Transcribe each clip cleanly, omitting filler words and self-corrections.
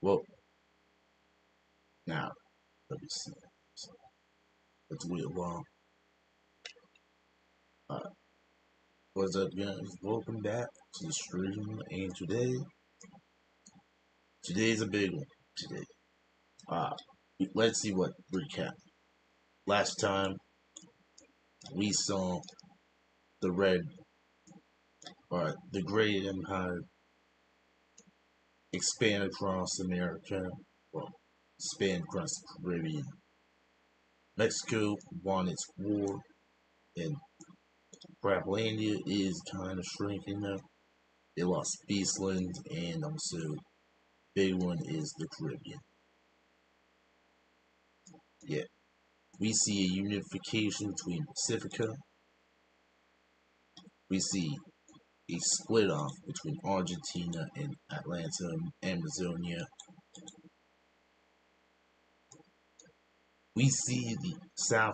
Well, now, let me see. So, let's wait along. Uh, what's up, guys? Welcome back to the stream. And today's a big one. Today. Uh, let's see what recap. Last time, we saw the the Great Empire expand across America, well, expand across the Caribbean. Mexico won its war, and Craplandia is kind of shrinking up. They lost Beastland, and also big one is the Caribbean. Yeah, we see a unification between Pacifica. We see a split off between Argentina and Atlanta, Amazonia. We see the South.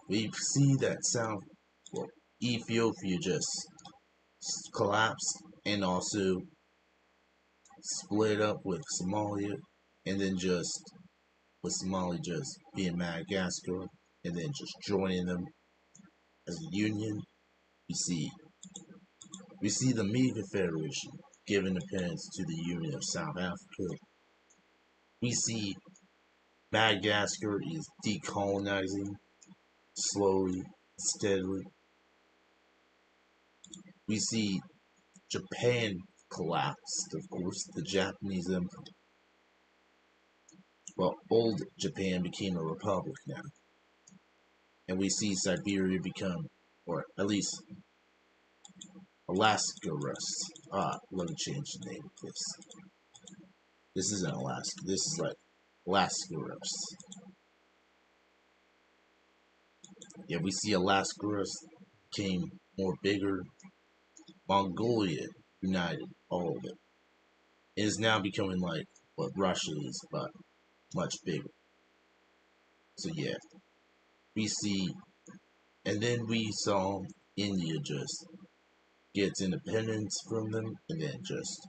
We see that South, well, Ethiopia just collapsed and also split up with Somalia, and then just with Somalia just being Madagascar, and then just joining them as a union. We see we see the Mega Federation give independence to the Union of South Africa. We see Madagascar is decolonizing slowly, steadily. We see Japan collapsed, of course, the Japanese Empire. Well, old Japan became a republic now. And we see Siberia become, or at least Alaska Rust. Let me change the name of this. This isn't Alaska, this is like Alaska Rust. Yeah, we see Alaska Rust became more bigger. Mongolia united all of it. It is now becoming like what Russia is, but much bigger. So yeah, we see, and then we saw India just gets independence from them, and then just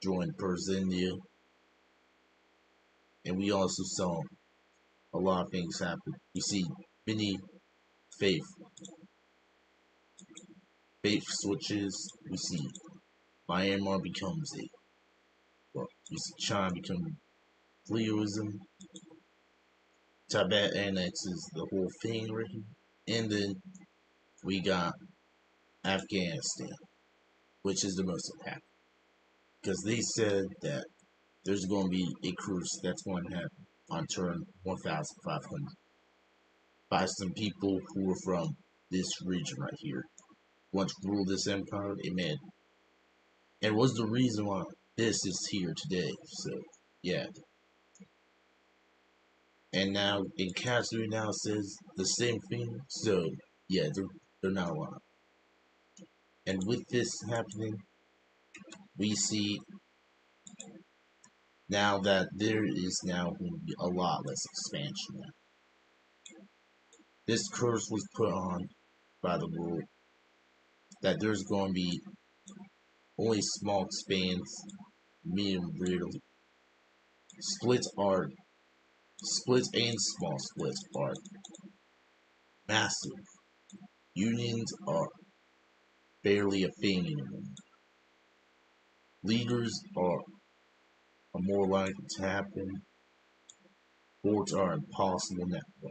join Persia India. And we also saw a lot of things happen. We see many faith switches. We see Myanmar becomes a, well, we see China become Leoism. Tibet annexes the whole thing right here. And then we got Afghanistan, which is the most impactful. Because they said that there's going to be a curse that's going to happen on turn 1500 by some people who are from this region right here. Once ruled this empire, amen. And was the reason why this is here today. So, yeah. And now, in Katsu now says the same thing. So, yeah, they're not alive. And with this happening, we see now that there is now going to be a lot less expansion now. This curse was put on by the rule that there's going to be only small expands, medium really. Splits and small splits are massive. Unions are barely a thing anymore. Leaders are more likely to happen. Forts are impossible now.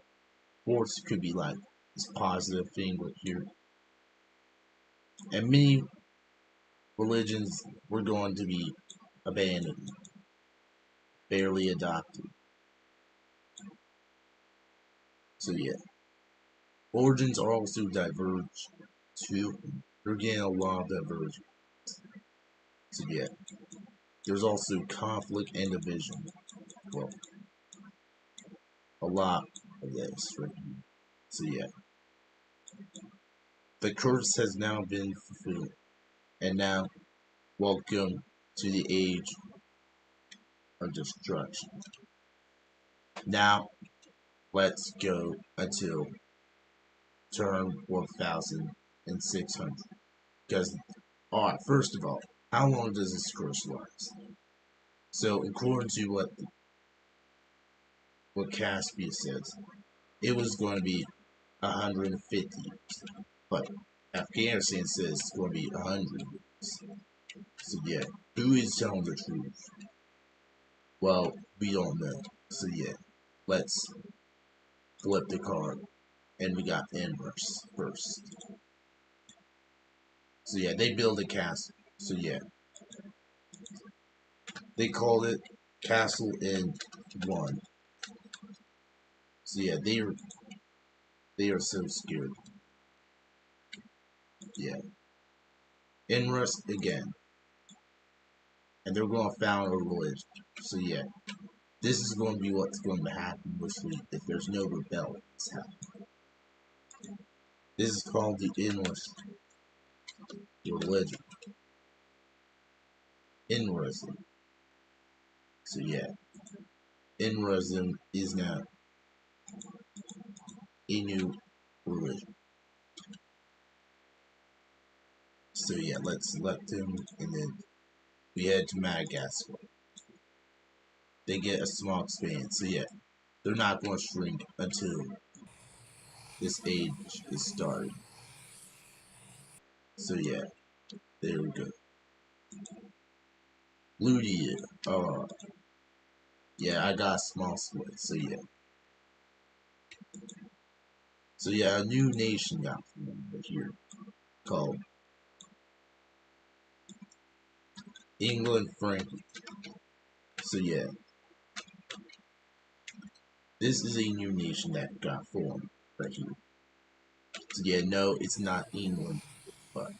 Forts could be like this positive thing right here. And many religions were going to be abandoned, barely adopted. So yeah. Origins are also diverged too. They're getting a lot of divergence. So yeah. There's also conflict and division. Well, a lot of this right here. So yeah. The curse has now been fulfilled. And now, welcome to the age of destruction. Now, let's go until turn 1600. Because, alright, first of all, how long does this curse last? So according to what Caspia says, it was going to be 150, but Afghanistan says it's going to be 100. So yeah, who is telling the truth? Well, we don't know. So yeah, let's flip the card, and we got inverse first. So yeah, they build a castle. So yeah, they call it Castle in One. So yeah, they are so scared. Yeah, inverse again, and they're gonna found a religion. So yeah, this is going to be what's going to happen mostly if there's no rebellions happening. This is called the endless religion. Inrism. So yeah, Inrism is now a new religion. So yeah, let's select him, and then we head to Madagascar. They get a small expand. So yeah, they're not going to shrink until this age is started. So yeah, there we go. Ludia. Yeah, I got a small split. So yeah. So yeah, a new nation got formed here called England Frankie. So yeah, this is a new nation that got formed right here. So yeah, no, it's not England, but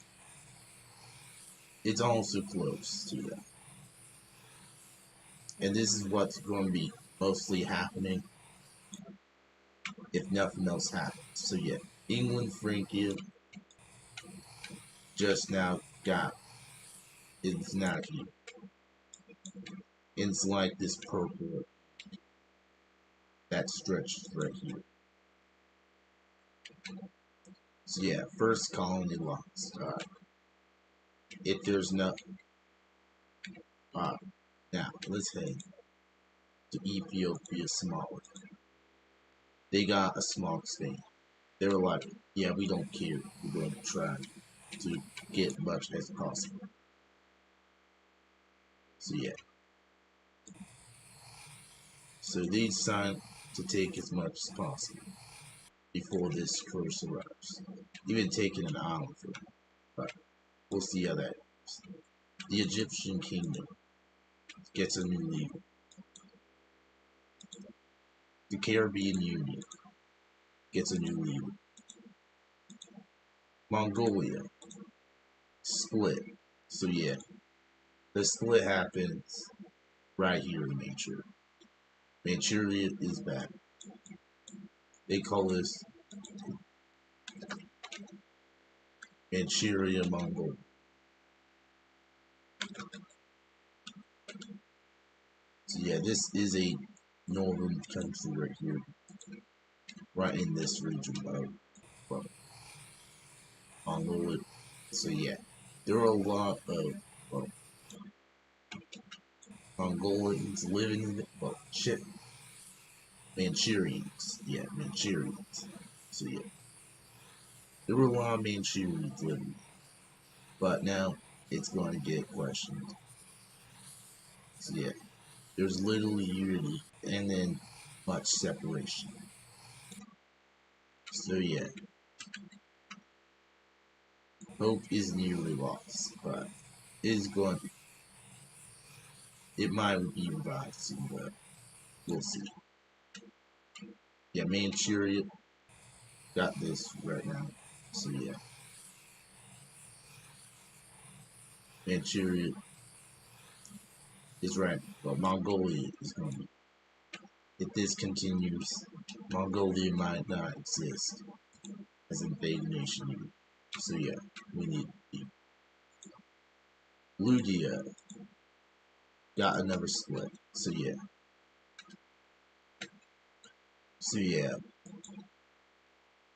it's also close to that. And this is what's going to be mostly happening if nothing else happens. So yeah, England Frankie just now got it's not here. It's like this purple that stretches right here. So yeah, first colony lost. If there's no uh, now let's head to Ethiopia, Somalia. They got a small state. They were like, yeah, we don't care. We're going to try to get much as possible. So yeah, so they decided to take as much as possible before this curse arrives. Even taking an island for them. But we'll see how that goes. The Egyptian kingdom gets a new leader. The Caribbean Union gets a new leader. Mongolia split. So yeah, the split happens right here in Manchuria. Manchuria is back. They call this Manchuria Mongol. So yeah, this is a northern country right here, right in this region of well, Mongolia. So yeah, there are a lot of well, Mongolians living in well, shit, Manchurians. Yeah, Manchurians. So yeah, there were a lot of Manchurians living, but now it's going to get questioned. So yeah, there's literally unity and then much separation. So yeah, hope is nearly lost, but it is going. It might be revived soon, but we'll see. Yeah, Manchuria got this right now. So yeah, Manchuria is right, but Mongolia is going to. If this continues, Mongolia might not exist as an invaded nation. So yeah, we need Lugia got another split. So yeah,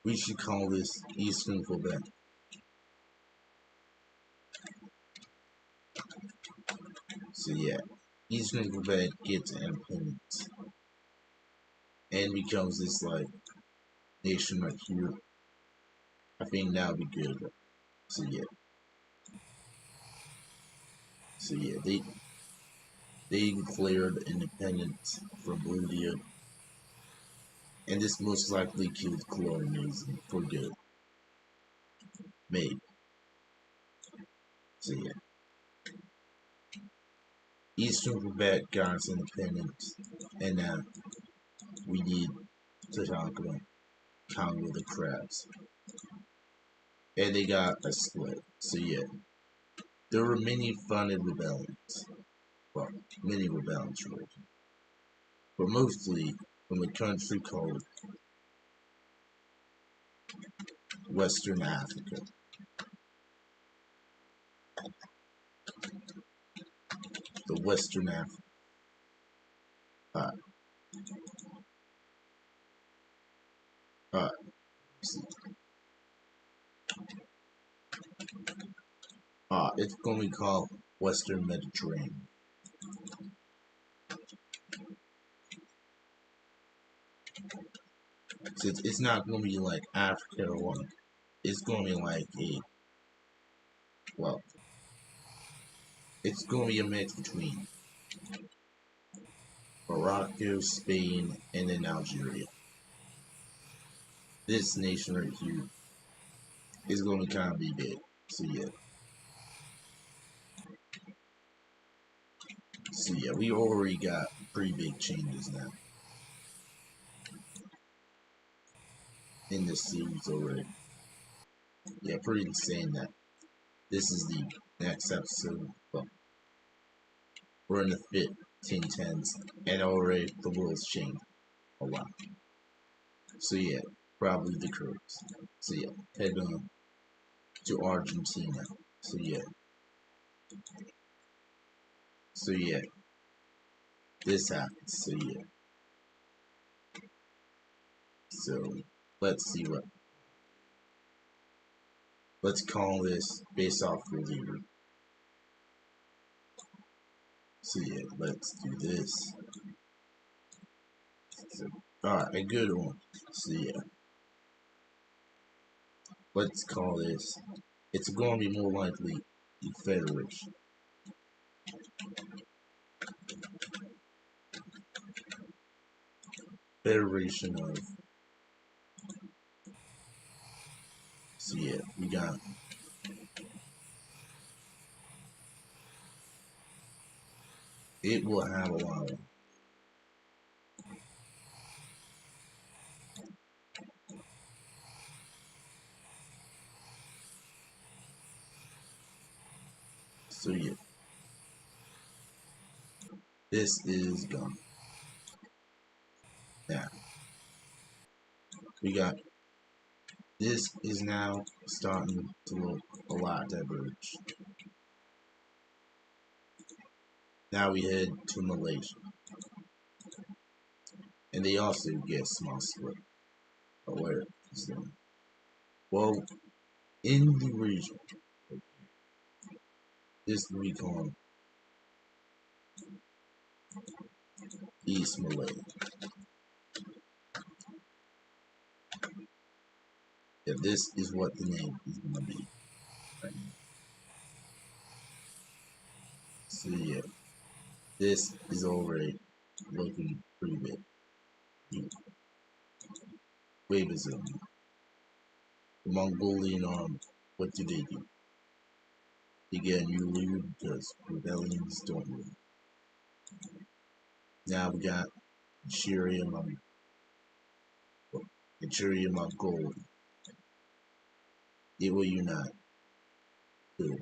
we should call this Eastern Quebec. So yeah, Eastern Quebec gets independence and becomes this like nation right here. I think that would be good. So yeah, they declared independence from Bolivia, and this most likely killed colonialism for good. Maybe. So yeah, Eastern Quebec got its independence, and now we need to talk about Congo the Crabs, and they got a split. So yeah, there were many funded rebellions, well, many rebellions, really, but mostly from a country called Western Africa. The Western Africa. Uh, uh, it's going to be called Western Mediterranean. So it's not going to be like Africa or one. It's going to be like well, it's going to be a mix between Morocco, Spain, and then Algeria. This nation right here is going to kind of be big. So yeah. So yeah, we already got pretty big changes now in this series already. Yeah, pretty insane that this is the next episode. Well, we're in the 1510s, and already the world's changed a lot. So yeah, probably the Kurds. So yeah, head on to Argentina. So yeah, so yeah, this happens. So yeah, so let's see what. Let's call this based off the leader. So yeah, let's do this. So, alright, a good one. So yeah, let's call this. It's going to be more likely the Federation. Federation of. So yeah, we got. It will have a lot of. So yeah, this is gone. Now we got. This is now starting to look a lot diverged. Now we head to Malaysia, and they also get small split. But where is them? Well, in the region, this we call East Malay. Yeah, this is what the name is going to be. Right? So yeah, this is already looking pretty big. Wave is in. The Mongolian army, what do? They get a new leader because rebellions don't move. Now we got Manchuria Mongolia. They will unite. Boom.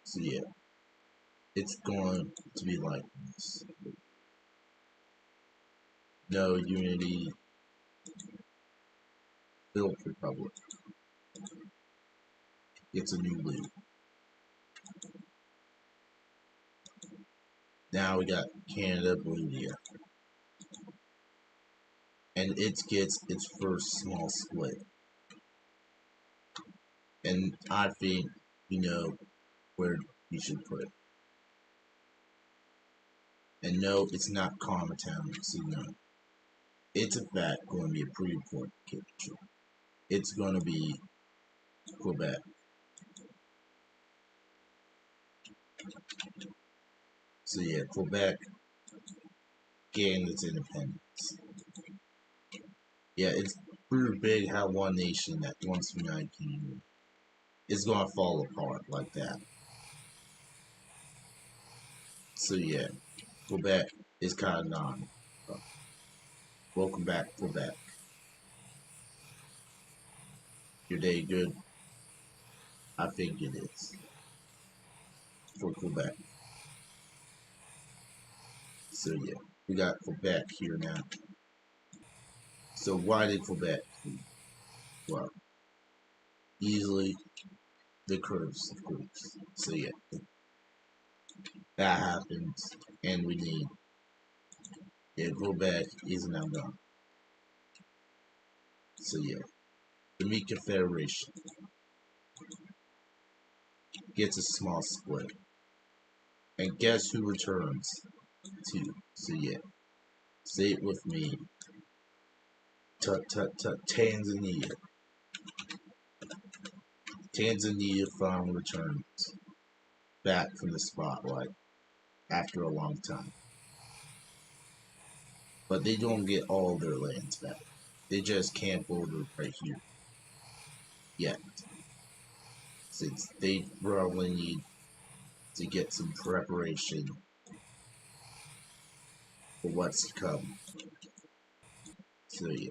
So yeah, it's going to be like this. No unity, built republic. It's a new leader. Now we got Canada, Bolivia, and it gets its first small split. And I think you know where you should put it. And no, it's not Karma Town, so no. It's in fact going to be a pretty important picture. It's going to be Quebec. So yeah, Quebec gained its independence. Yeah, it's pretty big how one nation that once united kingdom is going to fall apart like that. So yeah, Quebec is kind of gone. Welcome back, Quebec. Your day good? I think it is for Quebec. So yeah, we got Quebec here now. So why did Quebec? Well, easily the curves, of course. So yeah, that happens, and we need Quebec is now gone. So yeah, the Meat Confederation gets a small split, and guess who returns to? So yeah, say it with me. Tut tut tut. Tanzania. Tanzania finally returns back from the spotlight after a long time. But they don't get all their lands back. They just can't border right here yet, since they probably need to get some preparation for what's to come. So yeah,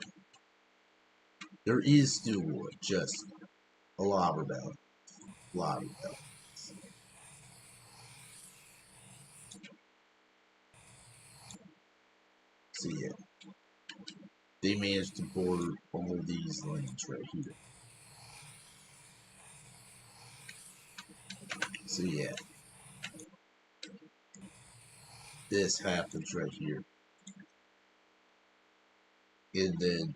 there is still war, just a lot of rebellion, a lot of rebellion. So yeah, they managed to border all these lands right here. So yeah, this happens right here, and then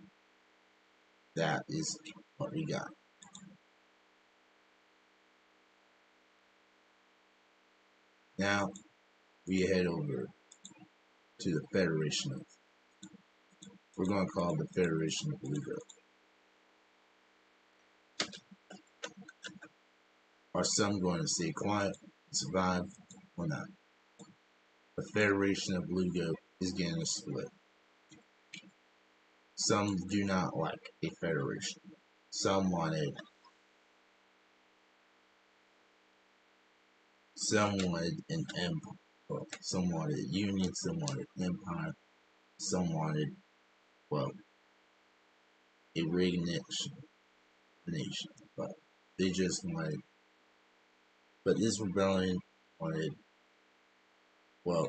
that is what we got. Now we head over to the Federation of. We're going to call it the Federation of Lugo. Are some going to stay quiet, survive, or not? The Federation of Lugo is getting a split. Some do not like a federation. Some wanted an empire. Well, some wanted a union, some wanted empire, some wanted, well, a nation. But they just wanted, but this rebellion wanted, well,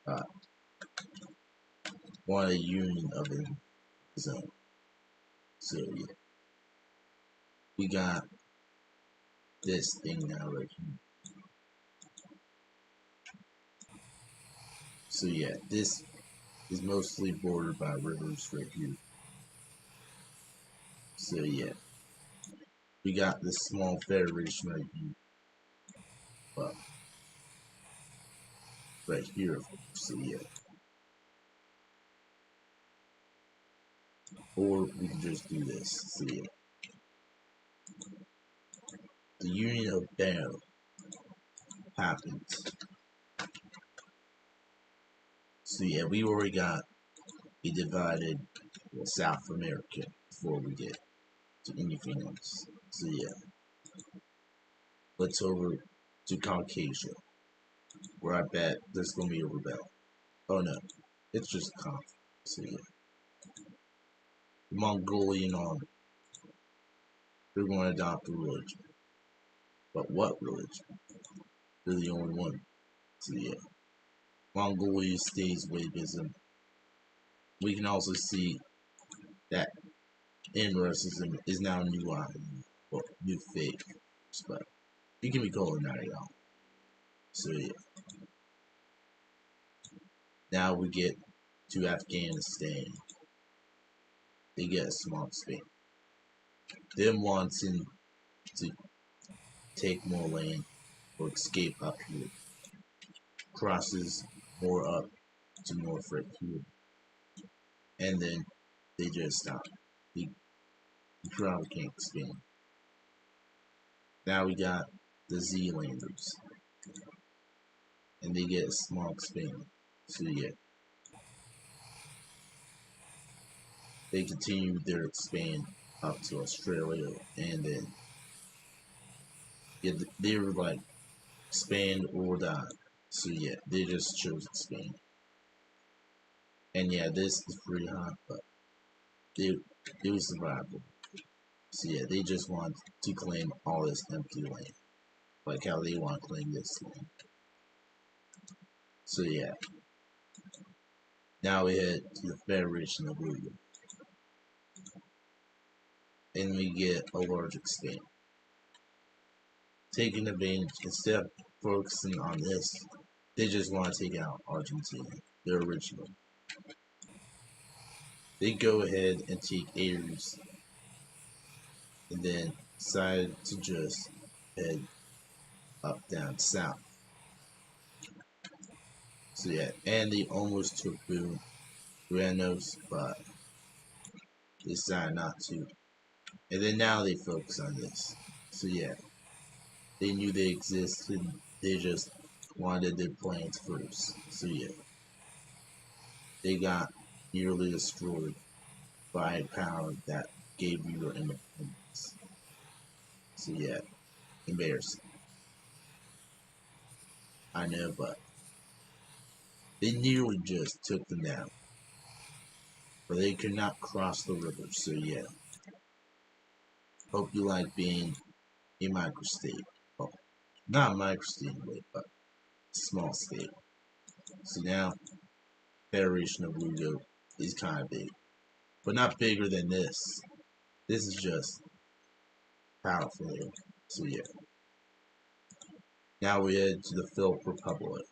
uh, wanted a union of its own. So yeah, we got this thing now right here. So yeah, this is mostly bordered by rivers right here. So yeah, we got this small federation right here. Well, right here. So yeah, or we can just do this. So yeah, the Union of Bell happens. So yeah, we already got a divided South America before we get to anything else. So yeah, let's over to Caucasia, where I bet there's gonna be a rebel. Oh no, it's just a conflict. So yeah, the Mongolian army, they're going to adopt a religion. But what religion? They're the only one. So yeah, Mongolia stays Wavism. We can also see that in racism is now new identity or new faith. But you can be called that y'all. So yeah. Now we get to Afghanistan. They get a small Spain. Them wanting to take more land or escape up here. crosses more up to more here, and then they just stop. The crowd can't expand. Now we got the Zealanders, and they get a small expand. So yeah, they continue their expand up to Australia, and then yeah, they were like expand or die. So yeah, they just chose expand. And yeah, this is pretty hot, but it was survivable. So yeah, they just want to claim all this empty land, like how they want to claim this land. So yeah, now we head to the Federation of Ruler, and we get a large expand. Taking advantage, instead of focusing on this, they just want to take out Argentina, their original. They go ahead and take Ares, and then decide to just head up down south. So yeah, and they almost took Buenos, but they decided not to. And then now they focus on this. So yeah, they knew they existed. They just wanted their plans first. So yeah, they got nearly destroyed by a power that gave you your independence. So yeah, embarrassing. I know, but they nearly just took them down. But they could not cross the river. So yeah, hope you like being a microstate. Well, not a microstate, but a small state. So now, Federation of Lugo is kind of big, but not bigger than this. This is just powerful. So yeah. Now we head to the Philip Republic,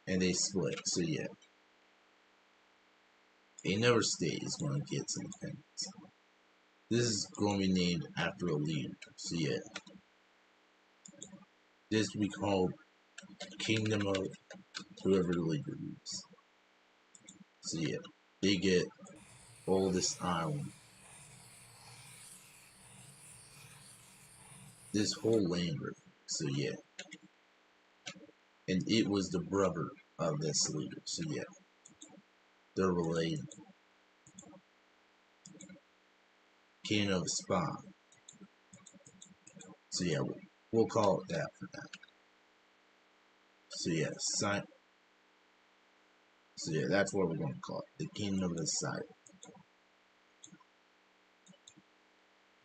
and they split. So yeah, another state is going to get independence. This is going to be named after a leader. So yeah, this we call Kingdom of whoever the leader is. So yeah, they get all this island, this whole land. So yeah, and it was the brother of this leader. So yeah, they're related. King of Spa. So yeah, we'll call it that for now. So yeah, so yeah, that's what we're going to call it, the Kingdom of the Side.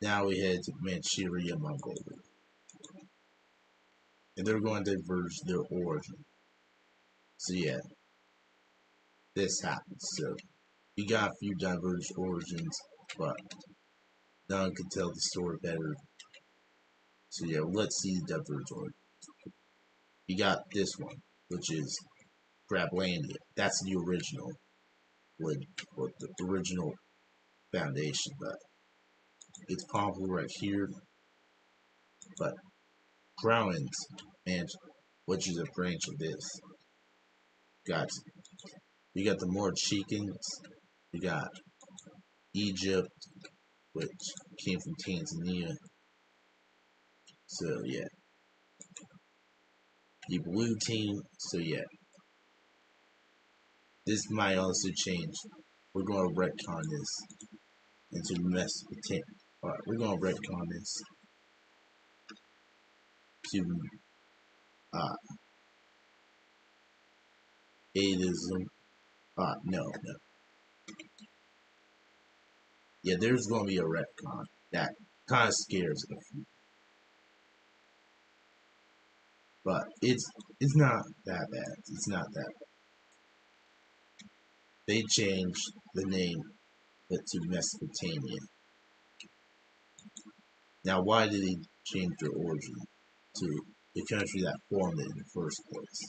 Now we head to Manchuria, Mongolia, and they're going to diverge their origin. So yeah, this happens. So we got a few diverged origins, but none can tell the story better. So yeah, let's see the diverged origin. We got this one, which is Grablandia. That's the original, with the original foundation, but it's probably right here. But Crowans, and which is a branch of this, got you got the more chickens. You got Egypt, which came from Tanzania. So yeah, the blue team. So yeah, this might also change. We're going to retcon this into Mesopotamia. Alright, we're going to retcon this to uh, Aidism. No. Yeah, there's going to be a retcon that kind of scares a few, but it's not that bad. It's not that bad. They changed the name to Mesopotamia. Now, why did they change their origin to the country that formed it in the first place?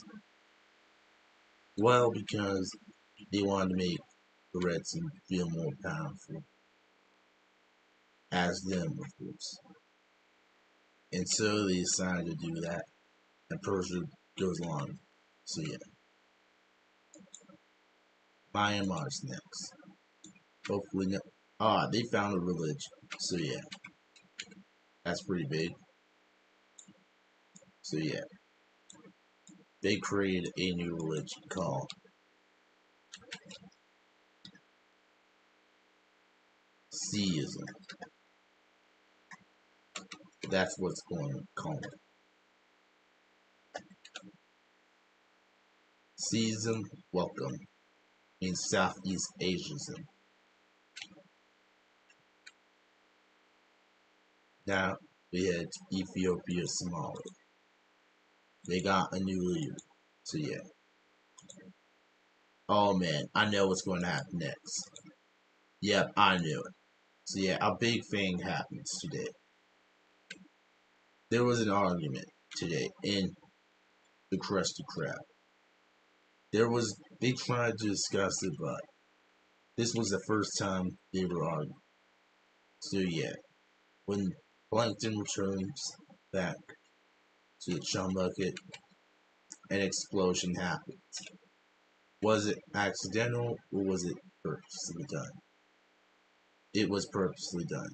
Well, because they wanted to make the Reds feel more powerful as them, of course. And so they decided to do that, and Persia goes along So yeah, Myanmar's next. Hopefully, no. They found a religion. So yeah, that's pretty big. So yeah, they created a new religion called Sikhism. That's what's going to call it. Sikhism, welcome, in Southeast Asianism. Now we head to Ethiopia, Somalia. They got a new leader. So yeah. Oh man, I know what's going to happen next. Yep, I knew it. So yeah, a big thing happens today. There was an argument today in the Krusty Krab. They tried to discuss it, but this was the first time they were arguing. So yeah, when Plankton returns back to the chum bucket, an explosion happens. Was it accidental or was it purposely done? It was purposely done.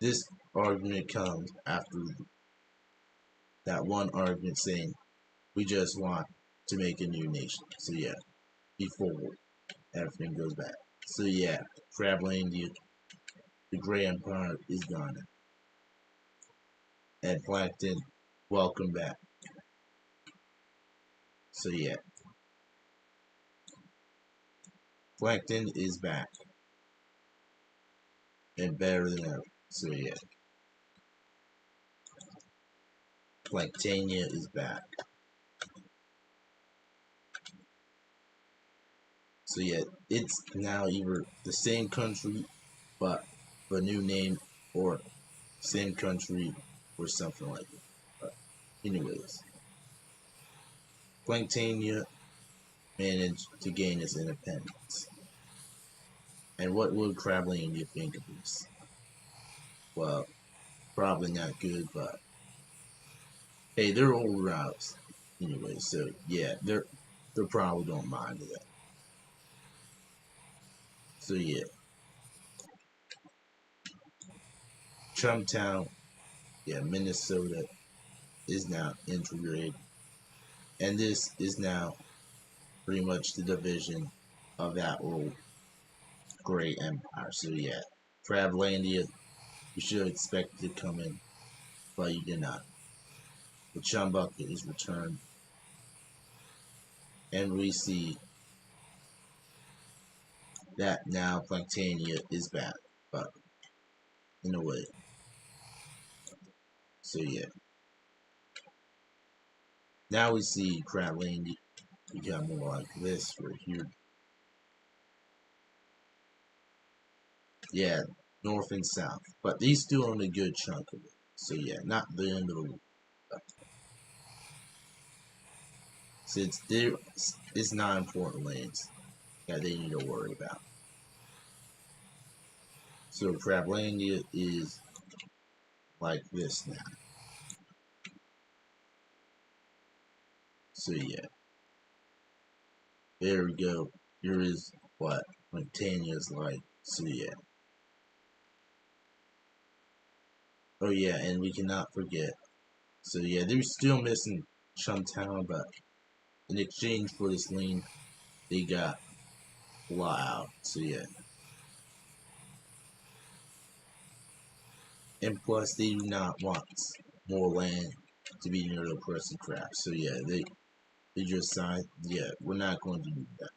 This argument comes after that one argument saying we just want to make a new nation. So yeah, before everything goes back. So yeah, traveling the Grey Empire is gone. And Plankton, welcome back. So yeah, Plankton is back and better than ever. So yeah, Planktania is back. So yeah, it's now either the same country but a new name or same country or something like it. But anyways, Planktania managed to gain its independence. And what would Crablandia think of this? Well, probably not good, but hey, they're old routes anyway, so yeah, they probably don't mind that. So yeah, Chumtown, yeah, Minnesota is now integrated, and this is now pretty much the division of that old great empire. So yeah, Crablandia, you should expect it to come in, but you did not. The Chum Bucket is returned, and we see that now Planktania is back, but in a way. So yeah, now we see Crablandia become more like this right here. Yeah, north and south, but these still own a good chunk of it. So yeah, not the end of the world. Since there, it's not important lands that they need to worry about. So Crablandia is like this now. So yeah, there we go. Here is what Montania's like. So yeah. Oh yeah, and we cannot forget. So yeah, they're still missing Chumtown, but in exchange for this lane, they got a lot out. So yeah. And plus, they do not want more land to be near the Krusty Krab. So yeah, they just signed. Yeah, we're not going to do that,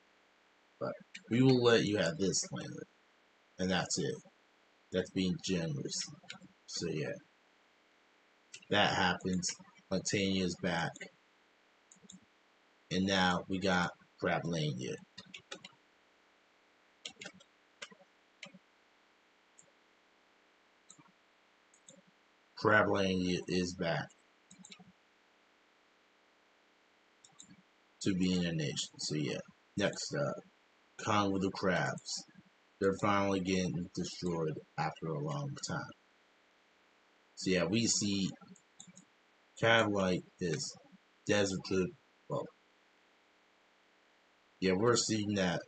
but we will let you have this land, and that's it. That's being generous. So yeah, that happens. Montania's back, and now we got Crablandia. Crablandia is back to being a nation. So yeah, next up, Kong with the Crabs. They're finally getting destroyed after a long time. So yeah, we see kind of like this deserted Well, yeah, we're seeing that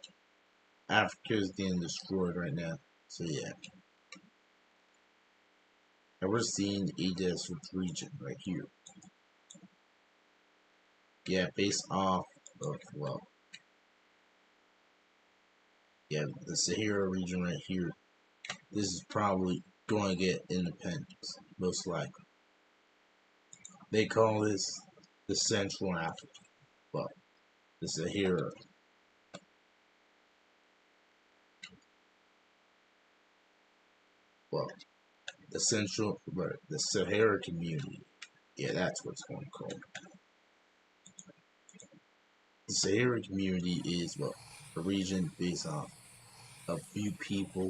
Africa is getting destroyed right now. So yeah, and we're seeing a desert region right here. Yeah, based off of, well, yeah, the Sahara region right here. This is probably going to get independence, most likely. They call this the Central Africa. Well, the Sahara. Well, the Sahara community. Yeah, that's what it's going to call. The Sahara community is, well, a region based off a few people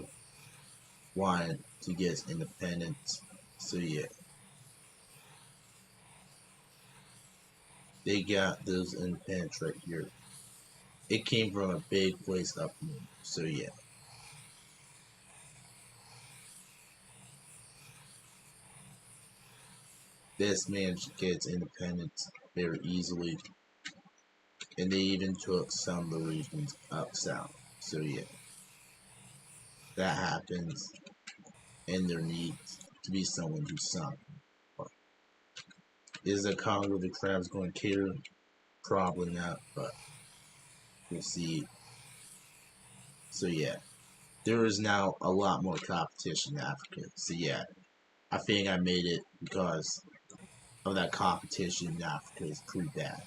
wanting to get independence. So yeah, they got those independence right here. It came from a big place up north. So yeah, this managed to get independence very easily, and they even took some of the regions up south. So yeah, that happens, and there needs to be someone who's some. Is the Congo the crabs going to care? Probably not, but we'll see. So yeah, there is now a lot more competition in Africa. So yeah, I think I made it because of that competition in Africa is pretty bad.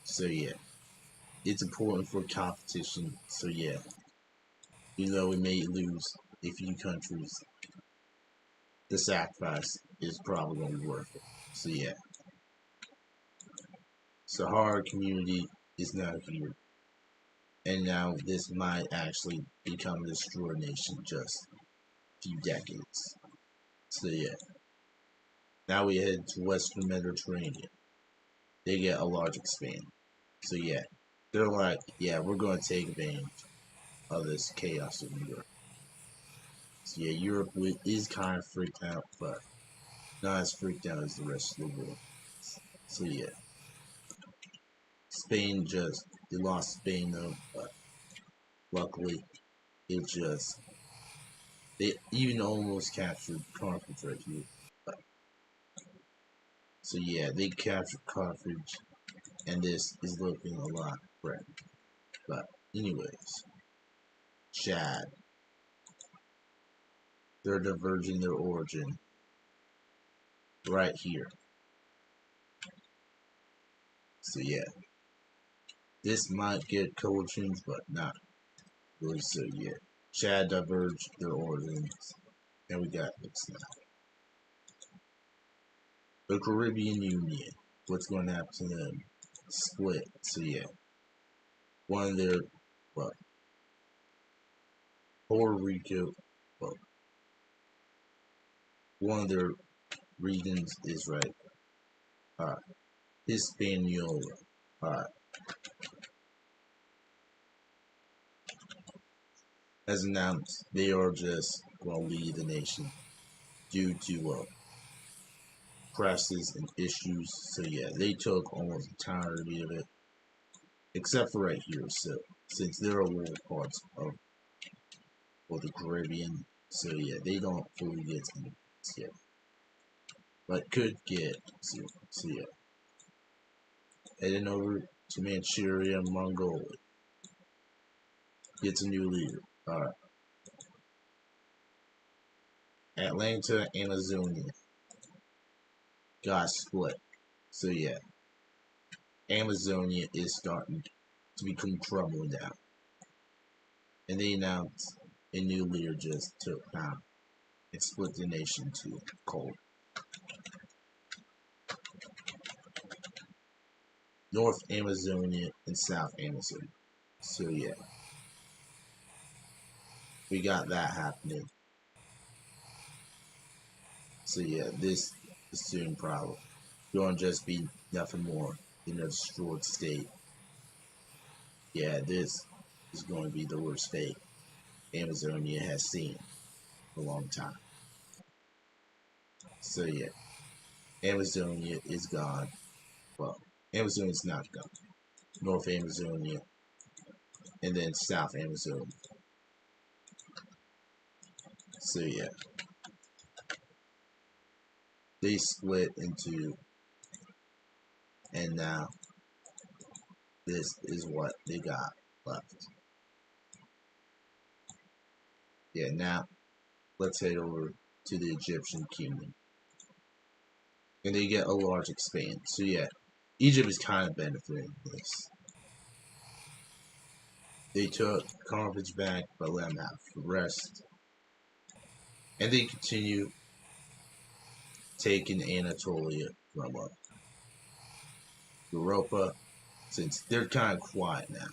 So yeah, it's important for competition. So yeah, even though we may lose a few countries, the sacrifice is probably going to be worth it. So yeah, Sahara community is now here, and now this might actually become a destroyed nation just a few decades. So yeah, now we head to Western Mediterranean. They get a large expand. So yeah, they're like, yeah, we're going to take advantage of this chaos in Europe. So yeah, Europe is kind of freaked out, but not as freaked out as the rest of the world. So yeah, Spain just they lost Spain though, but luckily it just they even almost captured Carthage right here. But, so yeah, they captured Carthage, and this is looking a lot better. But anyways, Chad, they're diverging their origin right here. So yeah, this might get collisions, but not really so yet. Chad diverged their origins, and we got this now. The Caribbean Union, what's going to happen to them? Split. So yeah, one of their, well, Puerto Rico, well, one of their regions is right. Uh, Hispaniola. Uh, as announced, they are just going to leave the nation due to crisis and issues. So yeah, they took almost the entirety of it, except for right here. So since there are little parts of the Caribbean, so yeah, they don't fully get to yet, but could get soon. So yeah, heading over to Manchuria, Mongolia, gets a new leader. Atlanta, Amazonia got split. So yeah, Amazonia is starting to become trouble now. And they announced a new leader just took power and split the nation to cold. North Amazonia and South Amazonia. So yeah, we got that happening. So yeah, this is soon probably going to just be nothing more than a destroyed state. Yeah, this is going to be the worst fate Amazonia has seen for a long time. So yeah, Amazonia is gone. Well, Amazon is not gone. North Amazonia, and then South Amazon. So yeah, they split into, and now this is what they got left. Yeah, now let's head over to the Egyptian kingdom. And they get a large expand. So yeah, Egypt is kind of benefiting from this. They took Carthage back, but let them have rest. And they continue taking Anatolia from Europa, since they're kind of quiet now.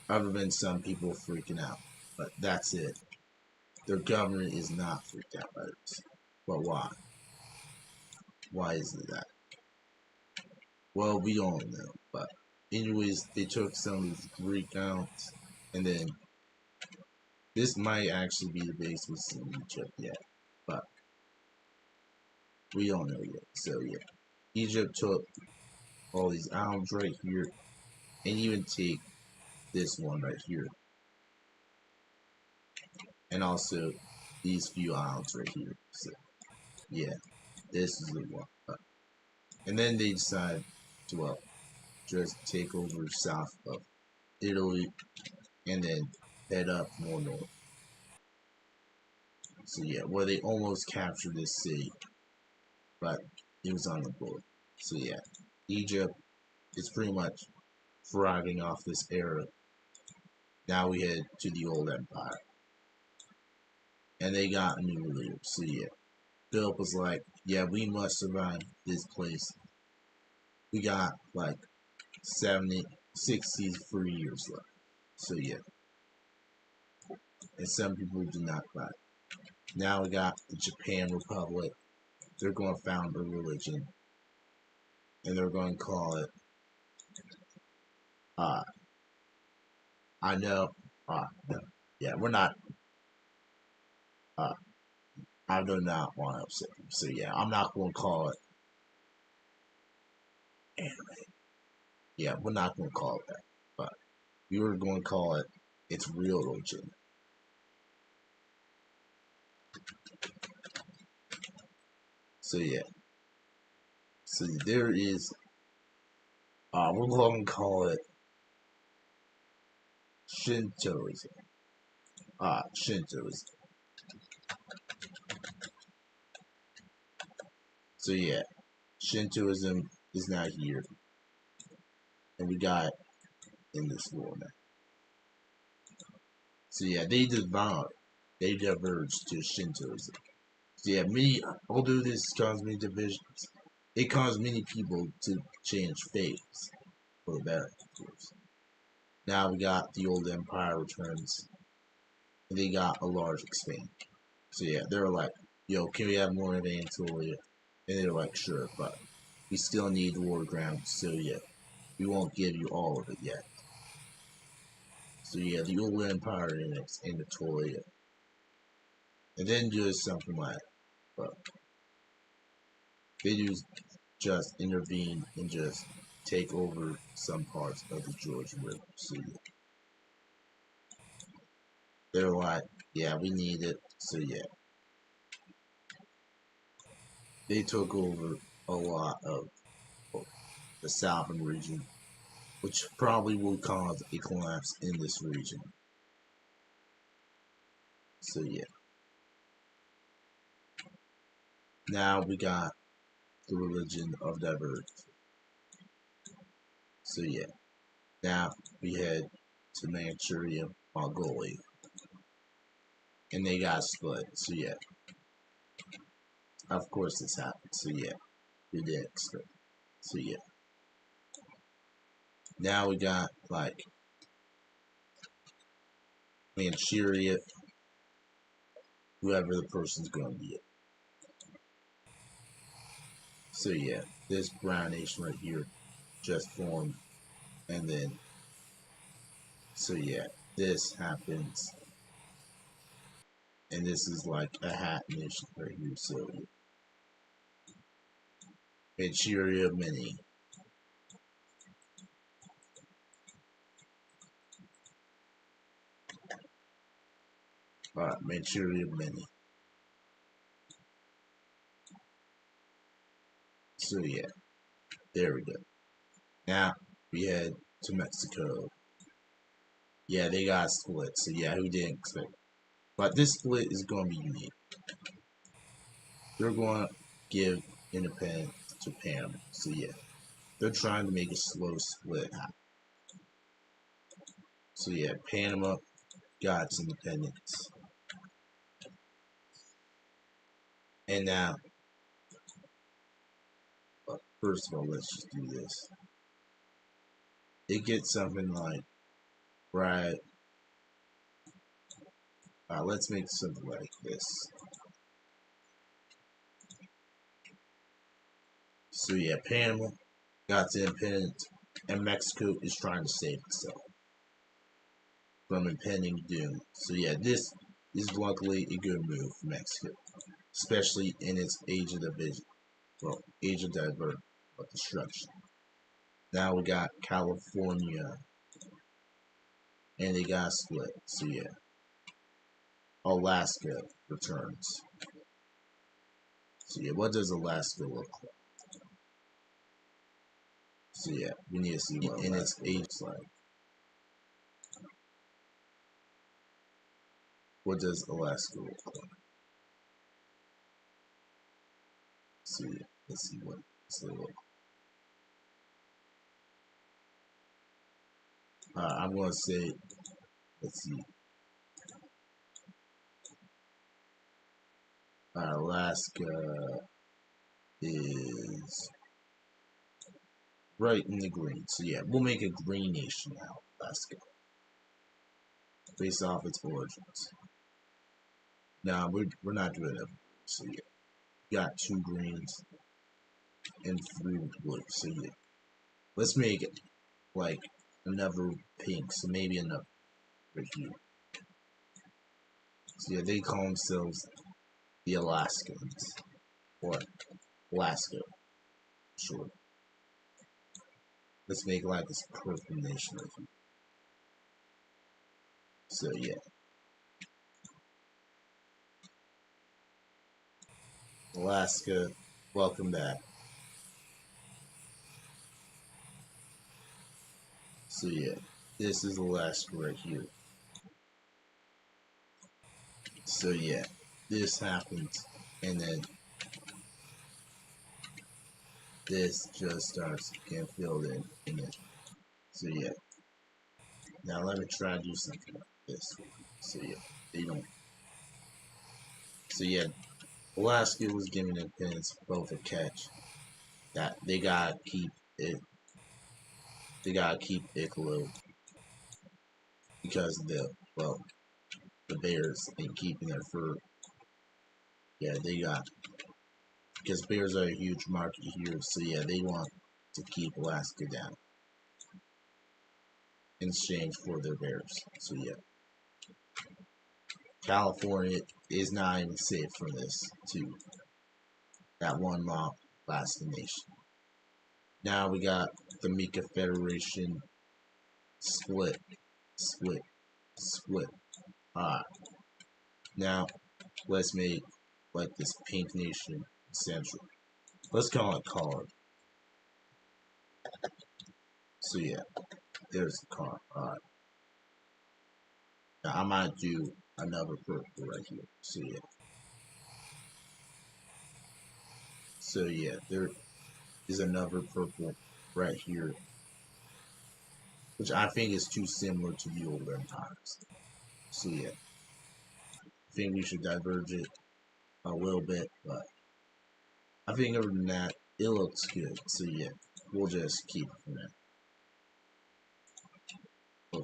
Other than some people freaking out. But that's it. Their government is not freaked out by this. But why? Why is it that? Well, we don't know. But anyways, they took some of these Greek counts, and then this might actually be the base we see in Egypt yet. But we don't know yet. So yeah. Egypt took all these islands right here, and even take this one right here. And also these few islands right here. So yeah, this is the one. And then they decide to just take over south of Italy and then head up more north. So yeah, where they almost captured this city, but it was on the board. So yeah, Egypt is pretty much thriving off this era. Now we head to the old empire. And they got a new leader. So yeah, Philip was like, yeah, we must survive this place. We got like 70, 63 years left. So yeah, and some people do not buy. Now we got the Japan Republic. They're going to found a religion, and they're going to call it. Uh, I know. No, yeah, we're not. Uh, I do not want to upset them. So yeah, I'm not going to call it anime. Yeah, we're not going to call it that. But we were going to call it its real religion. So yeah. So there is. We're going to call it Shintoism. Shintoism. So yeah, Shintoism is now here, and we got in this war now. So yeah, they diverged to Shintoism. So yeah, although this caused many divisions, it caused many people to change faiths for the better, of course. Now we got the old empire returns, and they got a large expansion. So yeah, they were like, yo, can we have more of Anatolia? And they were like, sure, but we still need the war ground, so yeah, we won't give you all of it yet. So yeah, the old empire annexed Anatolia. And then just something like, but they just intervene and just take over some parts of the George River. So they're like, yeah, we need it. So yeah, they took over a lot of the southern region, which probably will cause a collapse in this region. So yeah, now we got the religion of divergence. So yeah, now we head to Manchuria, Mongolia, and they got split. So yeah, of course this happened. So yeah, we did expect. So yeah, now we got like Manchuria, whoever the person's going to be. So yeah, this brown nation right here just formed, and then so yeah, this happens, and this is like a hat nation right here. So Manchuria Mini. Manchuria Mini. So yeah, there we go. Now we head to Mexico. Yeah, they got split. So yeah, who didn't expect? But this split is going to be unique. They're going to give independence to Panama. So yeah, they're trying to make a slow split happen. So yeah, Panama got its independence. And now, first of all, let's just do this. It gets something like, right, let's make something like this. So yeah, Panama got its independence, and Mexico is trying to save itself from impending doom. So yeah, this is luckily a good move for Mexico, especially in its age of division, well, age of destruction. Now we got California, and they got split. So yeah, Alaska returns. So yeah, what does Alaska look like? So yeah, we need to see what in its age like. What does Alaska look like? So yeah, let's see what it's look. I'm gonna say, let's see, Alaska is right in the green. So yeah, we'll make a green nation now, Alaska, based off its origins. Now we're not doing it. So yeah, we got two greens and three blue. So yeah, let's make it like another pink. So maybe another right here. So yeah, they call themselves the Alaskans or Alaska, sure. Let's make like this purple nation of you. So yeah, Alaska, welcome back. So yeah, this is Alaska right here. So yeah, this happens, and then this just starts getting filled in. So yeah, now let me try to do something like this. So yeah, they don't. So yeah, Alaska was given independence both a catch that they gotta keep it. They gotta keep Icklo because of the bears and keeping their fur. Yeah, they got because bears are a huge market here. So yeah, they want to keep Alaska down in exchange for their bears. So yeah, California is not even safe from this too. That one law last nation. Now we got the Mika Federation split, split, split. Alright. Now let's make like this pink nation central. Let's call it card. So yeah, there's the card. Alright. Now I might do another purple right here. So yeah. So yeah, there is another purple right here, which I think is too similar to the old empires. So yeah, I think we should diverge it a little bit, but I think other than that, it looks good. So yeah, we'll just keep it from there. But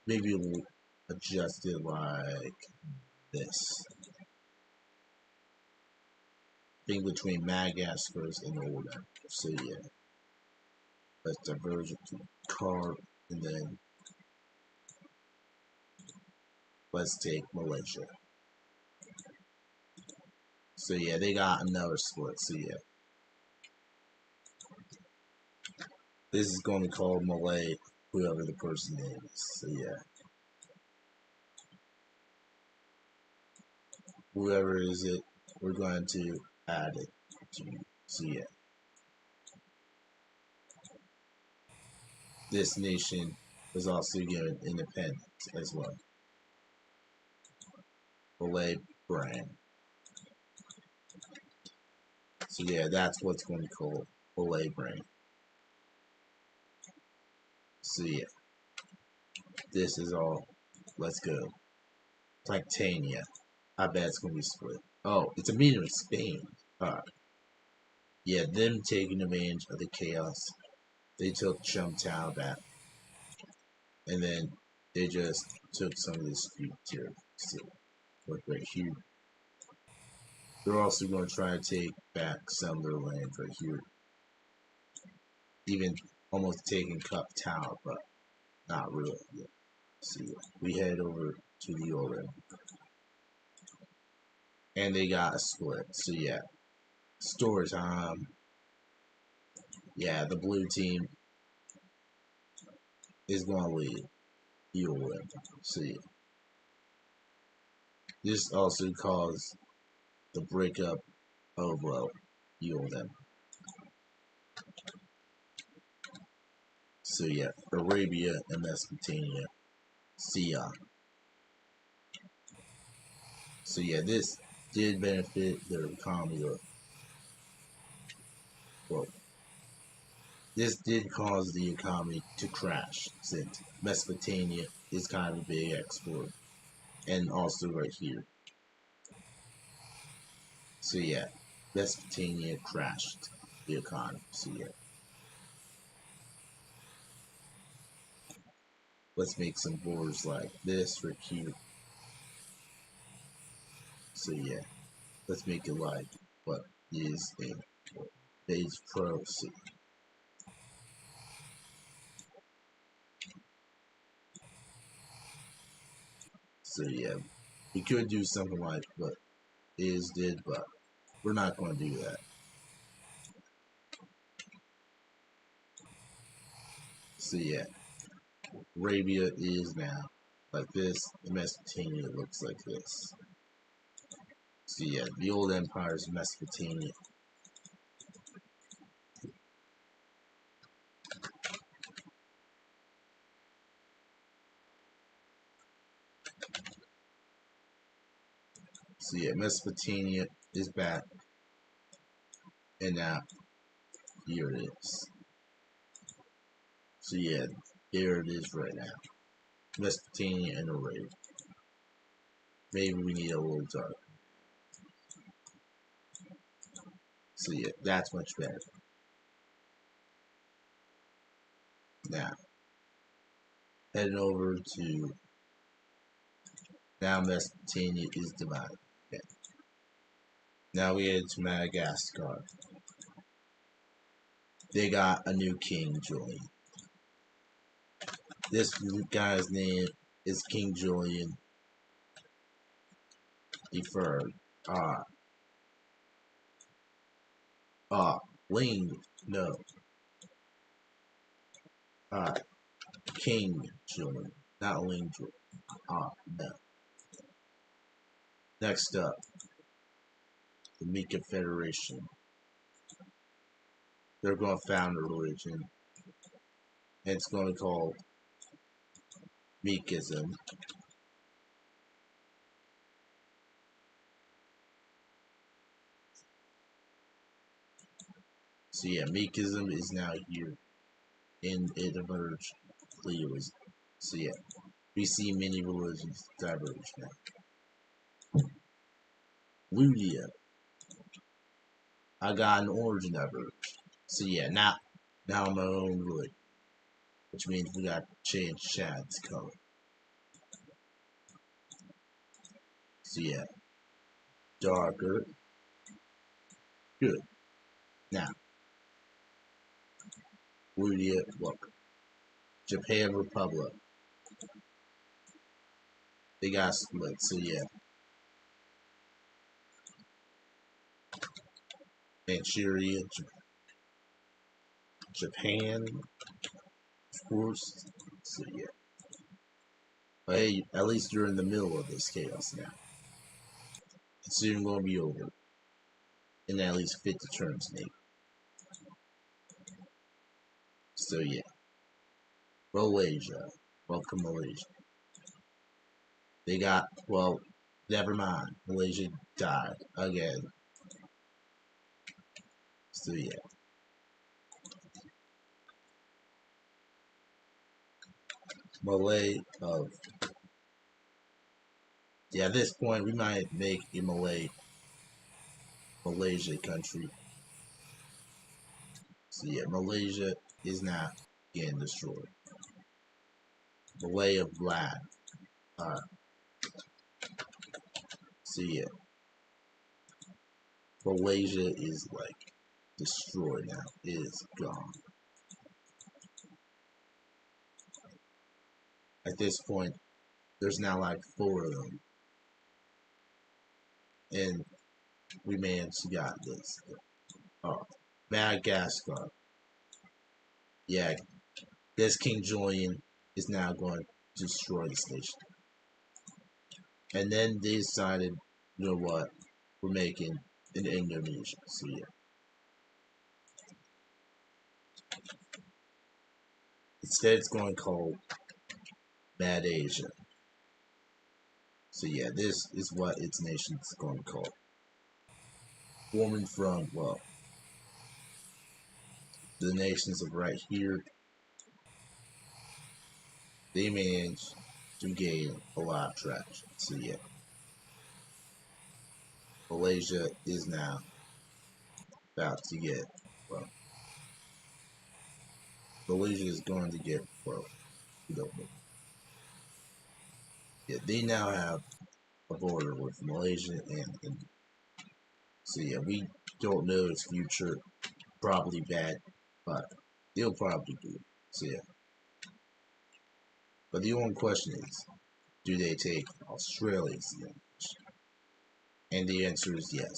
maybe we'll adjust it like this. Thing between Madagascar's and the old empire. So yeah, let's diverge it to card, and then let's take Malaysia. So yeah, they got another split. So yeah, this is going to be called Malay, whoever the person is. So yeah. whoever is it, we're going to add it to. So yeah, this nation was also given independence as well. Malay brand. So yeah, that's what's going to call Malay brand. So yeah, this is all. Let's go. Titania. I bet it's going to be split. Oh, it's a meeting with Spain. Alright. Yeah, them taking advantage of the chaos. They took Chumtown back. And then they just took some of this here. So, look right here. They're also going to try to take back some of their land right here. Even almost taking Cup Tower, but not really. Yeah. So yeah, we head over to the Orient. And they got a split. So yeah, story time. Yeah, the blue team is going to lead the Orient. So yeah, this also caused the breakup of Eolen. So yeah, Arabia and Mesopotamia. Sia. So yeah, this did benefit their economy. Well, this did cause the economy to crash since Mesopotamia is kind of a big export, and also right here. So yeah, Mesopotamia crashed the economy. So yeah, let's make some borders like this right here. So yeah, let's make it like what is a base pro C. So yeah, we could do something like what is did, but we're not going to do that. So yeah, Arabia is now like this. The Mesopotamia looks like this. So yeah, the old empire is Mesopotamia. So yeah, Mesopotamia is back, and now here it is. So yeah, there it is right now. Mesopotamia and Arabia. Maybe we need a little dark. So yeah, that's much better. Now, heading over to now Mesopotamia is divided. Okay. Now we head to Madagascar. They got a new king joining. This guy's name is King Julian III. Uh, uh, Ling, no. Uh, King Julian, not Ling Julian. No. Next up, the Mika Federation. They're going to found a religion, and it's going to be called Mikism. So yeah, Mikism is now here, and it emerged clearly. So yeah, we see many religions diverge now. Ludia, I got an origin diverge. So yeah, now I'm my own religion, which means we got to change Shad's color. So yeah, darker, good. Now, Ludia, look, Japan Republic, they got split. So yeah, Manchuria, Japan, of course. So yeah, but hey, at least you're in the middle of this chaos now. It's soon gonna be over in at least 50 terms, maybe. So yeah, Malaysia. Welcome, Malaysia. They got, well, never mind. Malaysia died again. So yeah, Malay of, yeah, at this point we might make a Malaysia country. So yeah, Malaysia is not getting destroyed. Malay of Vlad. So yeah, Malaysia is like destroyed now. It is gone. At this point, there's now like 4 of them, and we managed to got this. Oh, Madagascar. Yeah, this King Julian is now going to destroy this nation. And then they decided, you know what, we're making an Indonesia. So yeah, instead it's going called Mad Asia. So yeah, this is what its nation is going to call. Forming from, well, the nations of right here, they managed to gain a lot of traction. So yeah, Malaysia is now about to get, well, Malaysia is going to get, well, you don't know. Yeah, they now have a border with Malaysia and so yeah, we don't know its future. Probably bad, but they'll probably do it. So yeah. But the only question is, do they take Australia's language? And the answer is yes.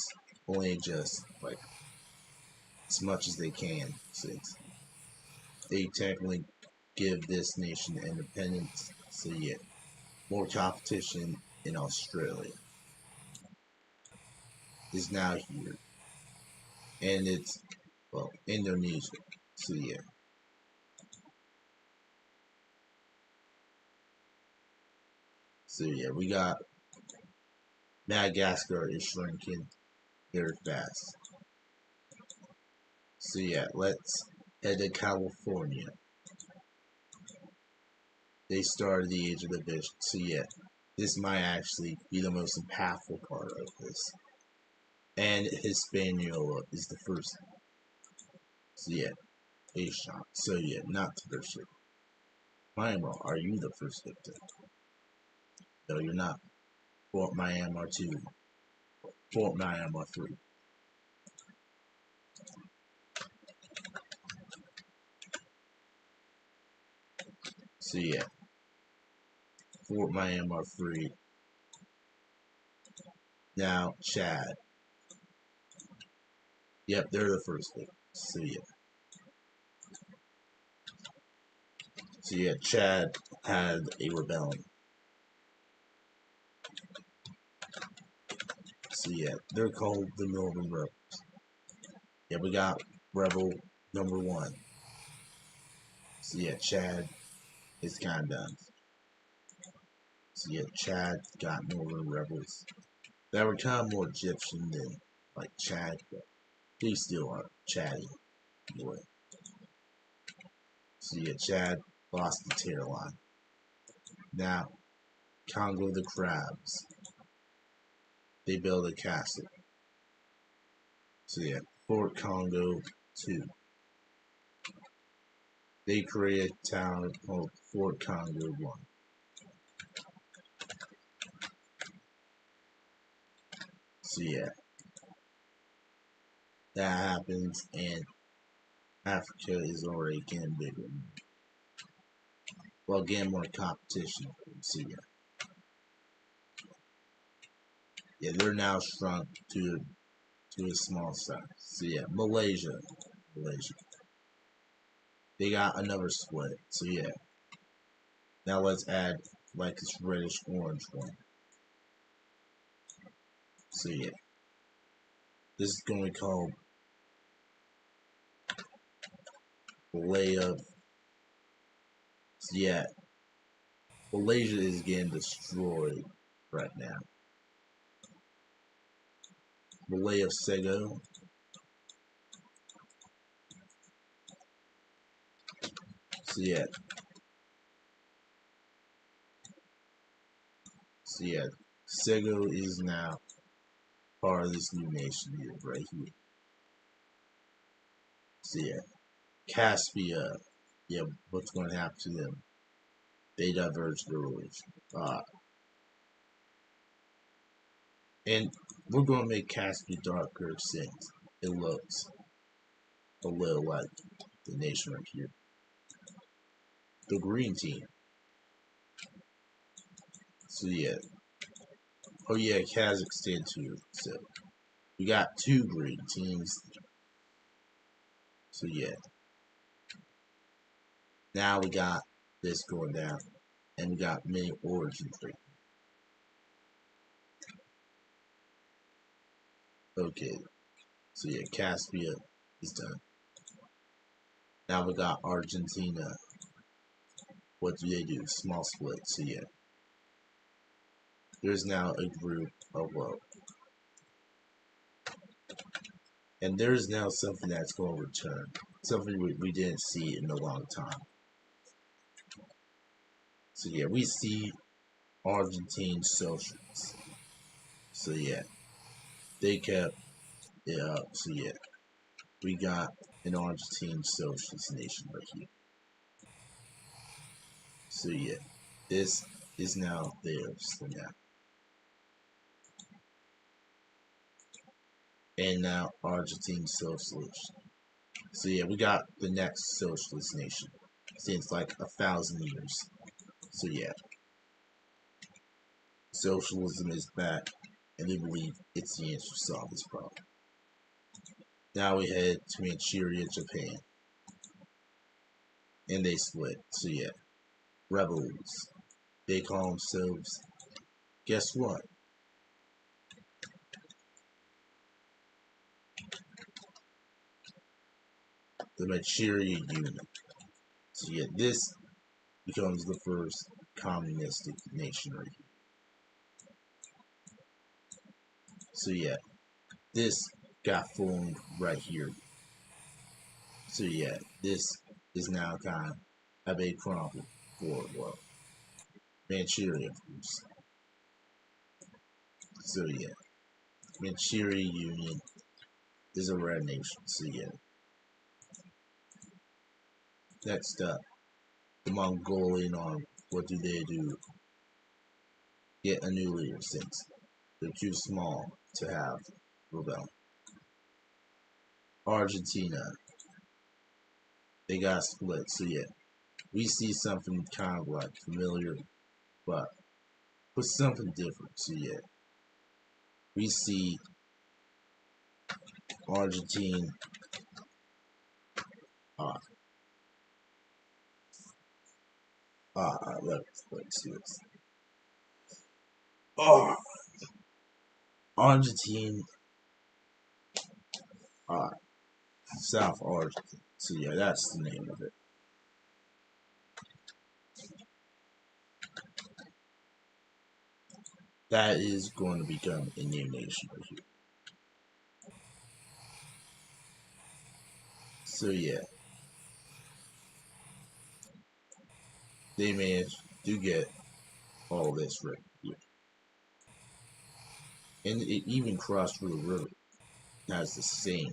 Only just like as much as they can, since they technically give this nation independence. So yeah, more competition in Australia is now here, and it's, well, Indonesia. So yeah, we got Madagascar is shrinking very fast. So yeah, let's head to California. They started the Age of the Fish. So yeah, this might actually be the most impactful part of this. And Hispaniola is the first. So yeah, a shot. So yeah, not the first victim. Myanmar, are you the first victim? No, you're not. Fort Myanmar 2. Fort Myanmar 3. So yeah, Fort Myanmar 3. Now, Chad. Yep, they're the first victim. So yeah, Chad had a rebellion. So yeah, they're called the Northern Rebels. Yeah, we got Rebel number 1. So yeah, Chad is kind of done. So yeah, Chad got Northern Rebels. That were kind of more Egyptian than like Chad, but they still are Chatty anyway. So yeah, Chad lost the tail line. Now, Congo the Crabs. They build a castle. So yeah, Fort Congo 2. They create a town called Fort Congo 1. So yeah, that happens, and Africa is already getting bigger. Well, getting more competition. So yeah, they're now shrunk to a small size. So yeah, Malaysia. They got another split. So yeah, now let's add like this reddish orange one. So yeah, this is going to be called Malaya. So yeah, Malaysia is getting destroyed right now. Malaya Sego. So yeah, Sego is now part of this new nation here, right here. So yeah, Caspia. Yeah, what's going to happen to them? They diverged early. And we're going to make Caspia darker since it looks a little like the nation right here. The green team. So yeah. Oh yeah, Kazakhstan too. So we got two green teams. So yeah. Now we got this going down. And we got many origins right. Okay. So yeah, Caspia is done. Now we got Argentina. What do they do? Small split. So yeah. There's now a group of and there's now something that's going to return. Something we didn't see in a long time. So yeah, we see Argentine socialists. So yeah, they kept it up. So yeah, we got an Argentine socialist nation right here. So yeah, this is now theirs for now. And now Argentine socialist. So yeah, we got the next socialist nation since like 1,000 years. So yeah, socialism is back, and they believe it's the answer to solve this problem. Now we head to Manchuria, Japan, and they split. So yeah, rebels. They call themselves. Guess what? The Manchuria Union. So yeah, this becomes the first communistic nation right here. So yeah, this got formed right here. So yeah, this is now kind of a big problem for Manchuria, of course. So yeah, Manchuria Union is a red nation. So yeah, next up, the Mongolian army. What do they do? Get a new leader since they're too small to have rebel. Argentina, they got split. So yeah, we see something kind of like familiar, but with something different. So yeah, we see Argentine. Uh, let's see this. Oh, Argentine. Uh, South Argentine. So yeah, that's the name of it. That is going to become a new nation right here. So yeah, they managed to get all this right here. And it even crossed through the river. It has the same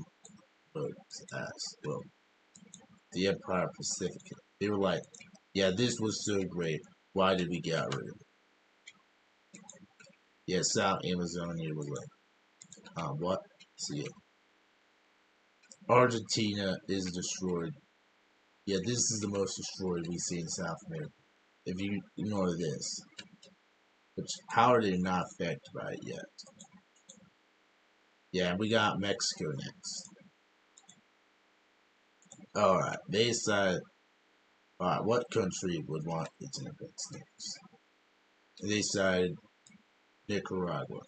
boats as, well, the Empire Pacific. They were like, yeah, this was so great. Why did we get rid of it? Yeah, South Amazonia was like, what? So yeah, Argentina is destroyed. Yeah, this is the most destroyed we see in South America. If you ignore this, which how are they not affected by it yet? Yeah, we got Mexico next. Alright, they decided, alright, what country would want its independence next? They decided Nicaragua.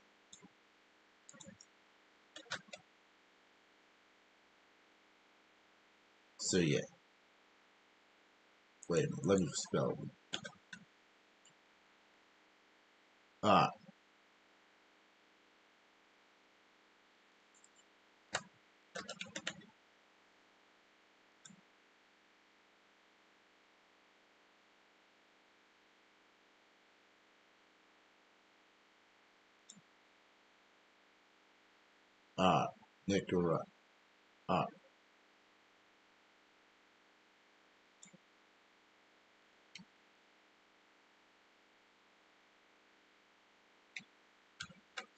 So yeah, wait a minute, let me spell it. Uh, uh, Nicaragua. Uh,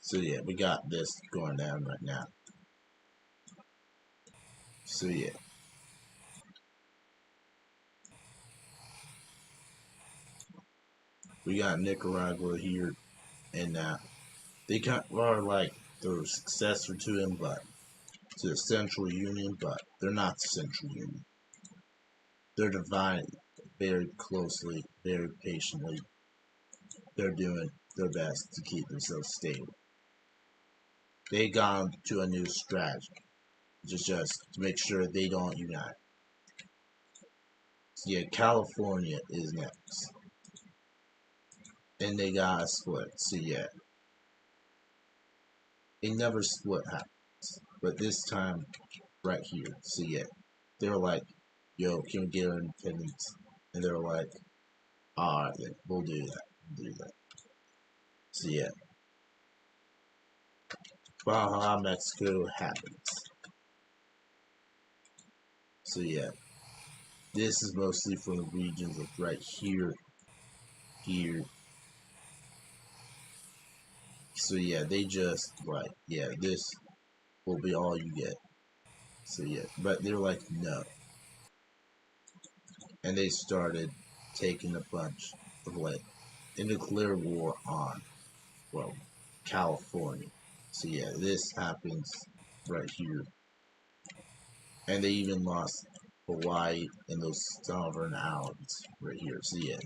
so yeah, we got this going down right now. So yeah, we got Nicaragua here, and they kind of are like the successor to him, but to the Central Union, but they're not the Central Union. They're divided very closely, very patiently. They're doing their best to keep themselves stable. They gone to a new strategy, just to make sure they don't unite. So yeah, California is next, and they got a split. So yeah, they never split happens, but this time right here. So yeah, they were like, "Yo, can we get our independence?" And they were like, "All right, then we'll do that. We'll do that." So yeah, Baja Mexico happens. So yeah, this is mostly from the regions of right here, here. So yeah, they just like, yeah, this will be all you get. So yeah, but they're like, no. And they started taking a bunch of like a nuclear war on, well, California. So yeah, this happens right here. And they even lost Hawaii and those sovereign islands right here. So yeah,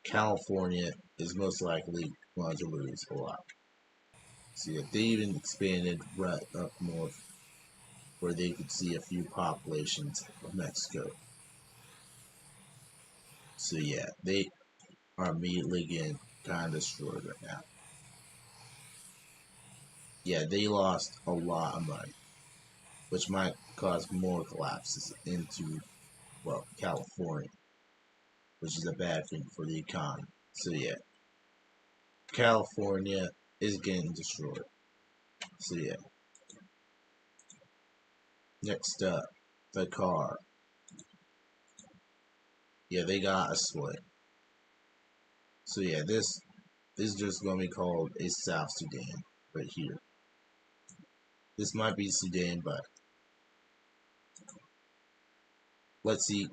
California is most likely going to lose Hawaii. So yeah, they even expanded right up north where they could see a few populations of Mexico. So yeah, they are immediately getting kind of destroyed right now. Yeah, they lost a lot of money, which might cause more collapses into, well, California, which is a bad thing for the economy. So yeah, California is getting destroyed. So yeah, next up, the car. Yeah, they got a split. So yeah, this is just gonna be called a South Sudan right here. This might be Sudan, but let's see.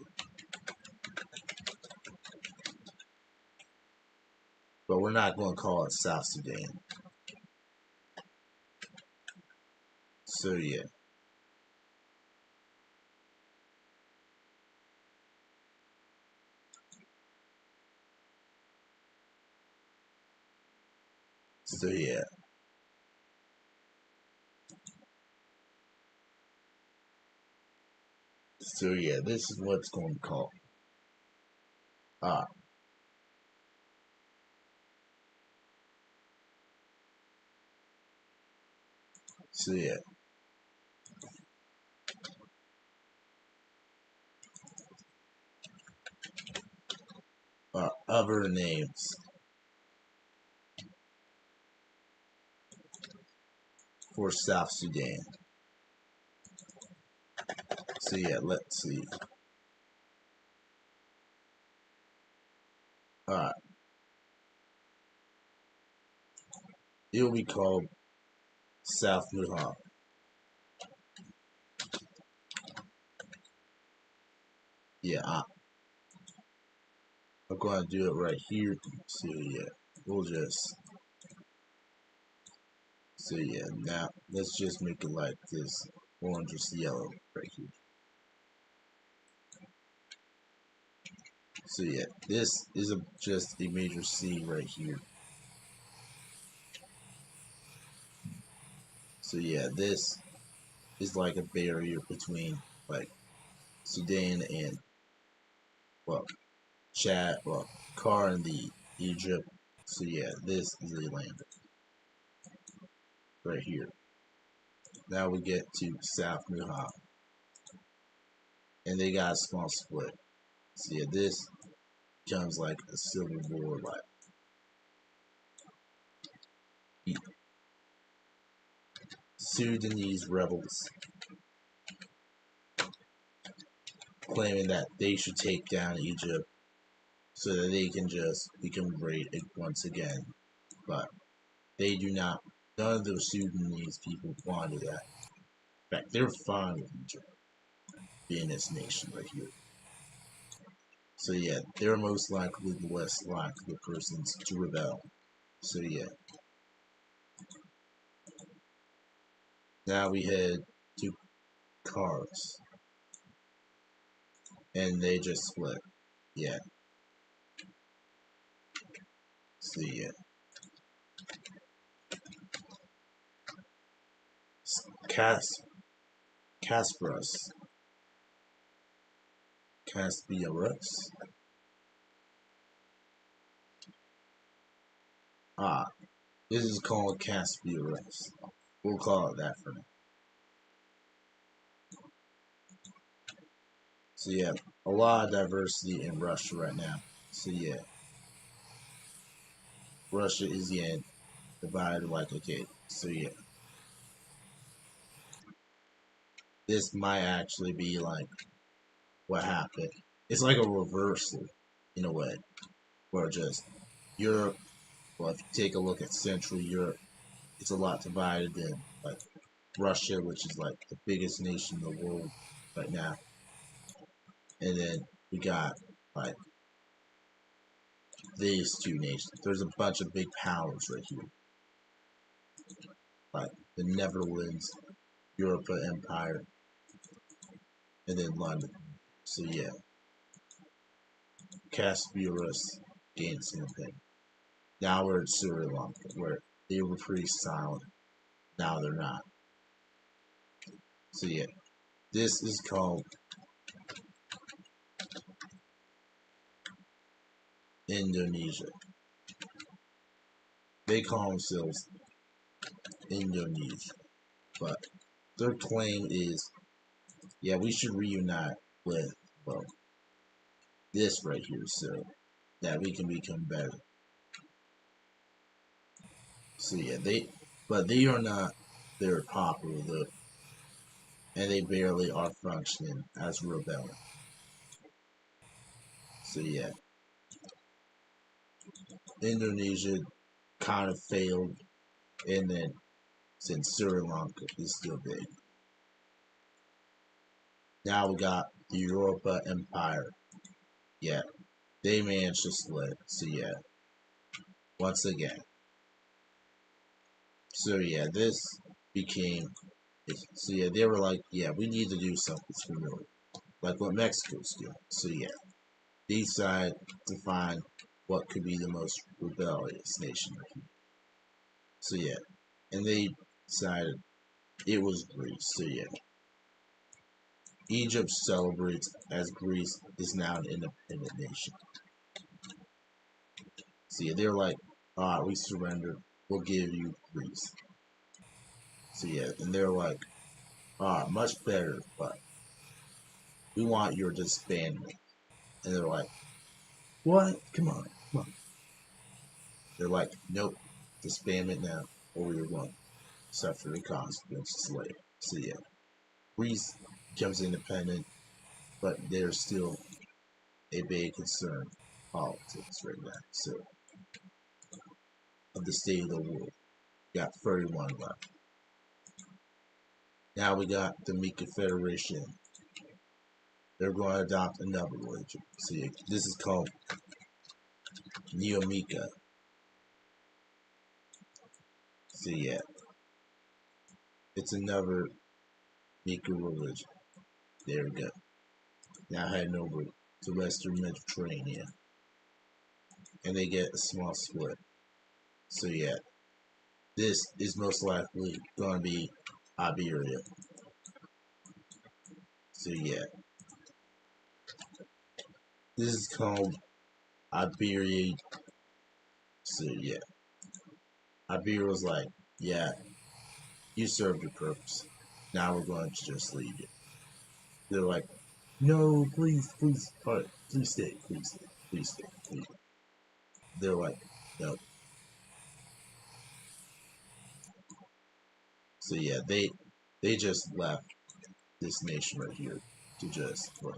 But we're not gonna call it South Sudan. So yeah, so yeah, so yeah. This is what's going to call. Uh, so yeah, other names for South Sudan. So yeah, let's see. Uh, it'll be called South Nuha. Yeah, I'm going to do it right here. So yeah, we'll just. So yeah, now let's just make it like this orange or yellow right here. So yeah, this is just a major C right here. So yeah, this is like a barrier between like Sudan and well Chad, well Car and the Egypt. So yeah, this is the land right here. Now we get to South Nuha, and they got a small split. So yeah, this becomes like a civil war, like Sudanese rebels claiming that they should take down Egypt so that they can just become great once again. But they do not. None of those Sudanese people wanted that. In fact, they're fine with Egypt being this nation right here. So yeah, they're most likely the less likely persons to rebel. So yeah, now we head to cars, and they just split. Yeah. So yeah, Cas Casparus, Caspiarus. Ah, this is called Caspiarus. We'll call it that for now. So yeah, a lot of diversity in Russia right now. So yeah, Russia is yeah divided like okay. So yeah, this might actually be like what happened. It's like a reversal in a way, where just Europe. Well, if you take a look at Central Europe, it's a lot divided in like Russia, which is like the biggest nation in the world right now, and then we got like these two nations. There's a bunch of big powers right here, like the Netherlands, Europa Empire, and then London. So yeah, Caspiarus gained something. Now we're in Sri Lanka, where they were pretty silent. Now they're not. So yeah, this is called Indonesia. They call themselves Indonesia, but their claim is, yeah, we should reunite with well this right here, so that we can become better. So yeah, but they are not very popular though, and they barely are functioning as a rebellion. So yeah, Indonesia kind of failed, and then since Sri Lanka is still big, now we got the Europa Empire. Yeah, they managed to split. So yeah, once again. So yeah, this became. So yeah, they were like, yeah, we need to do something similar, like what Mexico's doing. So yeah, they decided to find what could be the most rebellious nation. So yeah, and they decided it was Greece. So yeah, Egypt celebrates as Greece is now an independent nation. So yeah, they're like, we surrendered. We'll give you Greece. So yeah, and they're like, much better, but we want your disbandment. And they're like, what? Come on, come on. They're like, nope, disbandment now, or you're going to suffer the consequences later. So yeah, Greece becomes independent, but there's still a big concern politics right now. So of the state of the world, we got 31 left. Now we got the Mika Federation. They're going to adopt another religion. So yeah, this is called Neomika. So yeah, it's another Mika religion. There we go. Now heading over to Western Mediterranean, and they get a small split. So yeah, this is most likely going to be Iberia. So yeah, this is called Iberia. So yeah, Iberia was like, yeah, you served your purpose. Now we're going to just leave you. They're like, no, please, please, all right, please stay, please stay, please stay, please. They're like, no. So yeah, they just left this nation right here to just like.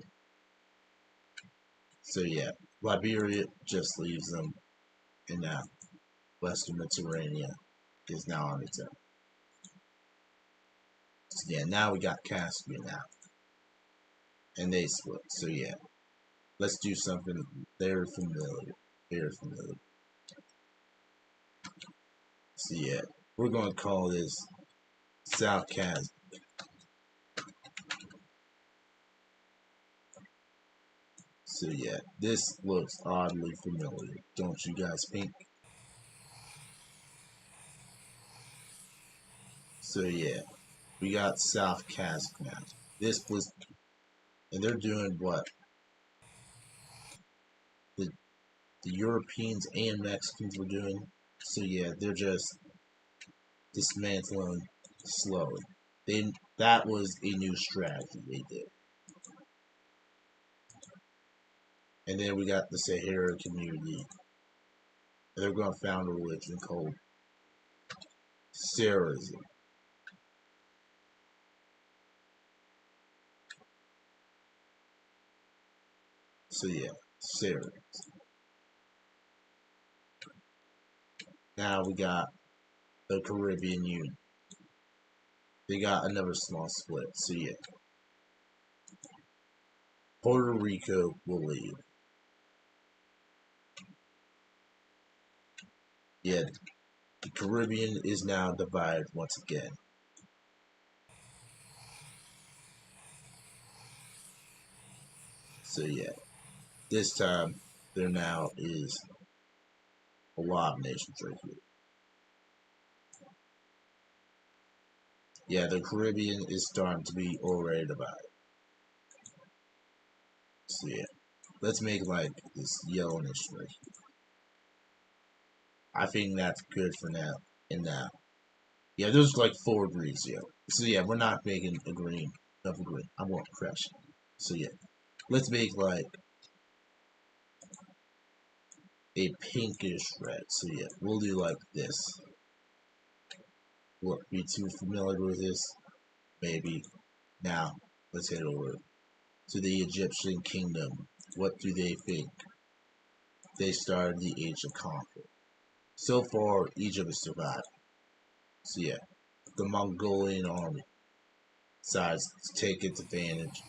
So yeah, Liberia just leaves them, and now Western Mediterranean is now on its own. So yeah, now we got Caspian now, and they split. So yeah, let's do something very familiar, very familiar. So yeah, we're gonna call this South Cas. So yeah, this looks oddly familiar, don't you guys think? So yeah, we got South Caspian now. This was, and they're doing what the the Europeans and Mexicans were doing. So yeah, they're just dismantling slowly. They that was a new strategy they did. And then we got the Sahara community. They're going to found a religion called Saraism. So yeah, Sarah. Now we got the Caribbean Union. They got another small split. So yeah, Puerto Rico will leave. Yeah, the Caribbean is now divided once again. So yeah, this time there now is a lot of nations right here. Yeah, the Caribbean is starting to be already divided. So yeah, let's make like this yellowish right here. I think that's good for now. And now, yeah, there's like 4 degrees yellow. So yeah, we're not making a green, double green. I want fresh. So yeah, let's make like a pinkish red. So yeah, we'll do like this. Will be too familiar with this? Maybe. Now, let's head over to the Egyptian kingdom. What do they think? They started the Age of Conflict. So far, Egypt has survived. So yeah, the Mongolian army decides to take its advantage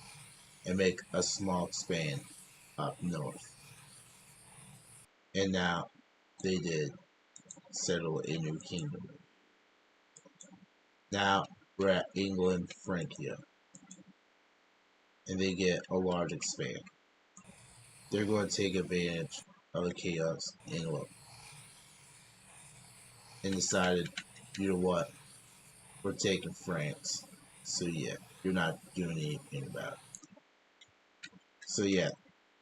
and make a small span up north. And now they did settle a new kingdom. Now we're at England, Francia, and they get a large expand. They're going to take advantage of the chaos in England and decided, you know what, we're taking France. So yeah, you're not doing anything about it. So yeah,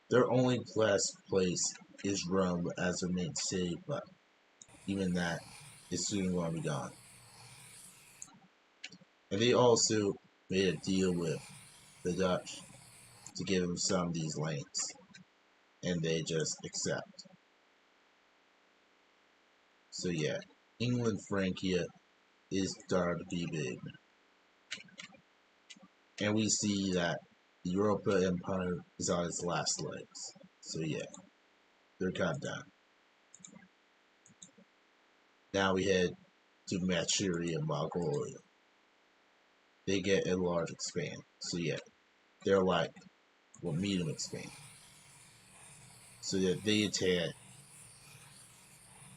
their only last place is Rome as their main city, but even that is soon going to be gone. And they also made a deal with the Dutch to give them some of these lands, and they just accept. So yeah, England Francia is starting to be big, and we see that the Europa Empire is on its last legs. So yeah, they're kind of done. Now we head to Manchuria and Mongolia. They get a large expand. So yeah, they're like, well, medium expand. So that they attack.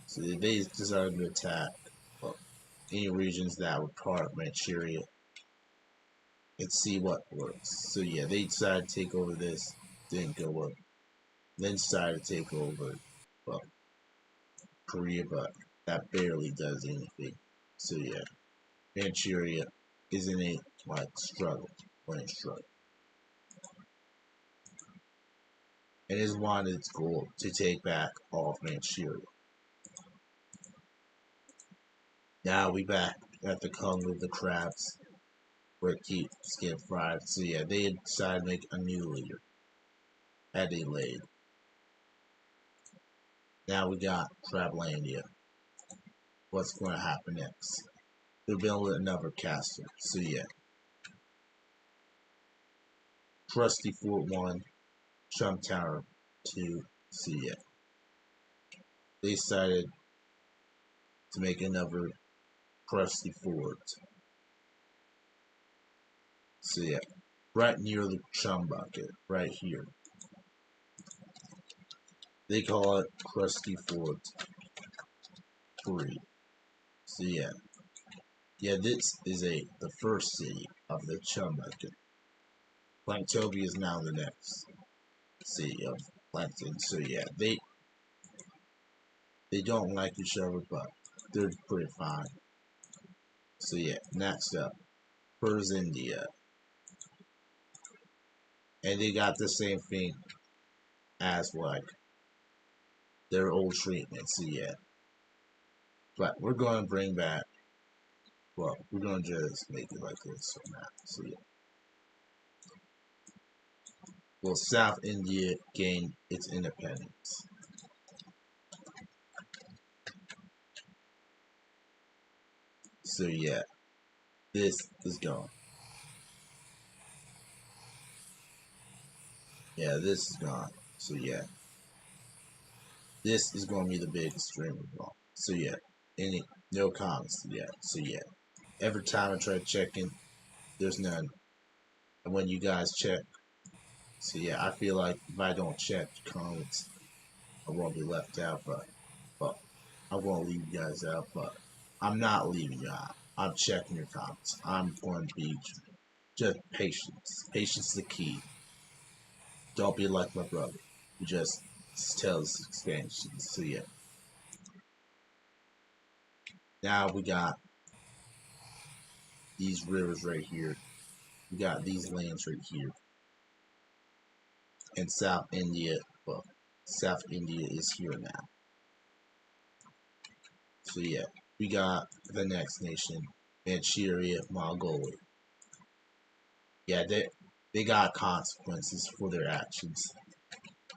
So that they decided to attack well, any regions that were part of Manchuria and see what works. So yeah, they decided to take over this, didn't go well. Then decided to take over well Korea, but that barely does anything. So yeah, Manchuria is in a like struggle, playing struggle. and is wanted its goal to take back all of Manchuria. Now we back at the Kung of the Crabs, where it keeps getting fried. So yeah, they decided to make a new leader, Adelaide. Now we got Crablandia. What's going to happen next? They're building another castle. So yeah, Trusty Fort 1, Chum Tower 2. So yeah, they decided to make another Crusty Fort. So yeah, right near the Chum Bucket, right here. They call it Crusty Fort 3. So yeah, this is the first city of the Chum Bucket. Planktopia is now the next city of Plankton. So yeah, they don't like each other, but they're pretty fine. So yeah, next up, Pers India, and they got the same thing as like their old treatment. So yeah, but we're gonna bring back. Well, we're gonna just make it like this for now. So yeah, well, South India gained its independence. So yeah, this is gone. Yeah, this is gone. So yeah, this is gonna be the biggest stream of all. So yeah, any no comments yet. So yeah, every time I try to check in, there's none. And when you guys check, so yeah, I feel like if I don't check the comments, I won't be left out. But I won't leave you guys out. But I'm not leaving you out. I'm checking your comments. I'm going to be just patience. Patience is the key. Don't be like my brother. He just tells expansions. So yeah. Now we got these rivers right here. We got these lands right here. And South India, well, South India is here now. So yeah, we got the next nation, Manchuria, Mongolia. Yeah, they got consequences for their actions.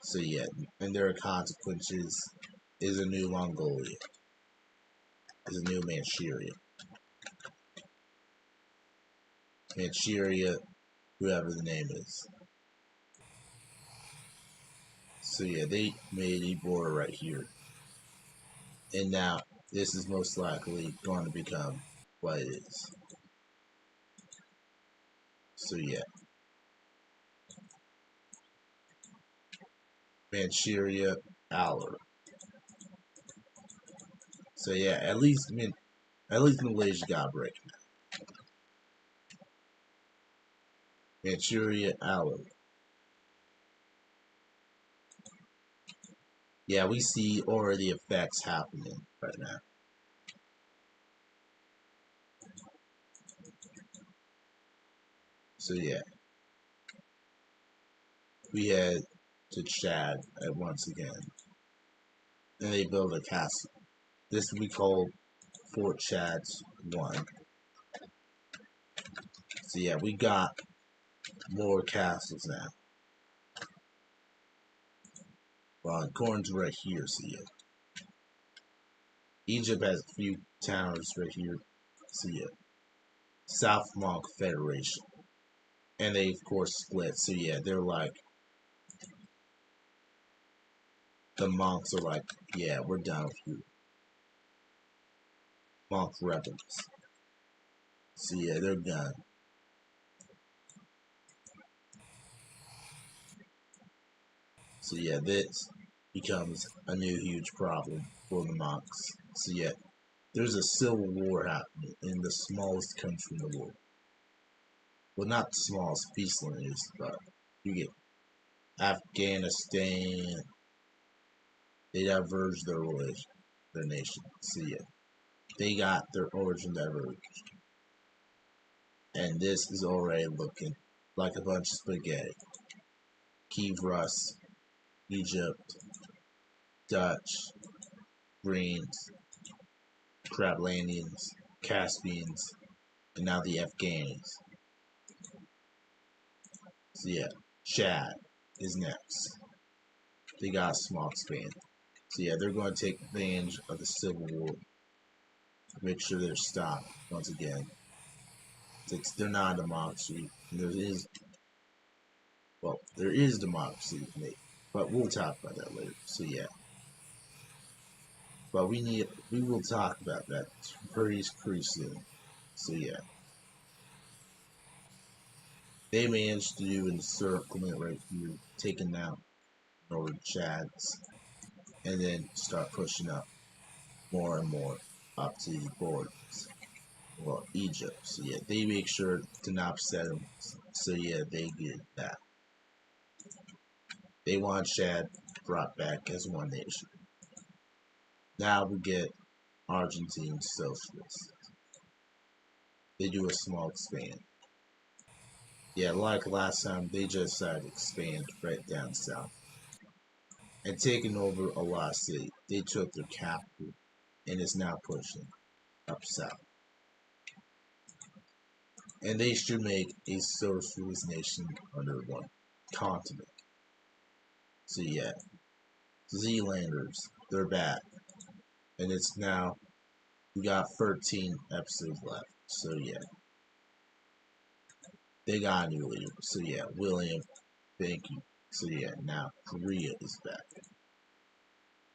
So yeah, and their consequences is a new Mongolia, is a new Manchuria. Manchuria, whoever the name is. So yeah, they made a border right here. And now this is most likely going to become what it is. So yeah, Manchuria, Aller. So yeah, at least Malaysia got a break. Manchuria, Aller. Yeah, we see already effects happening right now. So yeah, we head to Chad at once again, and they build a castle. This we call Fort Chad's One. So yeah, we got more castles now. Well, Corn's right here. So yeah, Egypt has a few towns right here. So yeah, South Monk Federation, and they of course split. So yeah, they're like the monks are like, yeah, we're done with you, monk rebels. So yeah, they're done. So yeah, this becomes a new huge problem for the monks. So yeah, there's a civil war happening in the smallest country in the world. Well, not the smallest, peaceful is, but you get Afghanistan. They diverged their religion, their nation. So yeah, they got their origin diverged, and this is already looking like a bunch of spaghetti. Kiev Rus. Egypt, Dutch, Greens, Krablandians, Caspians, and now the Afghanis. So yeah, Chad is next. They got a small expand. So yeah, they're going to take advantage of the Civil War to make sure they're stopped once again. Since they're not a democracy, and there is democracy, but we'll talk about that later. So yeah, but we will talk about that pretty soon. So yeah, they managed to do an encirclement right here, taking out northern Chads, and then start pushing up more and more up to the borders. Well, Egypt. So yeah, they make sure to not upset them. So yeah, they get that. They want Chad brought back as one nation. Now we get Argentine socialists. They do a small expand. Yeah, like last time, they just decided to expand right down south and taking over a lot of cities. They took their capital and is now pushing up south. And they should make a socialist nation under one continent. So yeah, Zealanders, they're back. And it's now, we got 13 episodes left. So yeah, they got a new leader. So yeah, William, thank you. So yeah, now Korea is back.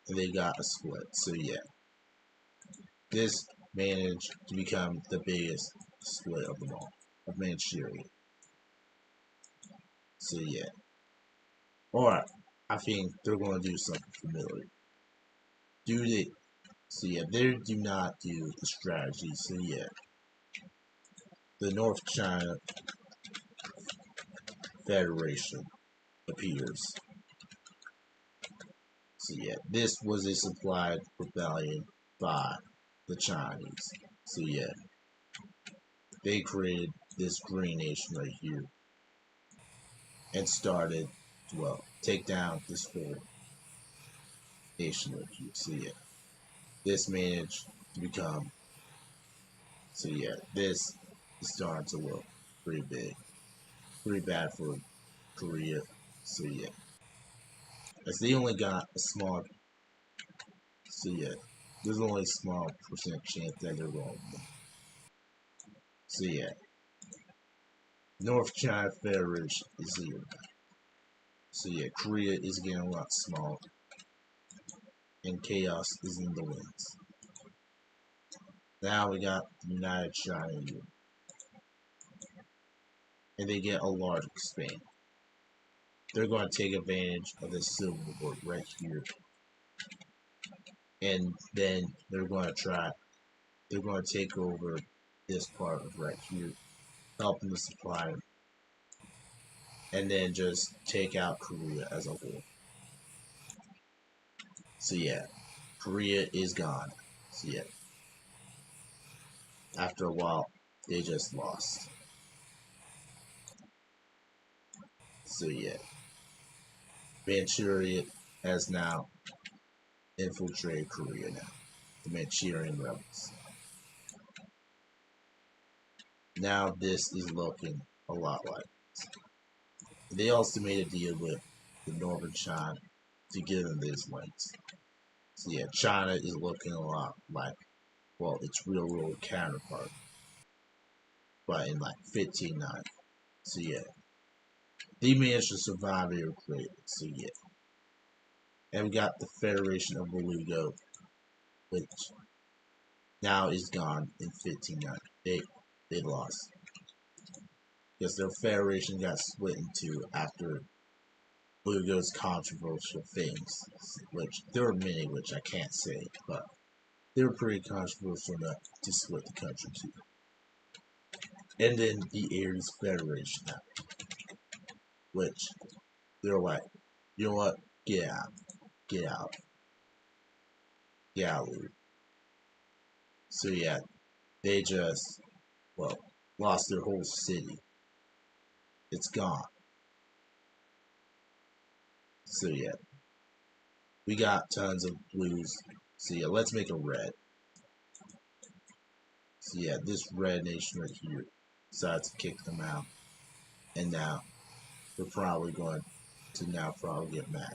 And they got a split. So yeah, this managed to become the biggest split of them all, of Manchuria. So yeah, or I think they're going to do something familiar. Do they? So yeah, they do not do the strategy. So yeah, the North China Federation appears. So yeah, this was a supplied rebellion by the Chinese. So yeah, they created this green nation right here and started to, well, take down this whole nation right here. So yeah, this managed to become, so yeah, this is starting to look pretty big. Pretty bad for Korea. So yeah, as they only got a small, so yeah, there's only a small percent chance that they're going to win. So yeah, North China Federation is here. So yeah, Korea is getting a lot smaller, and chaos is in the winds. Now we got the United China Union, and they get a large expand. They're going to take advantage of this civil war right here, and then they're going to try. They're going to take over this part of right here, helping to supply them, and then just take out Korea as a whole. So yeah, Korea is gone. So yeah, after a while, they just lost. So yeah, Manchuria has now infiltrated Korea now. The Manchurian rebels. Now this is looking a lot like. They also made a deal with the Northern China to give them these links. So yeah, China is looking a lot like, well, its real world counterpart, but in like 1590. So yeah, they managed to survive their earthquake. So yeah, and we got the Federation of Beluga, which now is gone in 1590. They lost because their federation got split into after Lugo's controversial things, which there were many which I can't say, but they were pretty controversial enough to split the country too. And then the Aries Federation, which they're like, you know what, get out, get out, get out, Lou. So yeah, they just, well, lost their whole city. It's gone. So yeah. We got tons of blues. So yeah, let's make a red. So yeah, this red nation right here decides to kick them out. And now they're probably going to now probably get mad.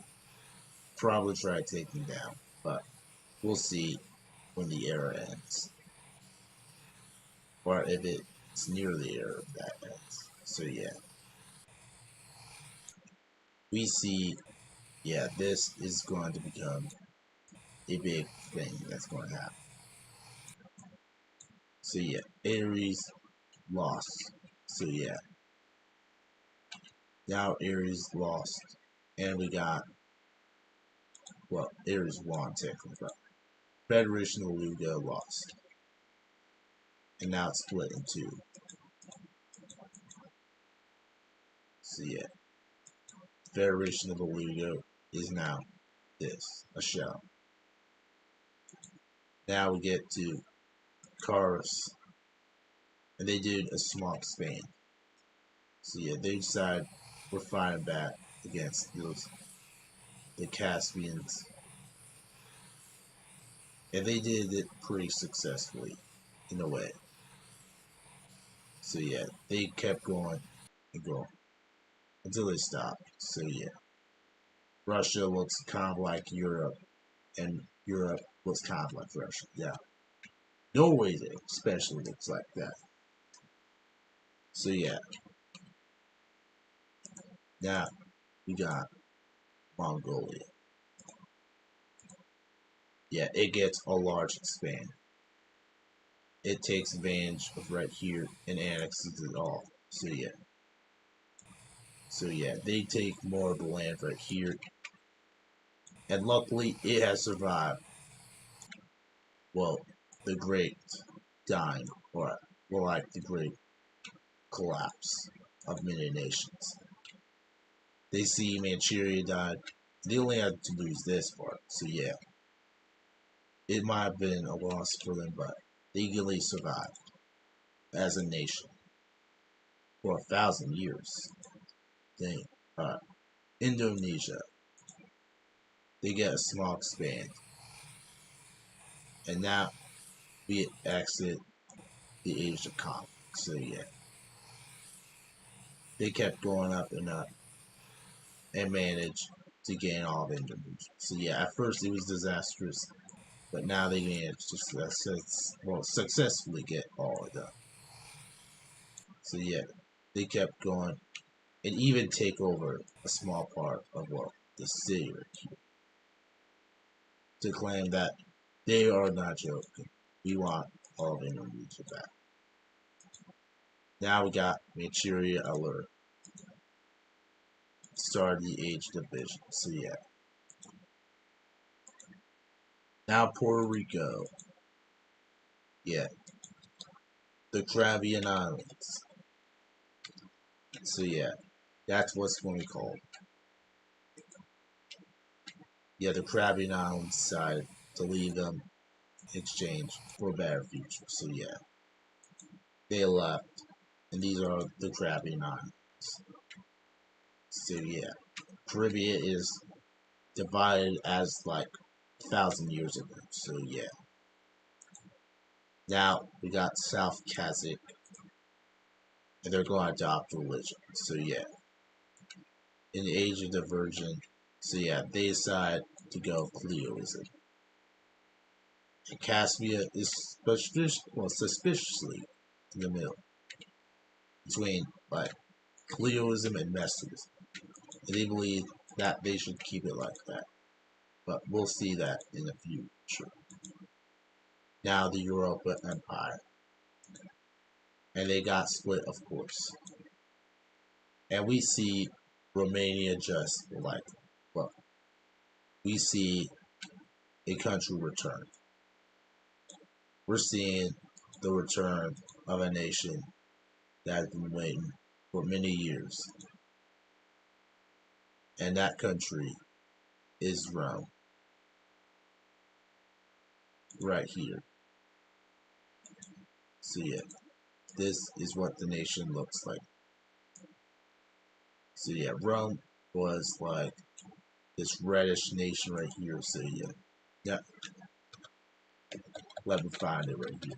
Probably try to take them down. But we'll see when the era ends. Or if it's near the era that ends. So yeah. We see, yeah, this is going to become a big thing that's going to happen. So yeah, Aries lost. So yeah, now Aries lost, and we got, well, Aries won technically, but Federation of Luga lost, and now it's split in two. So yeah, Federation of Luga is now this, a shell. Now we get to Chorus, and they did a small expand. So yeah, they decide we're fighting back against the Caspians, and they did it pretty successfully in a way. So yeah, they kept going and going until they stopped. So yeah, Russia looks kind of like Europe, and Europe looks kind of like Russia. Yeah, Norway especially looks like that. So yeah, now we got Mongolia. Yeah, it gets a large expand. It takes advantage of right here and annexes it all. So yeah, they take more of the land right here, and luckily it has survived. Well, the Great Dying, or more like the Great Collapse of many nations. They see Manchuria died. They only had to lose this part, so yeah, it might have been a loss for them, but they eagerly survived as a nation for 1,000 years. Dang. Indonesia, they get a small expand, and now we exit the age of conflict. So yeah, they kept going up and managed to gain all of Indonesia. So yeah, at first it was disastrous, but now they managed to successfully get all of them. So yeah, they kept going and even take over a small part of the city right here to claim that they are not joking. We want all of Indonesia back. Now we got Manchuria alert. Started the age division. So yeah. Now Puerto Rico. Yeah. The Caribbean Islands. So yeah. That's what's going to be called. Yeah, the Caribbean Islands decided to leave them in exchange for a better future. So yeah. They left. And these are the Caribbean Islands. So yeah. Caribbean is divided as like 1,000 years ago. So yeah. Now we got South Kazakh, and they're going to adopt religion. So yeah, in the age of the Virgin, so yeah, they decide to go Cleoism. And Caspia is suspiciously in the middle between like Cleoism and Messianism. And they believe that they should keep it like that. But we'll see that in the future. Now the Europa Empire. And they got split, of course. And we see Romania just like, well, we see a country return. We're seeing the return of a nation that has been waiting for many years. And that country is Rome, right here. So yeah, this is what the nation looks like. So yeah, Rome was like this reddish nation right here. So yeah, let me find it right here.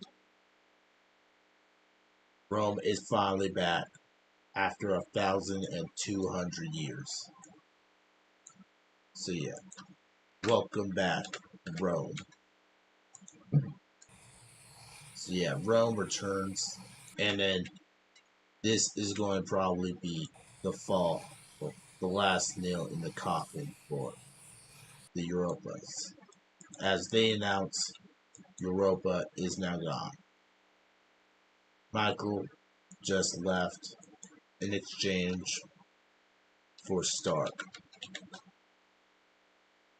Rome is finally back after 1,200 years. So yeah, welcome back, Rome. So yeah, Rome returns, and then this is going to probably be the fall, well, the last nail in the coffin for the Europas, as they announce Europa is now gone. Michael just left in exchange for Stark.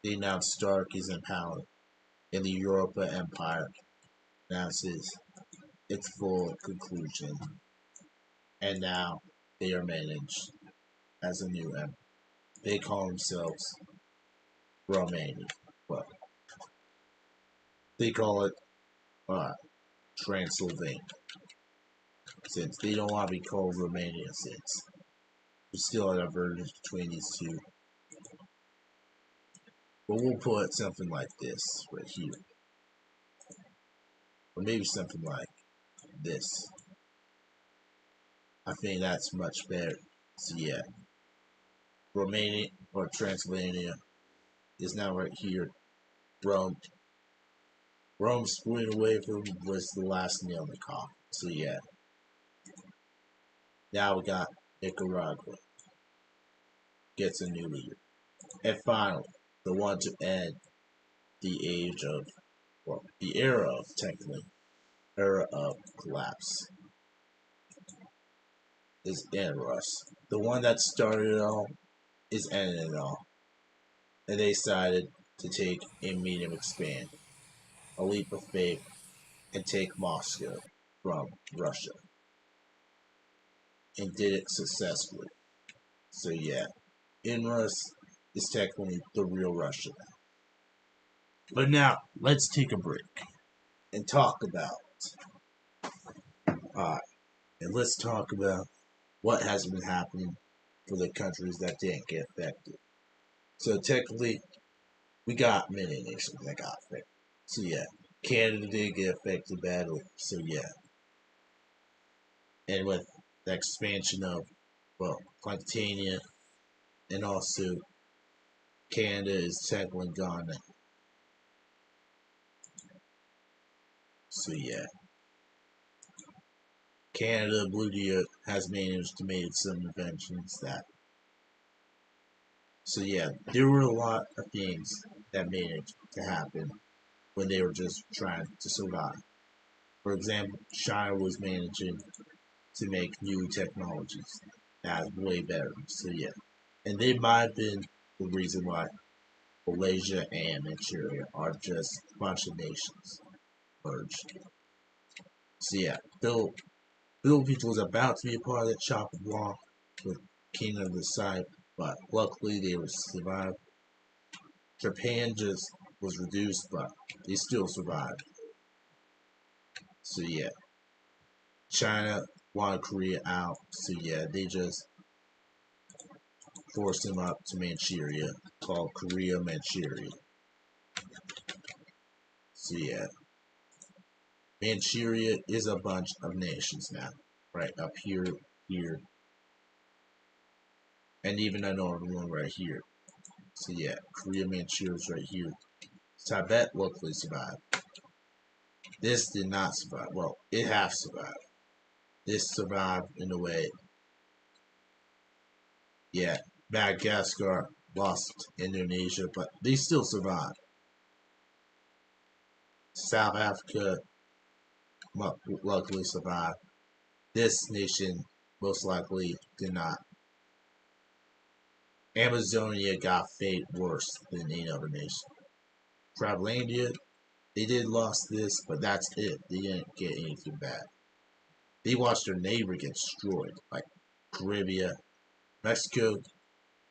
They announced Stark is in power, and the Europa Empire announces its full conclusion, and now they are managed as a new empire. They call themselves Romania. Well, they call it uh, Transylvania, since they don't want to be called Romania, since there's still a divergence between these two. But we'll put something like this right here, or maybe something like this. I think that's much better. So yeah, Romania or Transylvania is now right here. Rome, Rome split away from was the last nail in the coffin. So yeah, now we got Nicaragua gets a new leader, and finally, the one to end the age of, well, the era of technically, era of collapse is Enarus. The one that started it all is ending it all, and they decided to take a medium expand, a leap of faith, and take Moscow from Russia, and did it successfully. So yeah, Inrus is technically the real Russia now. But now let's take a break and talk about and let's talk about what has been happening for the countries that didn't get affected. So technically, we got many nations that got affected. So yeah, Canada did get affected badly. So yeah, and with the expansion of, well, Planetania, and also Canada is technically gone now. So yeah, Canada Blue Deer has managed to make some inventions that. So yeah, there were a lot of things that managed to happen when they were just trying to survive. For example, China was managing to make new technologies that was way better. So yeah, and they might have been the reason why Malaysia and Manchuria are just a bunch of nations merged. So yeah, Philippines was about to be a part of that chopping block with Kingdom of the side, but luckily they were survived. Japan just was reduced, but they still survived. So yeah, China wanted Korea out. So yeah, they just forced him up to Manchuria, called Korea Manchuria. So yeah, Manchuria is a bunch of nations now, right up here, here, and even another one right here. So yeah, Korea Manchuria is right here. Tibet luckily survived. This did not survive. Well, it half survived. This survived in a way. Yeah, Madagascar lost Indonesia, but they still survived. South Africa luckily survived. This nation most likely did not. Amazonia got fate worse than any other nation. Travelandia, they did lost this, but that's it. They didn't get anything bad. They watched their neighbor get destroyed, like Caribbean, Mexico.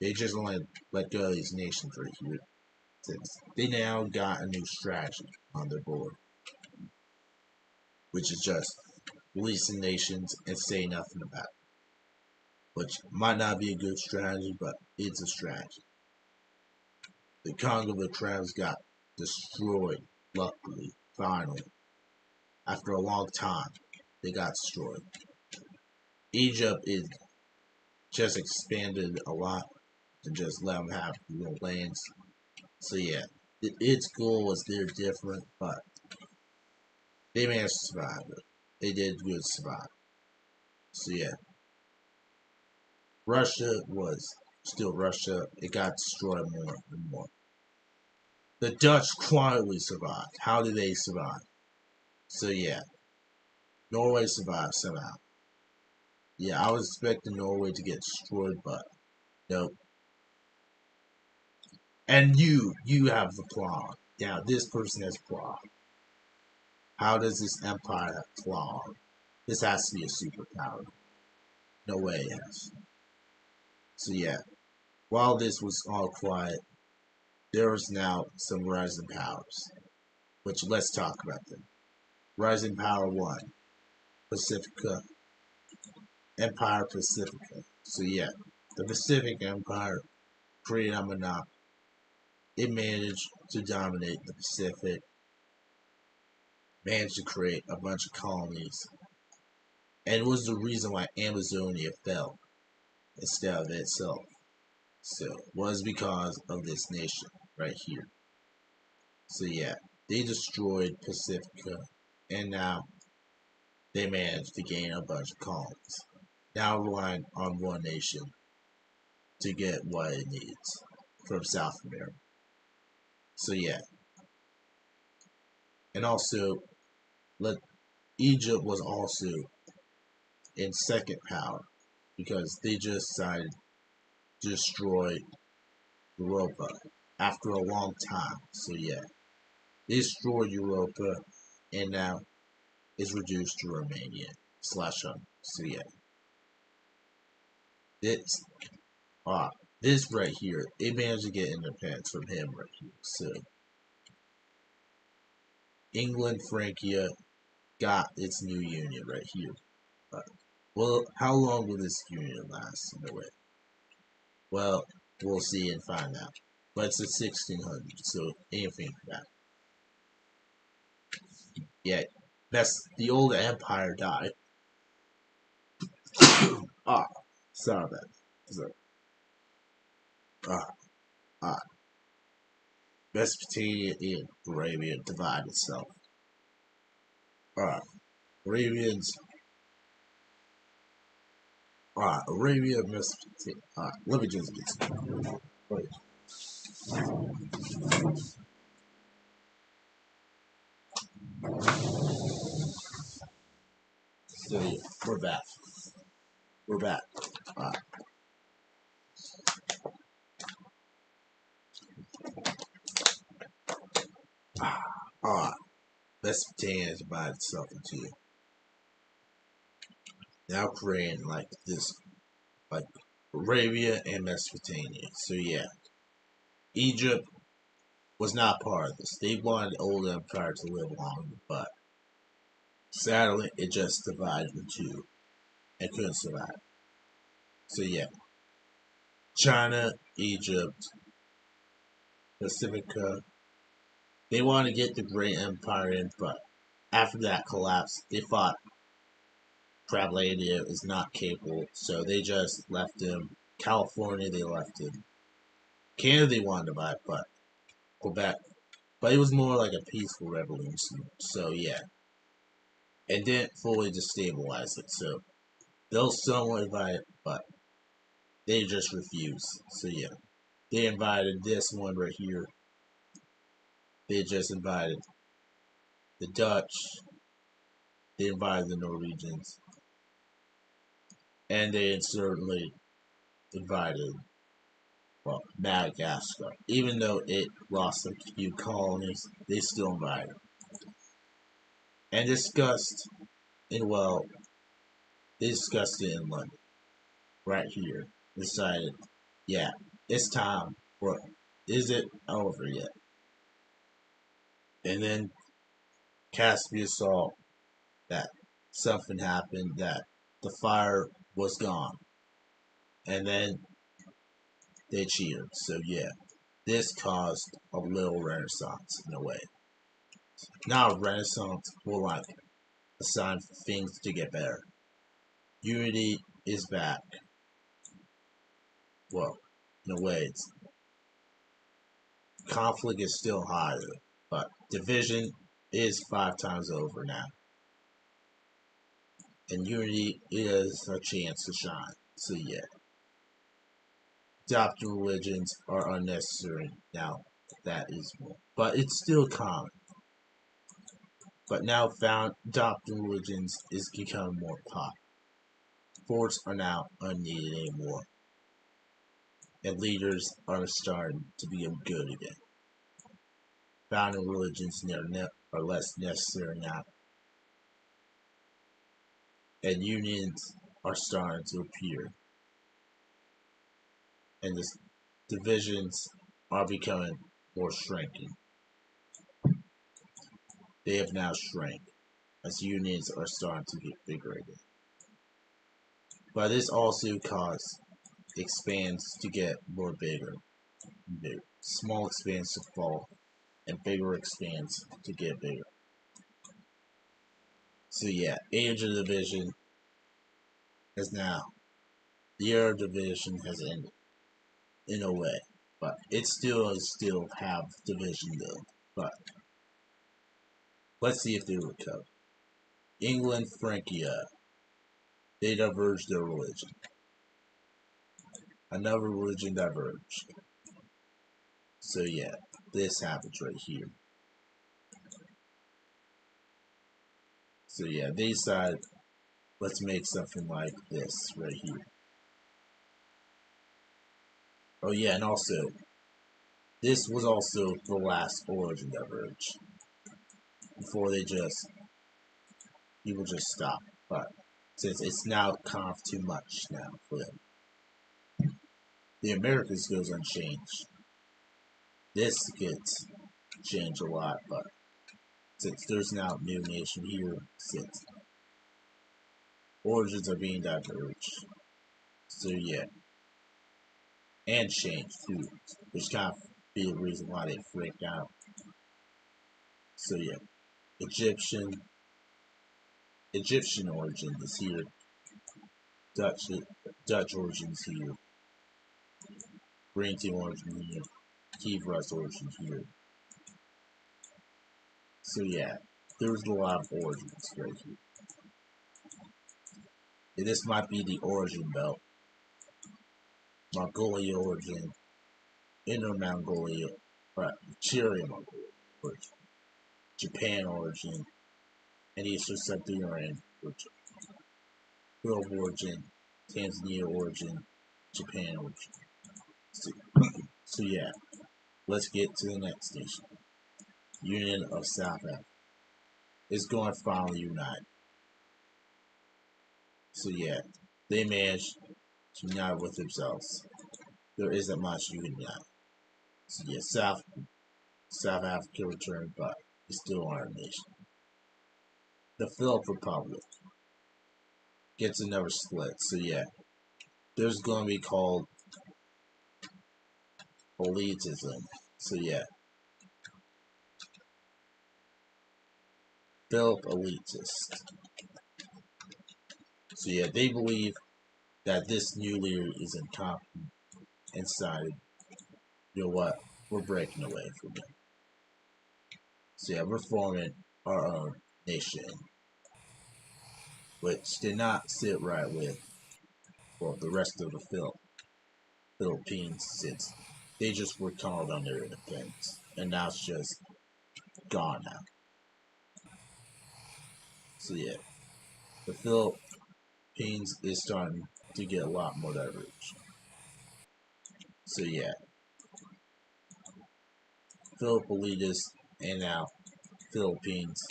They just only let go of these nations right here. Since they now got a new strategy on their board, which is just releasing nations and saying nothing about it. Which might not be a good strategy, but it's a strategy. the Congo of the Crabs got destroyed, luckily, finally. After a long time, they got destroyed. Egypt is just expanded a lot and just let them have little lands. So yeah, its goal was they're different, but they managed to survive it. They did good survive. So yeah, Russia was still Russia. It got destroyed more and more. The Dutch quietly survived. How did they survive? So yeah, Norway survived somehow. Yeah, I was expecting Norway to get destroyed, but nope. And you have the plot. Now this person has plot. How does this empire have plot? This has to be a superpower. No way it has. So yeah, while this was all quiet, there was now some rising powers. Which let's talk about them. Rising Power 1, Pacifica, Empire Pacifica. So yeah, the Pacific Empire created a monopoly. It managed to dominate the Pacific, managed to create a bunch of colonies, and was the reason why Amazonia fell instead of itself. So it was because of this nation right here. So yeah, they destroyed Pacifica, and now they managed to gain a bunch of colonies. Now relying on one nation to get what it needs from South America. So yeah, and also let Egypt was also in second power because they just decided to destroy Europa after a long time. So yeah, they destroyed Europa and now it's reduced to Romania slash So yeah, this uh this right here, it managed to get independence from him right here. So England, Francia got its new union right here. Uh, well, how long will this union last? No way. Well, we'll see and find out. But it's the 1600s, so anything for that. Yeah, that's the old empire died. Ah, sorry about that. So, ah, ah, Mesopotamia and Arabia divide itself. Ah, Arabians, Arabia, Mesopotamia. Let me just get some. Wait. So yeah, we're back. We're back. Ah, ah, Mesopotamia is divided itself into now creating like this, like Arabia and Mesopotamia. So yeah, Egypt was not part of this. They wanted the old empire to live longer, but sadly, it just divided in two and couldn't survive. So yeah, China, Egypt, Pacifica, they wanted to get the great empire in, but after that collapse, they thought Travelania is not capable, so they just left him. California, they left him. Canada, they wanted to buy, but Quebec. But it was more like a peaceful revolution. So yeah, it didn't fully destabilize it. So they'll somewhat invite it, but they just refuse. So yeah, they invited this one right here. They just invited the Dutch. They invited the Norwegians, and they certainly invited well Madagascar. Even though it lost a few colonies, they still invited and discussed. And well, they discussed it in London, right here. Decided, yeah, it's time. Or is it over yet? And then Caspian saw that something happened, that the fire was gone. And then they cheered. So yeah, This caused a little renaissance in a way. Now renaissance will like assign things to get better. Unity is back. Well, in a way, conflict is still higher, but division is 5 times over now, and unity is a chance to shine. So yeah, adopted religions are unnecessary now. That is more, but it's still common. But now found adopted religions is becoming more popular. Forts are now unneeded anymore, and leaders are starting to become good again. Founding religions are less necessary now, and unions are starting to appear, and the divisions are becoming more shrinking. They have now shrank as unions are starting to get bigger again. But this also causes expands to get more bigger. Bigger. Small expands to fall, and bigger expands to get bigger. So yeah, age of division is now. The era of division has ended in a way, but it still have division though. But let's see if they recover. England, Francia, they diverged their religion. Another religion diverged. So yeah, this happens right here. So yeah, they decided let's make something like this right here. Oh yeah, and also this was also the last origin diverge before people just stop. But since it's now kind of too much now for them, the Americas goes unchanged. This gets changed a lot, but since there's now a new nation here, since origins are being diverged, so yeah, and changed too, which kind of be the reason why they freaked out. So yeah, Egyptian Egyptian origin is here, Dutch Dutch origins here, Green Tea origin here, Kiev Rus origin here. So yeah, there's a lot of origins right here. And this might be the origin belt. Mongolia origin, Inner Mongolia, Manchuria Mongolia origin, Japan origin, and Eastern Siberian origin, Pearl origin, Tanzania origin, Japan origin. So, so yeah, let's get to the next station. Union of South Africa is going to finally unite. So yeah, they managed to unite with themselves. There isn't much you can unite. So yeah, South Africa returned, but it's still our nation. The Philip Republic gets another split. So yeah, there's going to be called elitism. So yeah, Philip elitist. So yeah, they believe that this new leader is incompetent and decided, you know what, we're breaking away from him. So yeah, we're forming our own nation, which did not sit right with well the rest of the Philippines since they just were called on their independence, and now it's just gone now. So yeah, the Philippines is starting to get a lot more diverse. So yeah, Philippines and now Philippines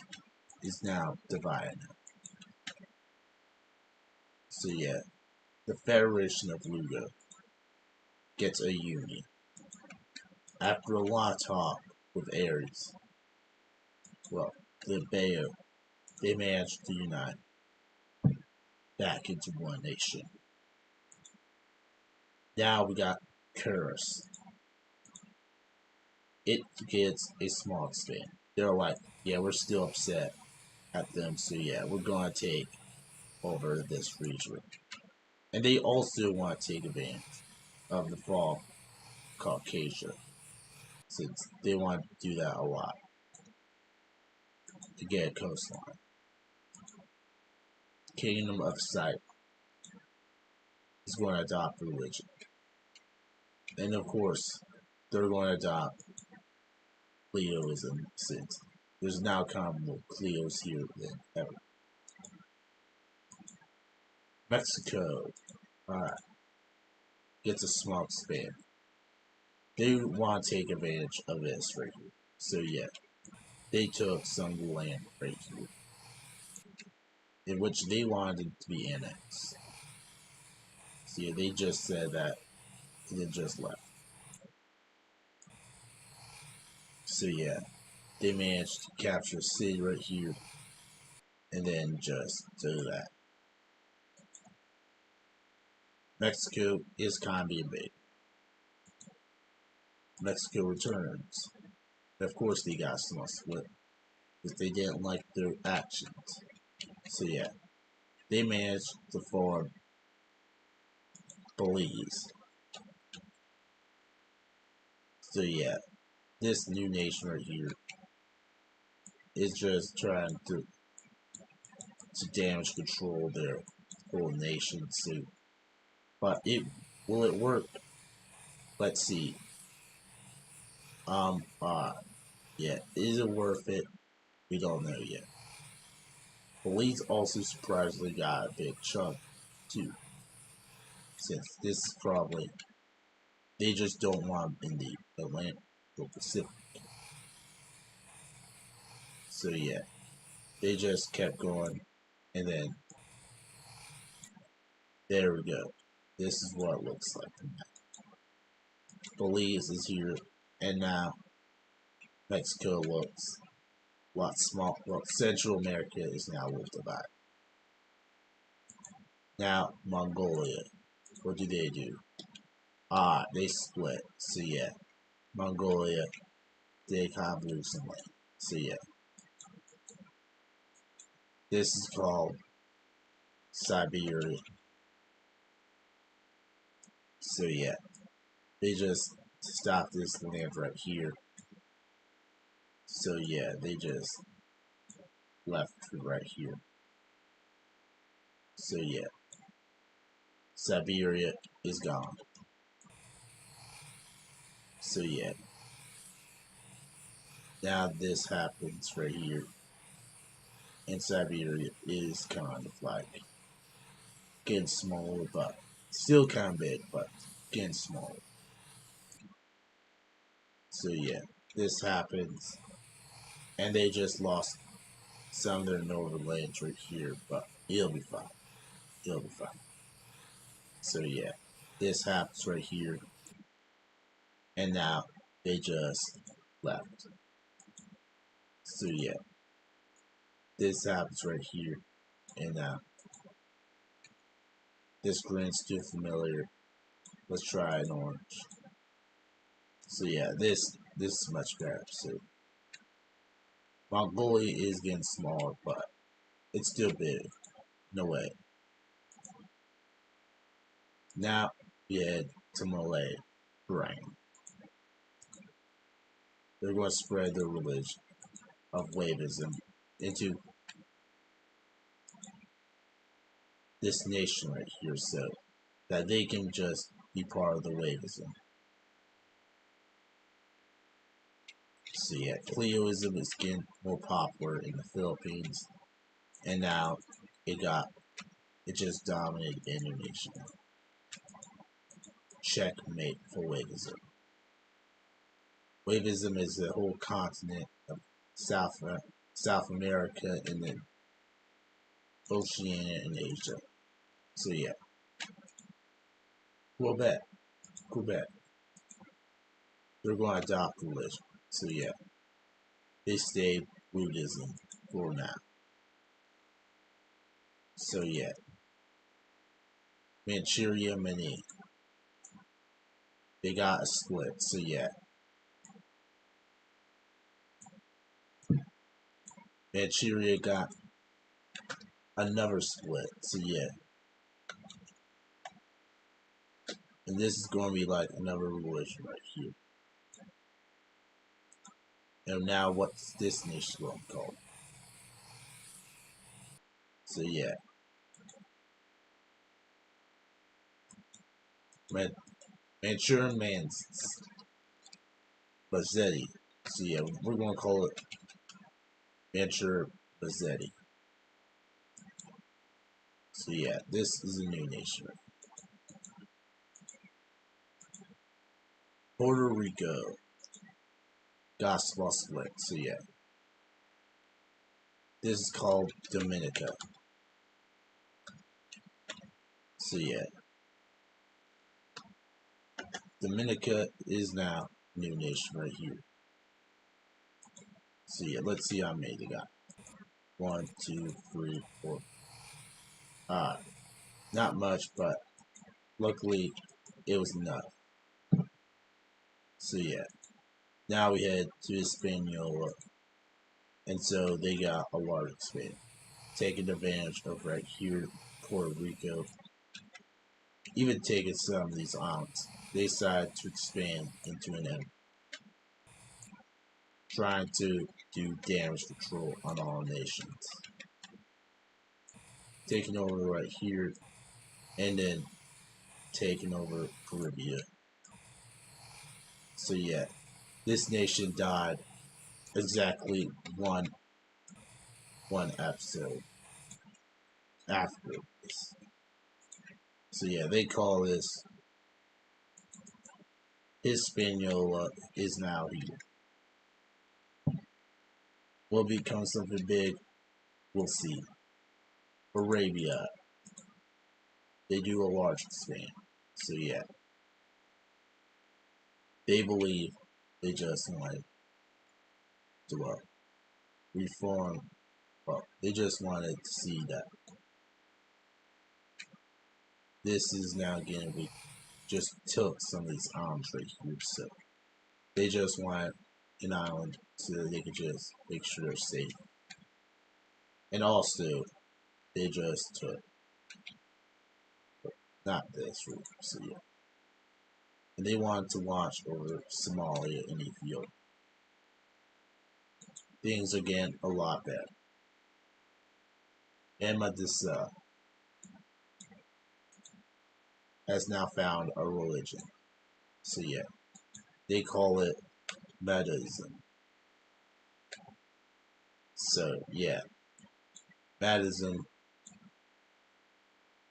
is now divided. So yeah, the Federation of Lugo gets a union. After a lot of talk with Aries, well, the Bayo, they managed to unite back into one nation. Now we got Curus. it gets a small expand. They're like, yeah, we're still upset at them, so yeah, we're gonna take over this region. And they also want to take advantage of the fall of Caucasia, since they want to do that a lot to get a coastline. Kingdom of Sight is going to adopt religion. And of course, they're going to adopt Cleoism, since there's now kind of more Cleos here than ever. Mexico, alright, gets a small span. They want to take advantage of this right here. So yeah, they took some land right here, in which they wanted to be annexed. So yeah, they just said that, and then just left. So yeah, they managed to capture a city right here, and then just do that. Mexico is kind of being big. Mexico returns. And of course, they got some split because they didn't like their actions. So yeah, they managed to form Belize. So yeah, this new nation right here is just trying to damage control their whole nation. So, but it will it work? Let's see. Um. Uh. Yeah. Is it worth it? We don't know yet. Belize also surprisingly got a big chunk too, since this is probably they just don't want in the Atlantic or Pacific. So yeah, they just kept going, and then there we go. This is what it looks like. Belize is here, and now Mexico looks a lot small. Well, Central America is now a little divided. Now Mongolia, what do? Ah, they split. So yeah, Mongolia, they kind of lose some land. So yeah, this is called Siberia. So yeah, they just stopped this land right here. So yeah, they just left it right here. So yeah, Siberia is gone. So yeah, now this happens right here, and Siberia is kind of like getting smaller, but still kind of big, but getting smaller. So yeah, this happens, and they just lost some of their northern lands right here, but it'll be fine. It'll be fine. So yeah, this happens right here, and now they just left. So yeah, this happens right here, and now this green's too familiar. Let's try an orange. So yeah, this is much better. So Mongolia is getting smaller, but it's still big. No way. Now we head to Malay Brain. They're going to spread their religion of Wavism into this nation right here, so that they can just be part of the Wavism. So yeah, Cleoism is getting more popular in the Philippines, and now it just dominated Indonesia. Checkmate for Wavism. Wavism is the whole continent of South South America and then Oceania and Asia. So yeah, Quebec, Quebec, they're going to adopt religion. So yeah, they stay Buddhism for now. So yeah, Manchuria Mini, they got a split. So yeah, Manchuria got another split. So yeah, and this is going to be like another religion right here. And now what's this nation going to call? So yeah, Manchurian Bazzetti. So yeah, we're going to call it Manchur Bazzetti. So yeah, this is a new nation. Puerto Rico. Gospel split. So yeah, this is called Dominica. So yeah, Dominica is now new nation right here. So yeah, let's see how many they got. 1, 2, 3, 4. Not much, but luckily it was enough. So yeah, now we head to Hispaniola, and so they got a large expand, taking advantage of right here, Puerto Rico, even taking some of these islands. They decided to expand into an empire, trying to do damage control on all nations, taking over right here, and then taking over Caribbean. So yeah, this nation died exactly one episode after this. So yeah, they call this Hispaniola is now here. Will become something big? We'll see. Arabia, they do a large expand. So yeah, they believe they just wanted to reform. Well, they just wanted to see that this is now getting we just took some of these arms right here. So they just want an island so that they could just make sure they're safe. And also, they just took not this route. So yeah, and they wanted to watch over Somalia and Ethiopia. Things are getting a lot better. Ahmadissa has now found a religion. So yeah, they call it Buddhism. So yeah, Buddhism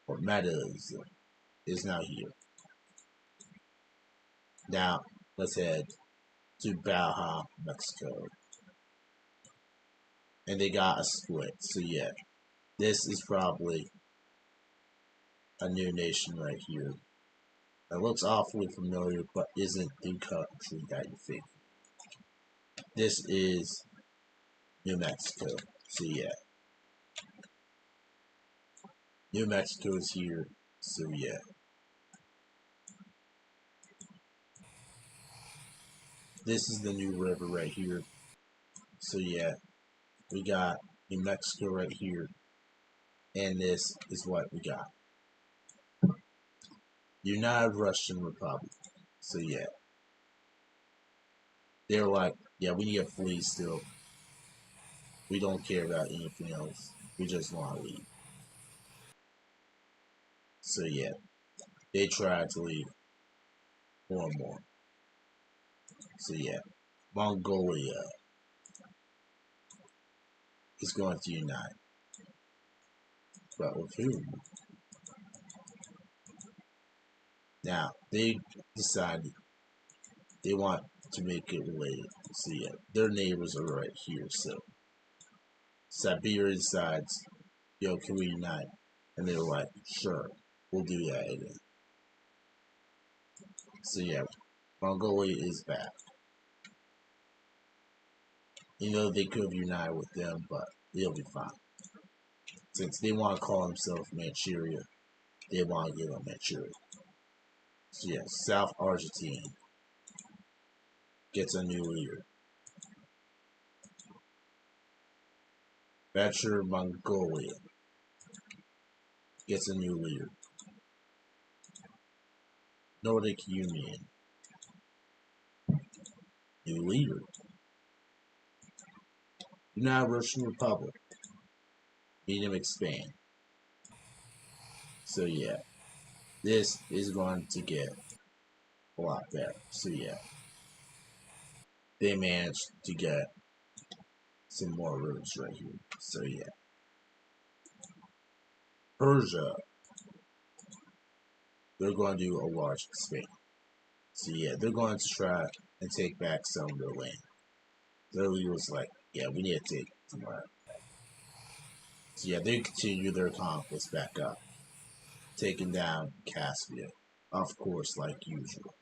or Buddhism is now here. Now let's head to Baja, Mexico, and they got a split. So yeah, this is probably a new nation right here. It looks awfully familiar, but isn't the country that you think. This is New Mexico. So yeah, New Mexico is here. So yeah, this is the new river right here. So yeah, we got New Mexico right here, and this is what we got. United Russian Republic. So yeah, they're like, yeah, we need a fleet still. We don't care about anything else. We just want to leave. So yeah, they tried to leave more and more. So yeah, Mongolia is going to unite. But with whom? Now, they decided they want to make it related. So yeah, their neighbors are right here. So Siberia decides, yo, can we unite? And they're like, sure, we'll do that again. So yeah, Mongolia is back. You know, they could have united with them, but they'll be fine. Since they want to call themselves Manchuria, they want to give them Manchuria. So yeah, South Argentina gets a new leader. Becher Mongolia gets a new leader. Nordic Union, new leader. United Russian Republic, medium expand. So yeah, this is going to get a lot better. So yeah, they managed to get some more rooms right here. So yeah, Persia, they're going to do a large expand. So yeah, they're going to try and take back some of their land. Their leader was like, yeah, we need to take some land. So yeah, they continue their conquest back up, taking down Caspia, of course, like usual.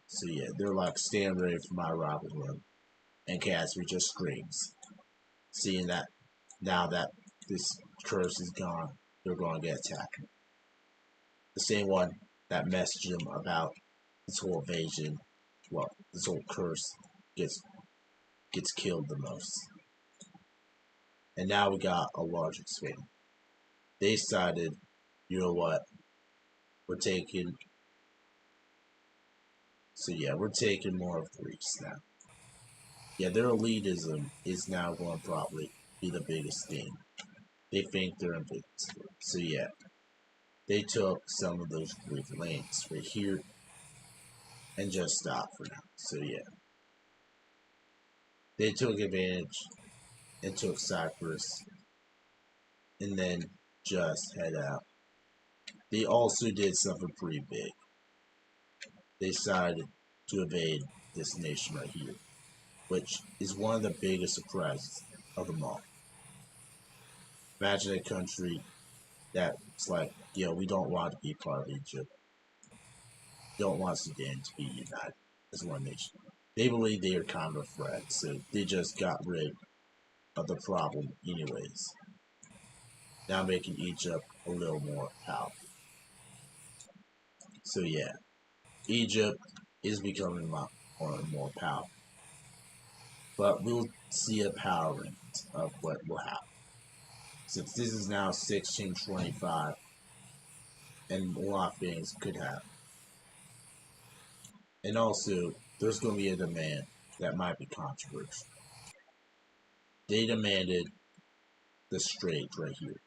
So yeah, they're like, stand ready for my Robin Hood. And Caspia just screams, seeing that now that this curse is gone, they're going to get attacked. The same one that messaged him about this whole invasion, well, this whole curse gets killed the most. And now we got a large expansion. They decided, you know what, we're taking. So yeah, we're taking more of Greece now. Yeah, their elitism is now going to probably be the biggest thing. They think they're invincible. So yeah, they took some of those Greek lands right here and just stopped for now. So yeah, they took advantage and took Cyprus and then just head out. They also did something pretty big. They decided to invade this nation right here, which is one of the biggest surprises of them all. Imagine a country that's like, yeah, we don't want to be part of Egypt. We don't want Sudan to be united as one nation. They believe they are kind of a threat, so they just got rid of the problem anyways. Now making Egypt a little more powerful. So yeah, Egypt is becoming more and more powerful. But we'll see a power rankings of what will happen. Since this is now 1625, and a lot of things could happen. And also, there's going to be a demand that might be controversial. They demanded the strait right here,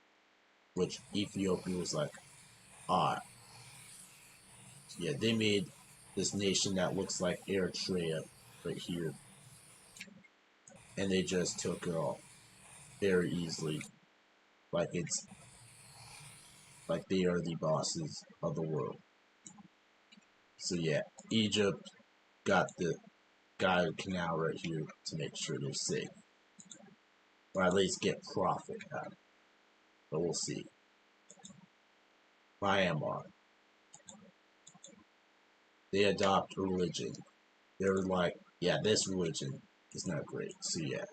which Ethiopia was like, ah, yeah, they made this nation that looks like Eritrea right here, and they just took it off very easily, it's like they are the bosses of the world. So yeah, Egypt got the Guy Canal right here to make sure they're safe, or at least get profit out of it. But we'll see. Myanmar, they adopt a religion. They're like, yeah, this religion is not great. So yeah,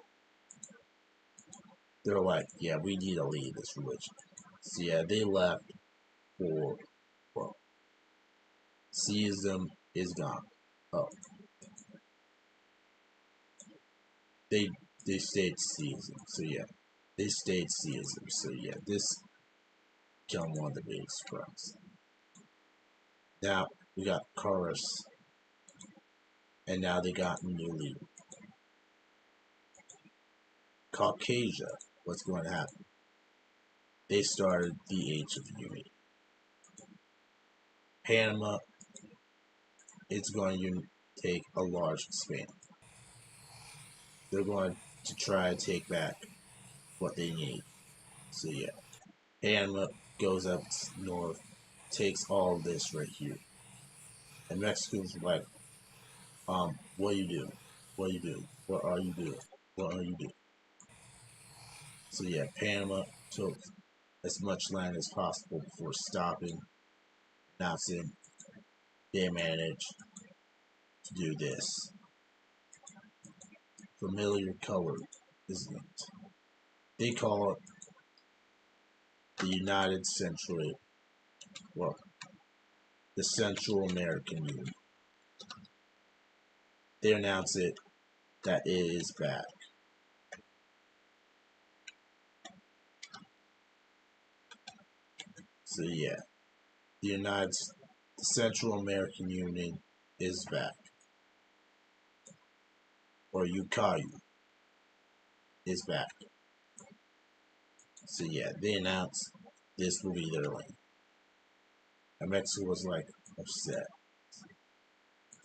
they're like, yeah, we need to leave this religion. So yeah, they left for, well, Caesar is gone. Oh, they they stayed Caesar. So yeah, they stayed Caesar. So yeah, this become one of the biggest surprises. Now we got Chorus, and now they got a new leader. Caucasia, what's going to happen? They started the Age of Unity. Panama, it's going to take a large span. They're going to try to take back what they need. So yeah, Panama goes up north, takes all of this right here. And Mexico's like, what are you doing? What are you doing? What are you doing? What are you doing? So yeah, Panama took as much land as possible before stopping. Announcing they managed to do this. Familiar color, isn't it? They call it the United Central, well, the Central American Union. They announce it that it is back. So yeah, the United the Central American Union is back, or UCAU is back. So yeah, they announced this will be their lane. And Mexico was like upset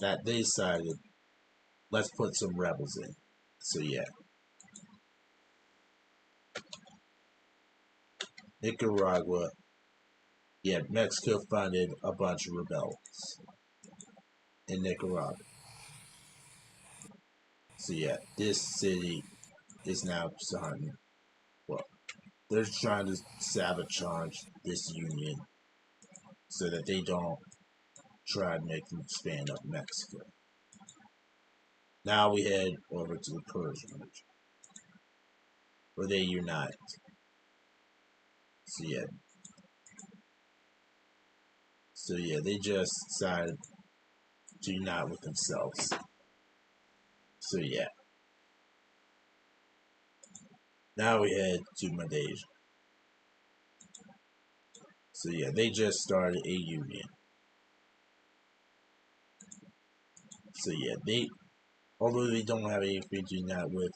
that they decided let's put some rebels in. So yeah, Nicaragua, yeah, Mexico funded a bunch of rebels in Nicaragua. So yeah, this city is now starting. Well, they're trying to sabotage this union so that they don't try to make them expand up Mexico. Now we head over to the Persian region, where they unite. So yeah, they just decided to unite with themselves. So yeah, now we head to Malaysia. So yeah, they just started a union. So yeah, although they don't have anything to unite with,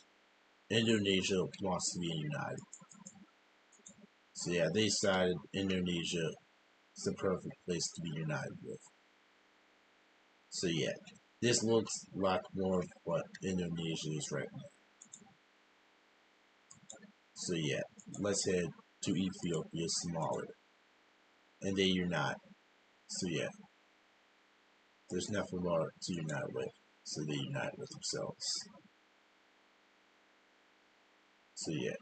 Indonesia wants to be united. So yeah, they decided Indonesia is the perfect place to be united with. So yeah, this looks like more of what Indonesia is right now. So yeah, let's head to Ethiopia, Somalia, and they unite. So yeah, there's nothing more to unite with. So they unite with themselves. So yeah,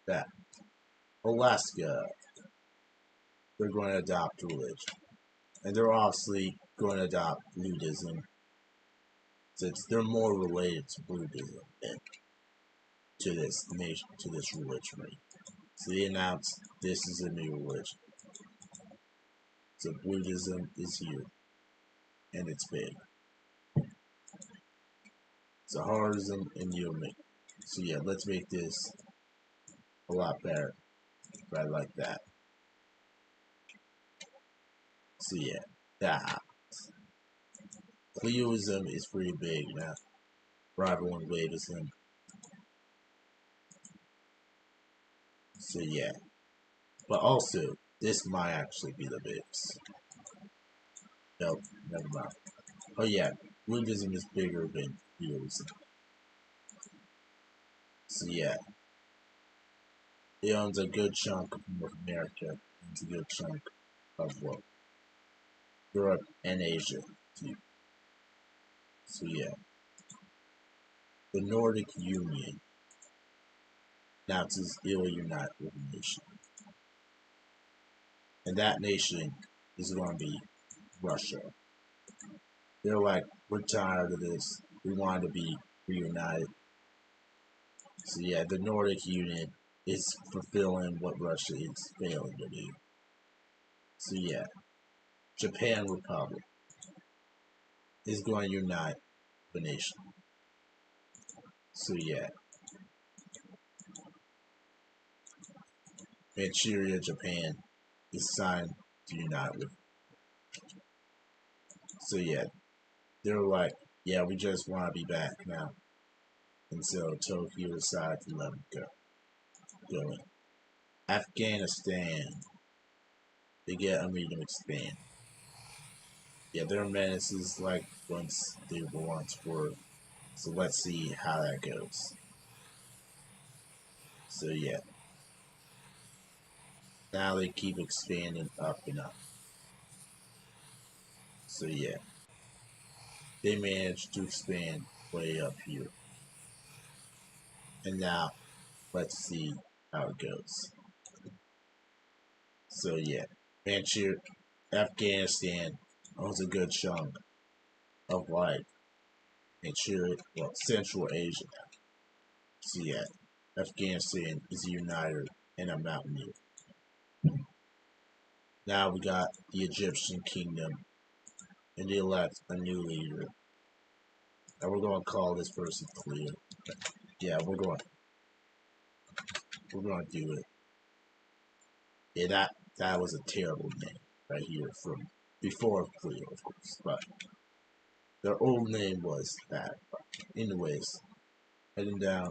that Alaska, they're going to adopt religion, and they're obviously going to adopt Buddhism, since they're more related to Buddhism than to this nation, to this religion. So they announced this is a new religion. So Buddhism is here, and it's big. So Harism and Yumi. So yeah, let's make this a lot better. Right like that. So yeah, that. Cleoism is pretty big now. Rival and Wavism. So yeah. But also, this might actually be the biggest. Nope, never mind. Oh yeah, Buddhism is bigger than Cleoism. So yeah, it owns a good chunk of North America. It's a good chunk of Europe and Asia too. So yeah, the Nordic Union announces it will unite with a nation, and that nation is going to be Russia. They're like, we're tired of this. We want to be reunited. So yeah, the Nordic Union is fulfilling what Russia is failing to do. So yeah, Japan Republic is going to unite the nation. So yeah, Manchuria, Japan is signed to unite with. So yeah, they're like, yeah, we just want to be back now. And so Tokyo decided to let them go in. Afghanistan, they get a meeting to expand. Yeah, their menaces like once they were once were. So let's see how that goes. So yeah, now they keep expanding up and up. So yeah, they managed to expand way up here. And now let's see how it goes. So yeah, Manchur, Afghanistan owns a good chunk of like Manchuria, well, Central Asia. So yeah, Afghanistan is a uniter and a mountaineer. Now we got the Egyptian kingdom, and they elect a new leader. And we're going to call this person Cleo. Yeah, we're going to do it. Yeah, that was a terrible name right here from before Cleo, of course. But their old name was that. But anyways, heading down,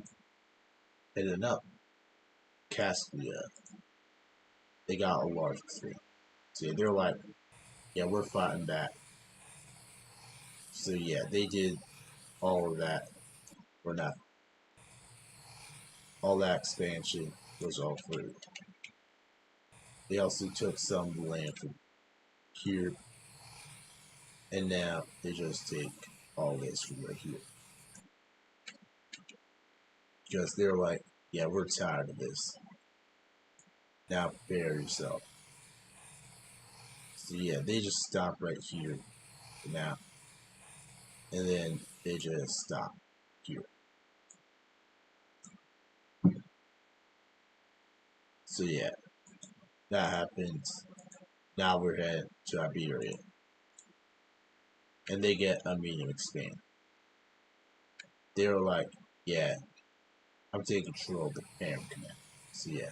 heading up, Caspia, they got a large fleet. So they're like, yeah, we're fighting back. So yeah, they did all of that for nothing. All that expansion was all free. They also took some of the land from here, and now they just take all this from right here. Because they're like, yeah, we're tired of this. Now prepare yourself. So yeah, they just stop right here for now. And then they just stop here. So yeah, that happens. Now we're headed to Iberia. And they get a medium expand. They're like, yeah, I'm taking control of the parent command. So yeah,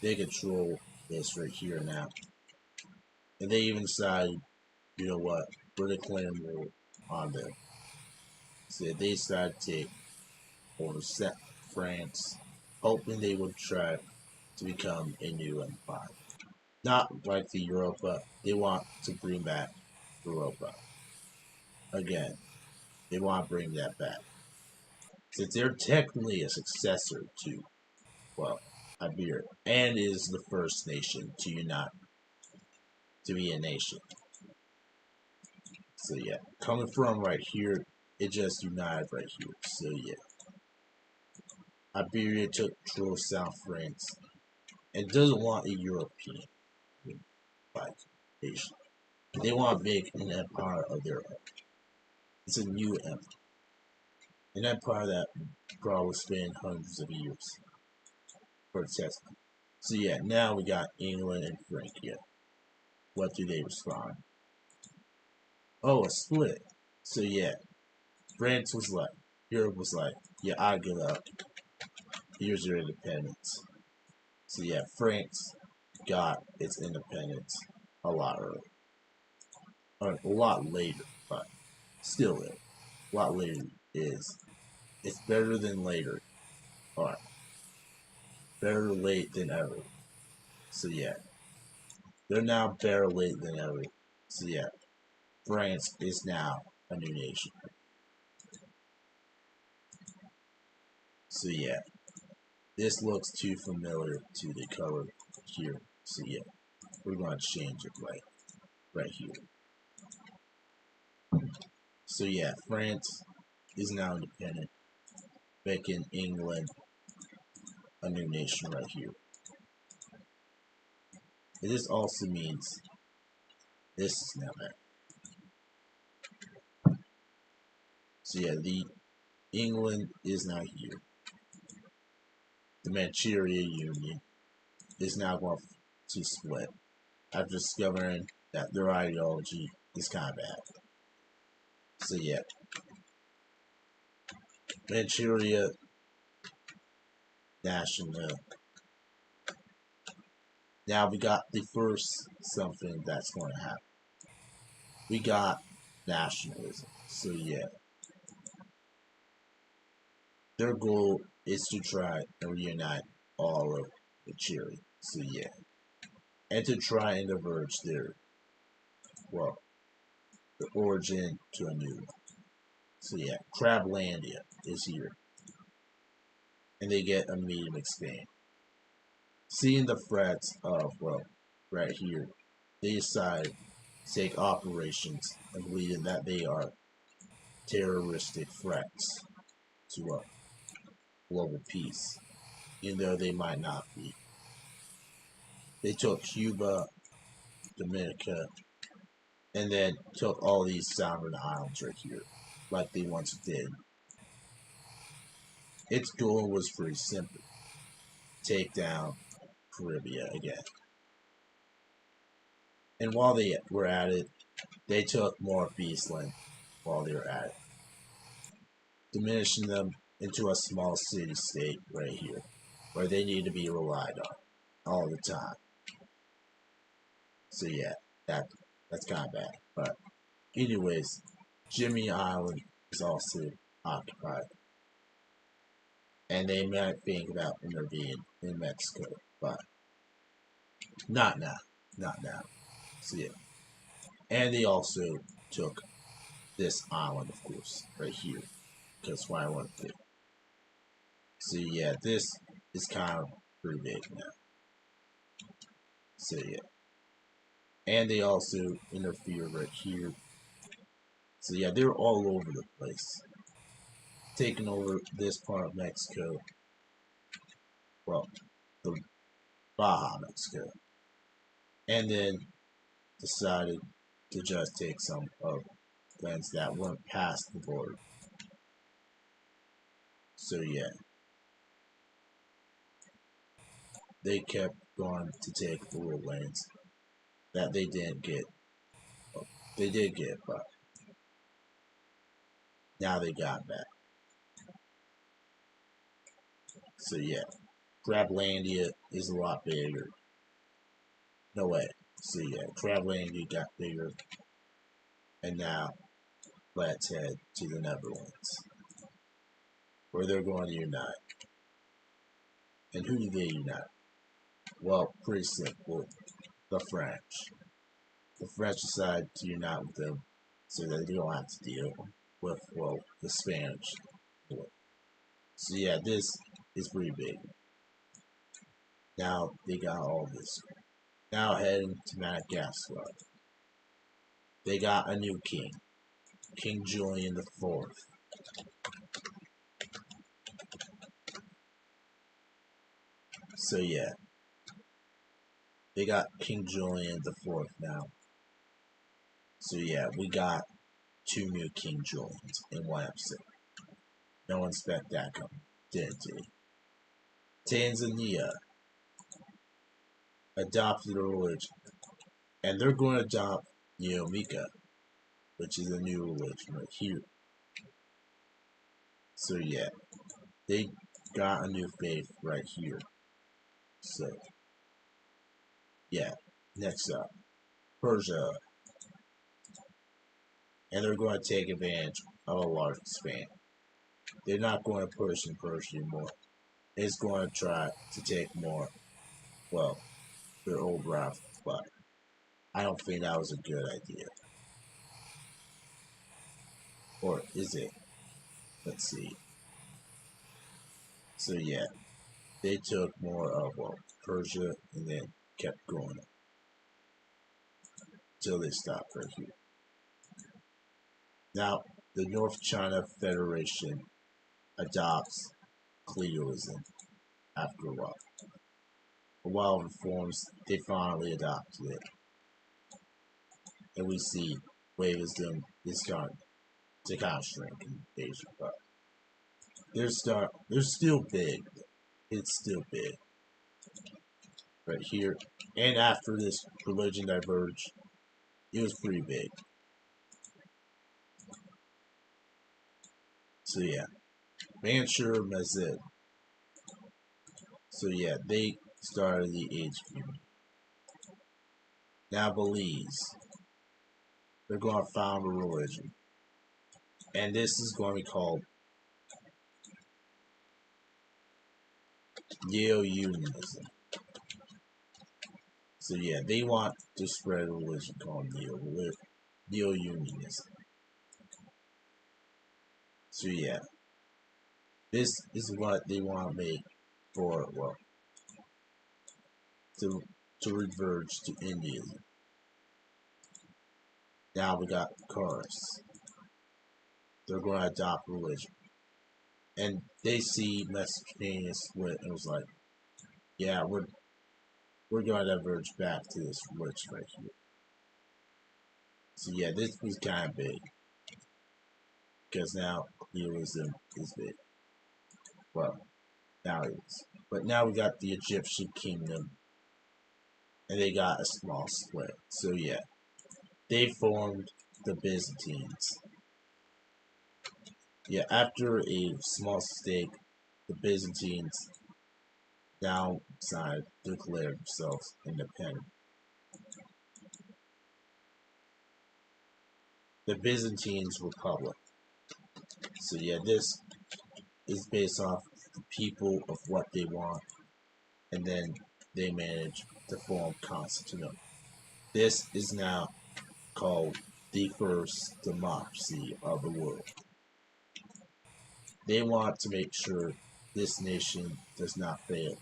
they control this right here now. And they even decide, you know what, we're declaring war on them. So they decided to take over France, hoping they would try to become a new empire. Not like the Europa, they want to bring back Europa. Again, they want to bring that back. Since they're technically a successor to, well, Iberia, and is the first nation to unite, to be a nation. So yeah, coming from right here, it just united right here. So yeah, Iberia took control of South France and doesn't want a European like nation. They want to make an empire of their own. It's a new empire, an empire that probably spanned hundreds of years for its testing. So yeah, now we got England and Frankia. What do they respond? Oh, a split. So yeah, France was like, Europe was like, yeah, I give up. Here's your independence. So yeah, France got its independence a lot earlier. Or a lot later, but still a lot later is it's better than later. Alright. Better late than ever. So yeah. They're now better late than ever. So yeah. France is now a new nation. So yeah. This looks too familiar to the color here. So yeah. We're gonna change it right here. So yeah, France is now independent, making England a new nation right here. And this also means this is now back. So yeah, the England is now here. The Manchuria Union is now going to split after discovering that their ideology is kind of bad. So yeah, Manchuria National. Now we got the first something that's going to happen. We got nationalism. So yeah, their goal is to try and reunite all of Manchuria. So yeah, and to try and diverge their, well, the origin to a new one. So yeah, Crablandia is here. And they get a medium expand. Seeing the threats of, well, right here, they decide to take operations and believing that they are terroristic threats to global peace, even though they might not be. They took Cuba, Dominica, and then took all these sovereign islands right here, like they once did. Its goal was pretty simple. Take down Caribbean again. And while they were at it, they took more Beastland while they were at it, diminishing them into a small city-state right here, where they need to be relied on all the time. So yeah, that's kind of bad. But anyways, Jimmy Island is also occupied, and they might think about intervening in Mexico, but not now, not now. So yeah, and they also took this island, of course, right here, because why wouldn't they? So yeah, this is kind of pretty big now. So yeah, and they also interfere right here. So yeah, they're all over the place, taking over this part of Mexico. Well, the Baja Mexico, and then decided to just take some of lands that weren't past the border. So yeah, they kept going to take the little lands that they didn't get. Well, they did get, but now they got back. So yeah, Crablandia is a lot bigger. No way. So yeah, Crablandia got bigger, and now let's head to the Netherlands, where they're going to unite. And who do they unite? Well, pretty simple. The French. The French decide to unite with them so that they don't have to deal with, well, the Spanish. So yeah, this is pretty big. Now they got all this. Now heading to Madagascar. They got a new king, King Julian the Fourth. So yeah, they got King Julian the Fourth now. So yeah, we got two new King Julians in one episode. No one expect that coming, did they? Tanzania adopted a religion, and they're going to adopt Neomika, which is a new religion right here. So yeah, they got a new faith right here. So yeah, next up, Persia, and they're going to take advantage of a large span. They're not going to push and Persia anymore. It's going to try to take more, well, their old route, but I don't think that was a good idea. Or is it? Let's see. So yeah, they took more of, well, Persia and then kept going until they stopped right here. Now, the North China Federation adopts Cleoism after a while. A while of reforms, they finally adopted it. And we see Wavism is starting to kind of shrink in Asia, but they're still big. It's still big. Right here. And after this religion diverged, it was pretty big. So yeah. Manchur Mazid. So yeah, they started the age community. Now Belize. They're going to found a religion. And this is going to be called Neo-Unionism. So yeah, they want to spread a religion called Neo-Unionism. So yeah, this is what they want to make for, well, to reverge to Indiaism. Now we got Chorus. They're going to adopt religion. And they see Mesopotamia split and was like, yeah, we're going to diverge back to this religion right here. So yeah, this was kind of big. Because now Neoism is big. Well, now it is. But now we got the Egyptian kingdom. And they got a small split. So yeah, they formed the Byzantines. Yeah, after a small stake, the Byzantines now decided to declare themselves independent. the Byzantine Republic. So yeah, this is based off the people of what they want, and then they manage to form Constantinople. This is now called the first democracy of the world. They want to make sure this nation does not fail.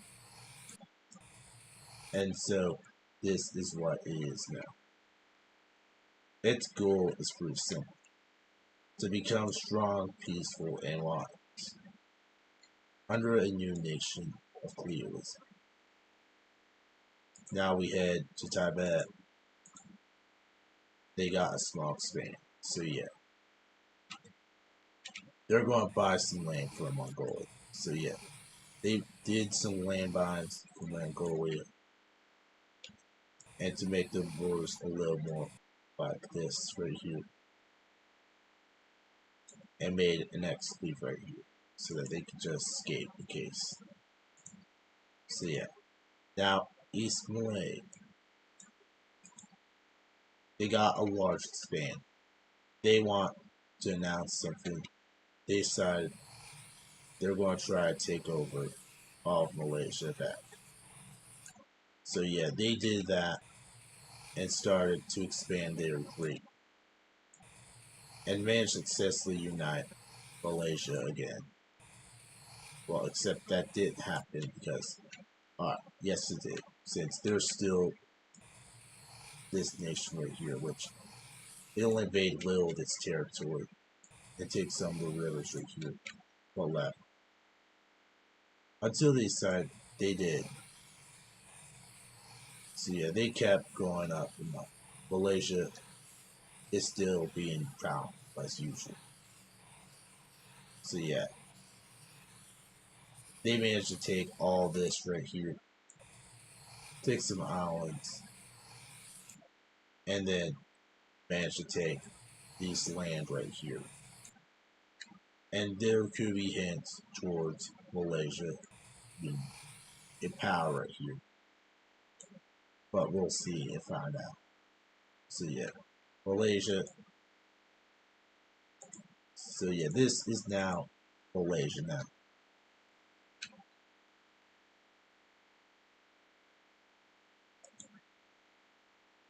And so this is what it is now. Its goal is pretty simple: to become strong, peaceful, and wise under a new nation of Cleos. Now we head to Tibet. They got a small span. So yeah, they're going to buy some land from Mongolia. So yeah, they did some land buys from Mongolia, and to make the borders a little more like this right here, and made an exclave right here so that they could just escape in case. So yeah, now East Malay, they got a large span. They want to announce something. They decided they're going to try to take over all of Malaysia back. So yeah, they did that and started to expand their fleet and managed to successfully unite Malaysia again. Well, except that didn't happen because, yes it did, since there's still this nation right here, which it'll invade little of its territory and take some of the rivers right here, well left. Until they decided they did. So yeah, they kept going up and up. Malaysia is still being found as usual. So yeah, they managed to take all this right here, take some islands, and then managed to take this land right here. And there could be hints towards Malaysia being in power right here. But we'll see and find out. So yeah, Malaysia. So yeah, this is now Malaysia now.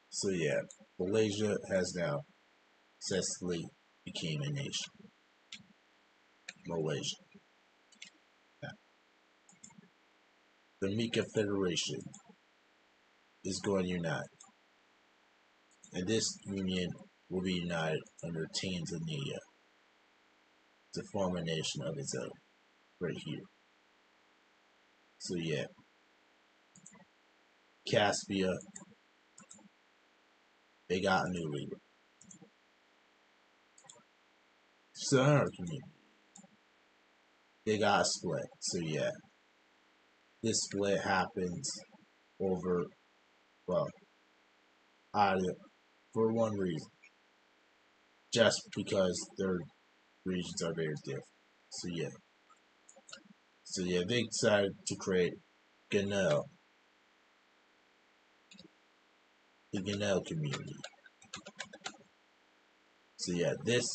So yeah, Malaysia has now successfully became a nation. Malaysia. Now, the Mika Federation is going to unite, and this union will be united under Tanzania to form a nation of its own, right here. So yeah, Caspia, they got a new leader. Sahara community, they got a split. So yeah, this split happens over, well, either for one reason, just because their regions are very different. So yeah, they decided to create Ganel, the Ganel community. So yeah, this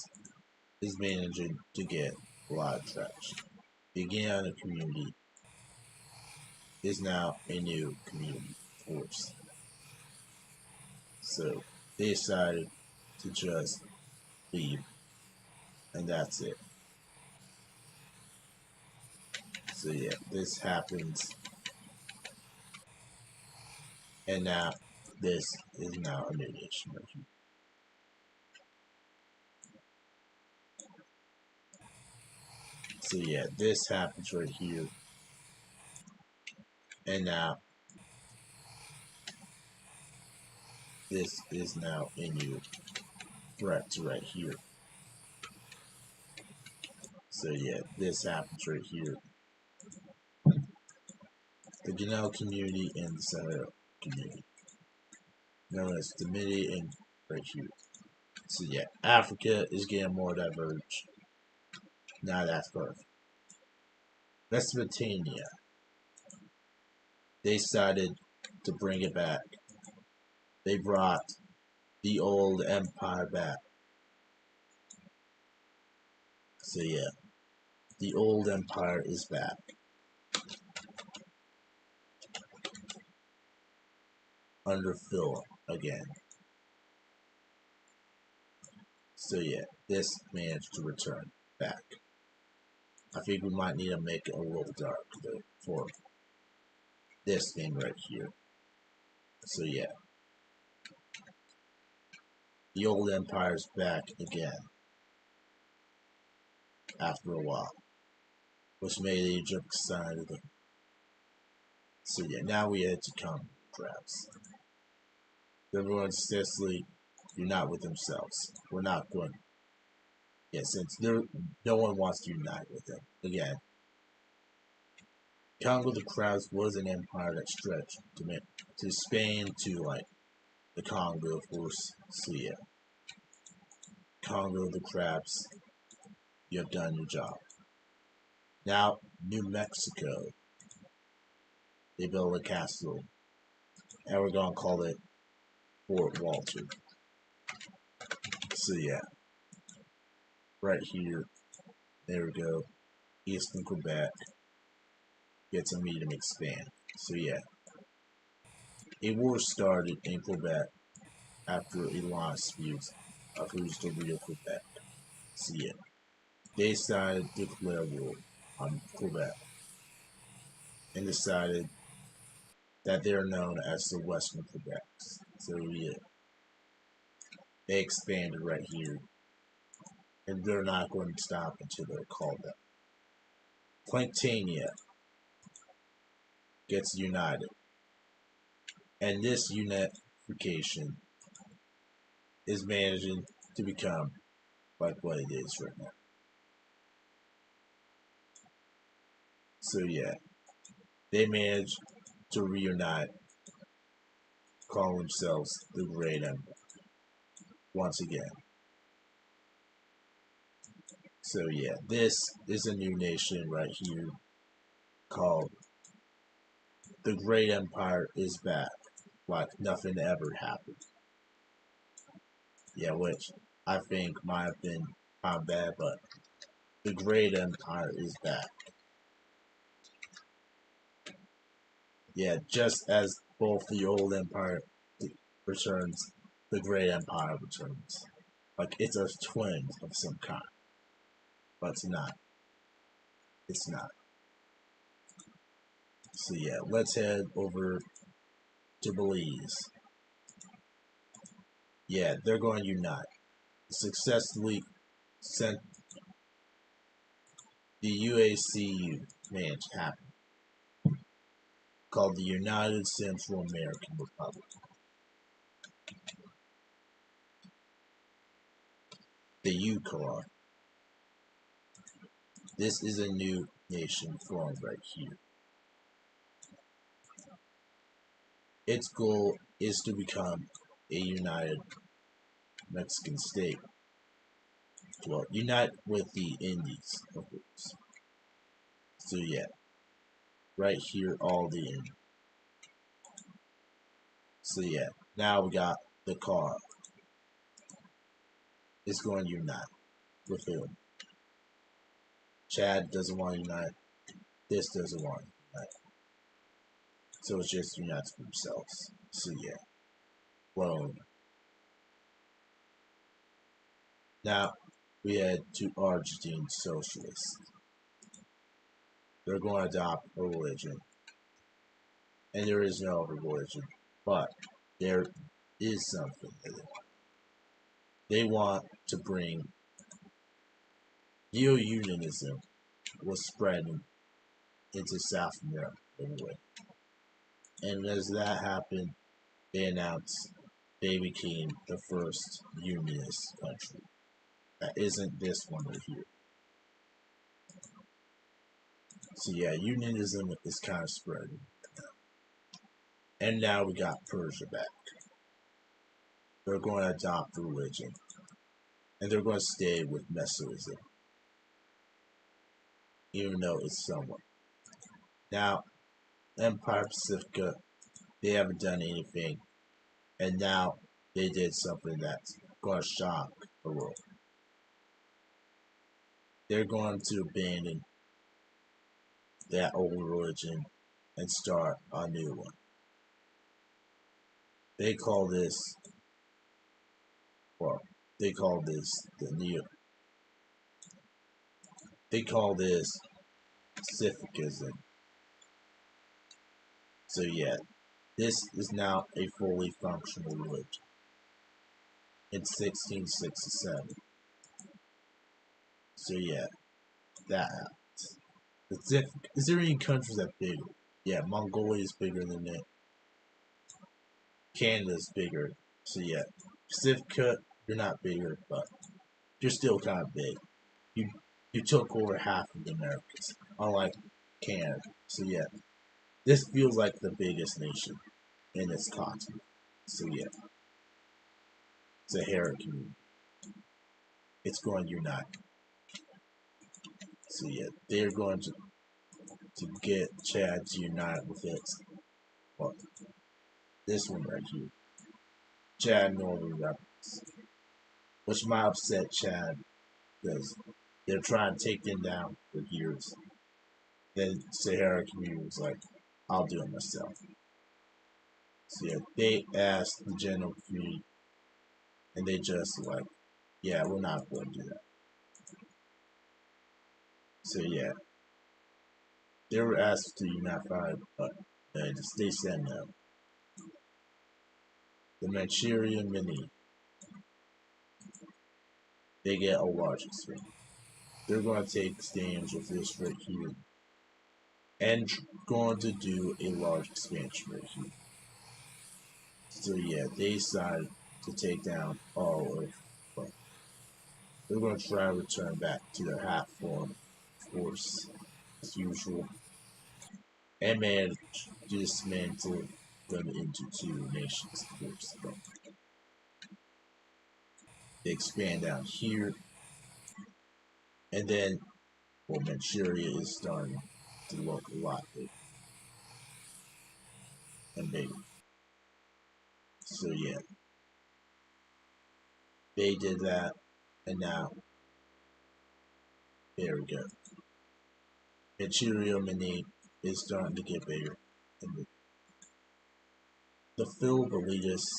is managing to get a lot of traction. The Ganel community is now a new community force. So they decided to just leave, and that's it. So yeah, this happens, and now this is now a new nation right here. So yeah, this happens right here, and now this is now a new threat to right here. So yeah, this happens right here. The Ganel community and the Sahara community, known as the Midi and right here. So yeah, Africa is getting more diverged. Now that's perfect. Mesopotamia, they decided to bring it back. They brought the old empire back. So yeah, the old empire is back under Philip again. So yeah, this managed to return back. I think we might need to make it a little dark though for this thing right here. So yeah, the old empire's back again after a while, which made Egypt excited. So yeah, now we head to Congo, perhaps. Everyone Sicily unite with themselves. We're not going. Yeah, since no one wants to unite with them. Again, Congo the Crabs was an empire that stretched to Spain to like the Congo, of course. So yeah, Congo the Crabs, you have done your job. Now, New Mexico, they built a castle, and we're gonna call it Fort Walter. So yeah, right here, there we go. Eastern Quebec, get to meet and expand. So yeah, a war started in Quebec after a long dispute of who's the real Quebec. So yeah, they decided to declare war on Quebec and decided that they're known as the Western Quebecs. So yeah, they expanded right here, and they're not going to stop until they're called that. Planktania gets united, and this unification is managing to become like what it is right now. So yeah, they managed to reunite, call themselves the Great Empire once again. So yeah, this is a new nation right here called the Great Empire is back, like nothing ever happened. Yeah, which I think might have been kind of bad, but the Great Empire is back. Yeah, just as both the old empire returns, the Great Empire returns. Like it's a twin of some kind, but it's not. It's not. So yeah, let's head over to Belize. Yeah, they're going to unite. Successfully sent the UACU man to happen, called the United Central American Republic. The UCOR. This is a new nation formed right here. Its goal is to become a united Mexican state. Well, unite with the Indies, of course. So yeah, right here, all the Indies. So yeah, now we got the car. It's going to unite with whom? Chad doesn't want to unite. This doesn't want to unite. So it's just unites themselves. So yeah, Rome. Now we head to Argentine socialists. They're going to adopt a religion, and there is no other religion, but there is something that they want. They want to bring neo-unionism was spreading into South America anyway. And as that happened, they announced they became the first unionist country. That isn't this one right here. So yeah, unionism is kind of spreading. And now we got Persia back. They're going to adopt religion. And they're going to stay with Mesoism. Even though it's somewhat. Now, Empire Pacifica, they haven't done anything. And now they did something that's going to shock the world. they're going to abandon that old religion and start a new one. They call this, well, they call this the new, they call this Pacificism. So yeah, this is now a fully functional religion in 1667. So yeah, that happens. Is there any countries that bigger? Yeah, Mongolia is bigger than it. Canada's bigger. So yeah, Pacifica, you're not bigger, but you're still kind of big. You you took over half of the Americas, unlike Canada. So yeah, this feels like the biggest nation in this continent. So yeah, Sahara community. It's going to unite. So yeah, they're going to get Chad to unite with it. Well, this one right here, Chad Northern Rebels, which might upset Chad because they're trying to take them down for years. Then Sahara community was like, I'll do it myself. So yeah, they asked the general community, and they just like, yeah, we're not going to do that. So yeah, they were asked to unify, but they said no. The Manchurian Mini, they get a large expansion. They're going to take stands with this right here, and going to do a large expansion right here. So yeah, they decided to take down all of. Well, they're going to try to return back to their half form force as usual, and manage to dismantle them into two nations. Of course, but they expand down here, and then well, Manchuria is starting to look a lot bigger and bigger. So yeah, they did that, and now there we go. Manchuria Mini is starting to get bigger, and the Phil elitists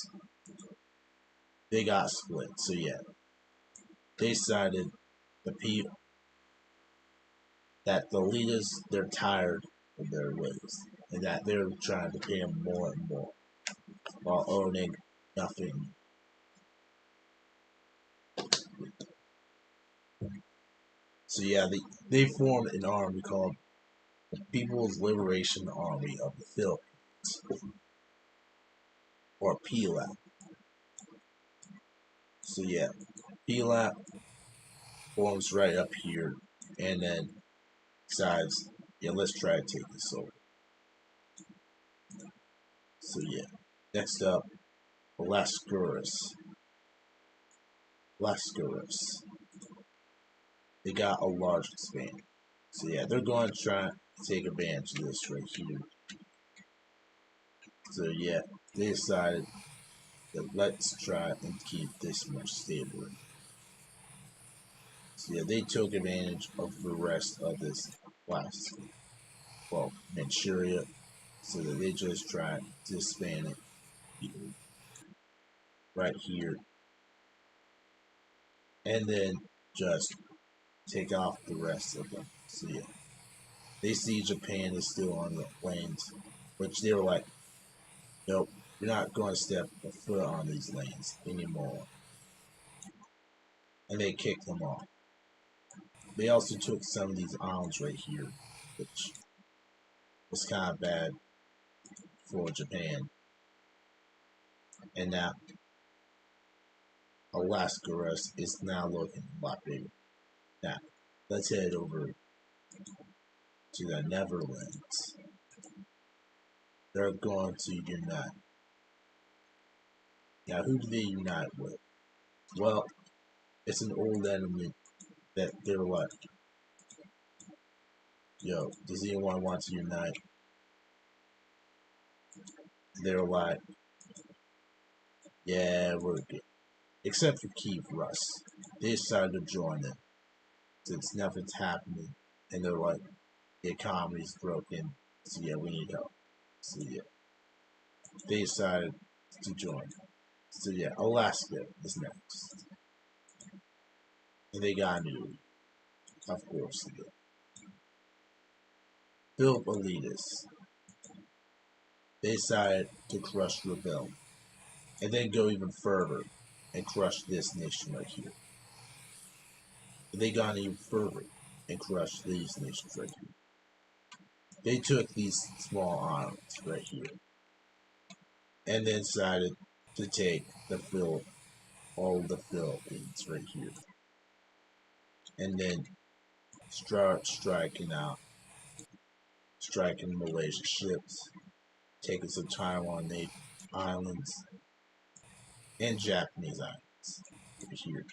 they got split. So yeah, they decided the people that the elitists they're tired of their ways, and that they're trying to pay them more and more while owning nothing. So yeah, they formed an army called the People's Liberation Army of the Philippines, or PLAP. So yeah, PLAP forms right up here, and then decides, yeah, let's try to take this over. So yeah, next up, Lascaris. Lascaris. They got a large expand. So yeah, they're going to try to take advantage of this right here. So yeah, they decided that let's try and keep this more stable. So yeah, they took advantage of the rest of this last, well, Manchuria, so that they just tried to span it right here, and then just take off the rest of them. So yeah, they see Japan is still on the lanes, which they were like, nope, you're not going to step a foot on these lanes anymore. And they kicked them off. They also took some of these islands right here, which was kind of bad for Japan. And now Alaska is now looking a lot bigger. Now, let's head over to the Netherlands. They're going to unite. Now, who do they unite with? Well, it's an old enemy that they're like, yo, does anyone want to unite? They're like, yeah, we're good. Except for Kiev Rus. They decided to join them. since nothing's happening, and they're like, the economy's broken, so yeah, we need help. So yeah, they decided to join. So yeah, Alaska is next, and they got a new leader, of course. They did. Philip Elitis. They decided to crush rebellion, and then go even further and crush this nation right here. And they got even further and crushed these nations right here. They took these small islands right here, and then decided to take all the Philippines right here, and then start striking Malaysia ships, taking some Taiwan islands, and Japanese islands over here.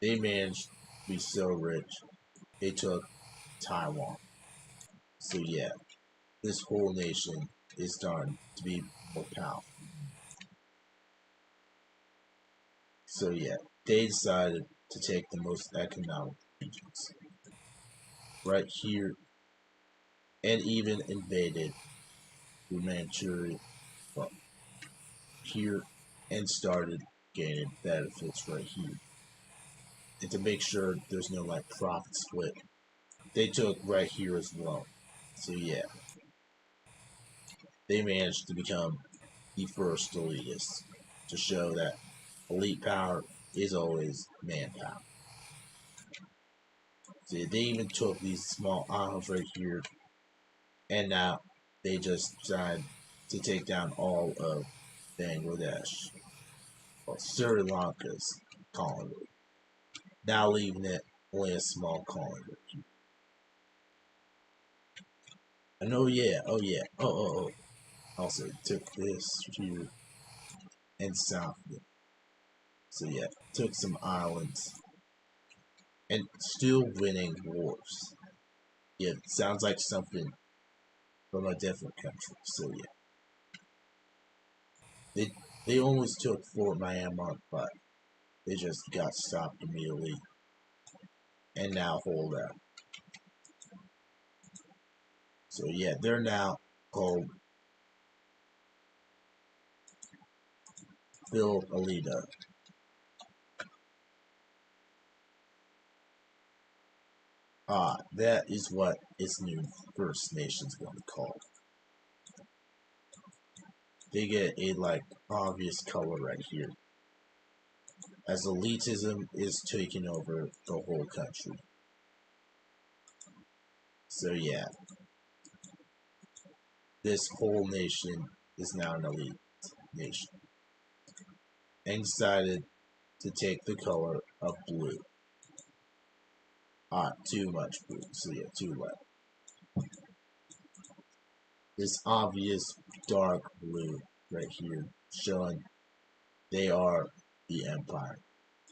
They managed to be so rich, they took Taiwan. So yeah, this whole nation is starting to be more powerful. So yeah, they decided to take the most economic regions right here, and even invaded Manchuria from here, and started gaining benefits right here. And to make sure there's no like profit split, they took right here as well. So yeah, they managed to become the first elitists to show that elite power is always manpower. So they even took these small islands right here, and now they just decided to take down all of Bangladesh, or Sri Lanka's colony, now leaving it only a small colony. And oh yeah, also took this here and south of it. So yeah, took some islands and still winning wars. Yeah, sounds like something from a different country. So yeah, they they almost took Fort Myanmar, but they just got stopped immediately and now hold out. So yeah, they're now called Phil Alida. That is what its new First Nations going to call. They get a like obvious color right here, as elitism is taking over the whole country. So yeah, this whole nation is now an elite nation, and decided to take the color of blue. Too much blue. So yeah, too light. This obvious dark blue right here, showing they are the empire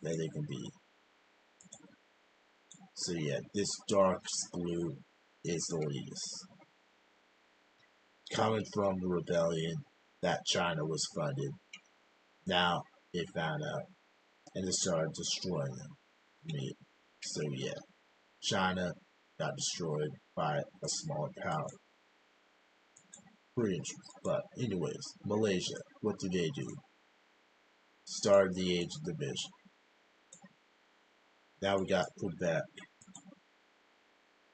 that they can be. So yeah, this dark blue is the elitist. Coming from the rebellion that China was funded, now they found out and they started destroying them. So yeah, China got destroyed by a smaller power. Pretty interesting. But anyways, Malaysia, what did they do? Started the age of division. Now we got Quebec,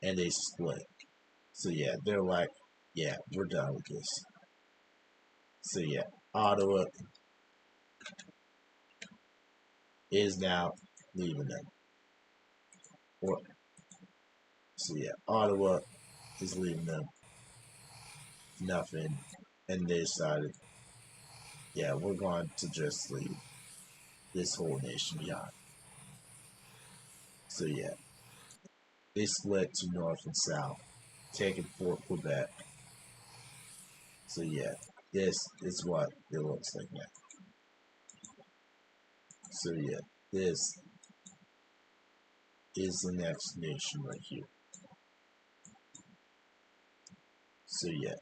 and they split. So yeah, they're like, yeah, we're done with this. So yeah, Ottawa is now leaving them. Or so yeah, Ottawa is leaving them. Nothing, and they decided, yeah, we're going to just leave this whole nation behind. So yeah, they split to north and south, taking Fort Quebec. So yeah, this is what it looks like now. So yeah, this is the next nation right here. So yeah,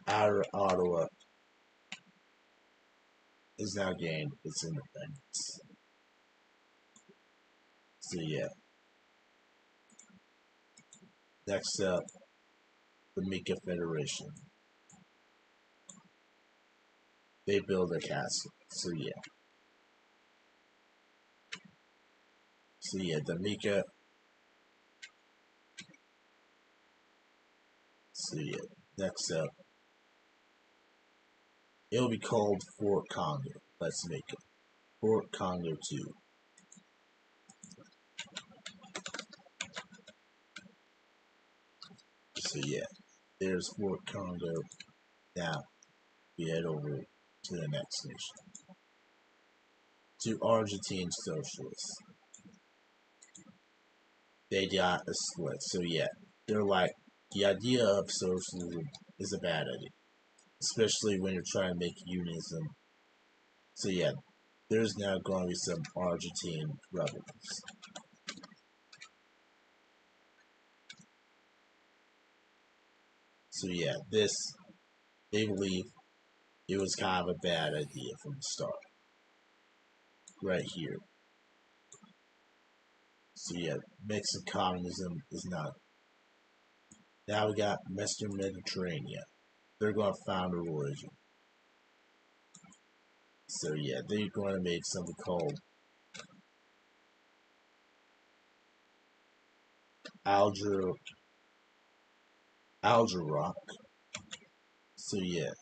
outer Ottawa is now gained its independence. So yeah, next up, the Mika Federation. They build a castle. So yeah, the Mika. So yeah, next up, it'll be called Fort Congo. Let's make it Fort Congo 2. So yeah, there's Fort Congo. Now we head over to the next nation, to Argentine socialists. They got a split. So yeah, they're like, the idea of socialism is a bad idea, especially when you're trying to make unionism. So yeah, there's now going to be some Argentine rebels. So yeah, this, they believe it was kind of a bad idea from the start. Right here. So yeah, Mexican communism is not. Now we got Western Mediterranean. They're going to found a religion. So yeah, they're going to make something called Alger Algerock. So yeah,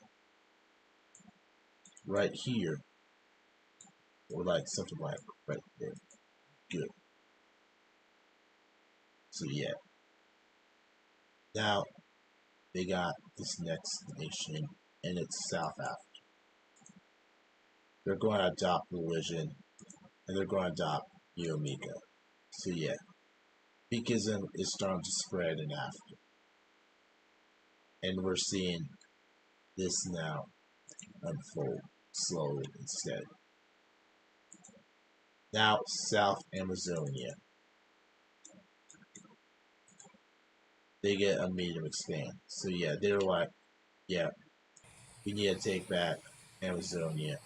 right here, or like something like right there. Good. So yeah, now they got this next nation, and it's South Africa. They're going to adopt religion, and they're going to adopt Yomika. So yeah, Sikhism is starting to spread in Africa, and we're seeing this now unfold slowly instead. Now, South Amazonia, they get a medium expand. So yeah, they're like, yeah, we need to take back Amazonia.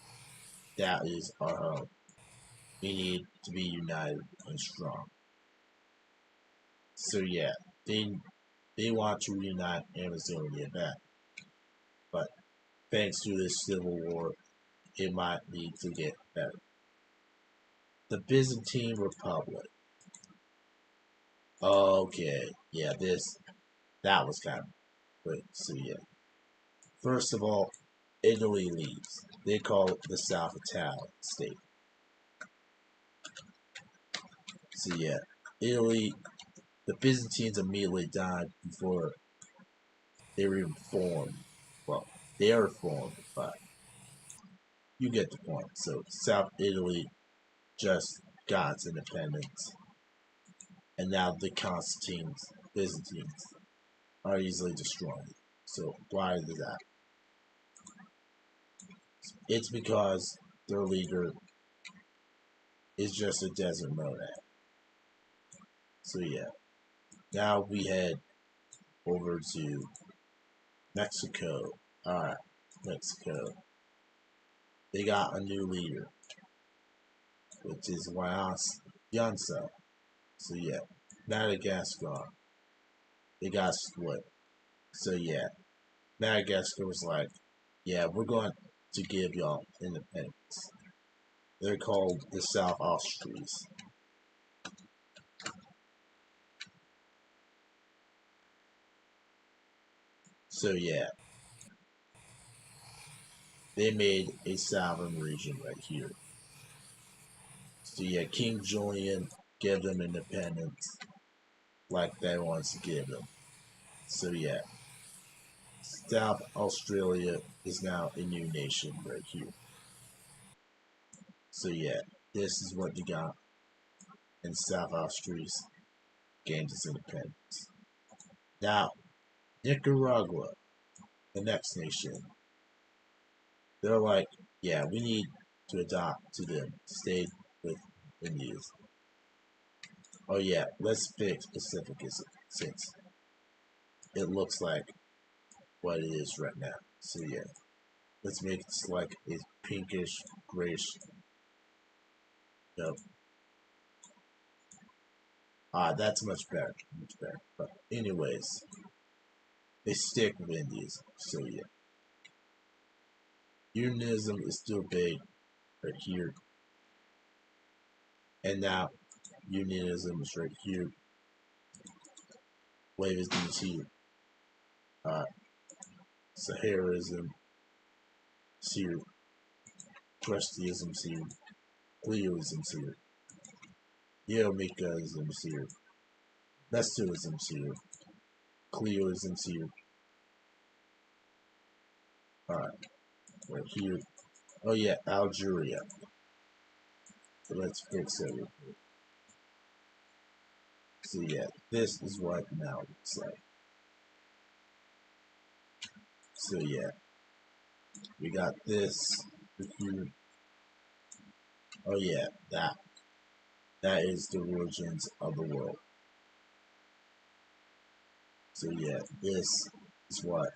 That is our home. We need to be united and strong. So yeah, they want to reunite Amazonia back, but thanks to this civil war, it might need to get better. The Byzantine Republic. Okay, yeah, that was kind of quick. So yeah, first of all, Italy leaves. They call it the South Italian state. So yeah, Italy, the Byzantines immediately died before they were even formed. Well, they are formed, but you get the point. So South Italy just got its independence, and now the Constantines, Byzantines, are easily destroyed. So why is that? It's because their leader is just a desert monad. So yeah, now we head over to Mexico. Alright, Mexico. They got a new leader, which is Yansa. So yeah, Madagascar. They got split. So yeah, Madagascar was like, yeah, we're going to give y'all independence. They're called the South Austries. So yeah, they made a sovereign region right here. So yeah, King Julian gave them independence like they wants to give them. So yeah, South Australia is now a new nation right here. So yeah, this is what you got in South Austria gained its independence. Now, Nicaragua, the next nation, they're like, yeah, we need to adopt to them, stay with Indians. Oh yeah, let's pick Pacificism since it looks like what it is right now. So yeah. Let's make this like a pinkish, grayish. Yep. That's much better. Much better. But anyways, they stick with these. So yeah. Unionism is still big right here. And now unionism is right here. Wavism is here. Saharism is here. Trusteeism is here. Cleoism is here. Yeomikaism is here. Vestuism is here. Cleoism is here. Alright, right here. Oh yeah, Algeria. So let's fix everything. So yeah, this is what now looks like. So yeah, we got this here. Oh yeah, that is the origins of the world. So yeah, this is what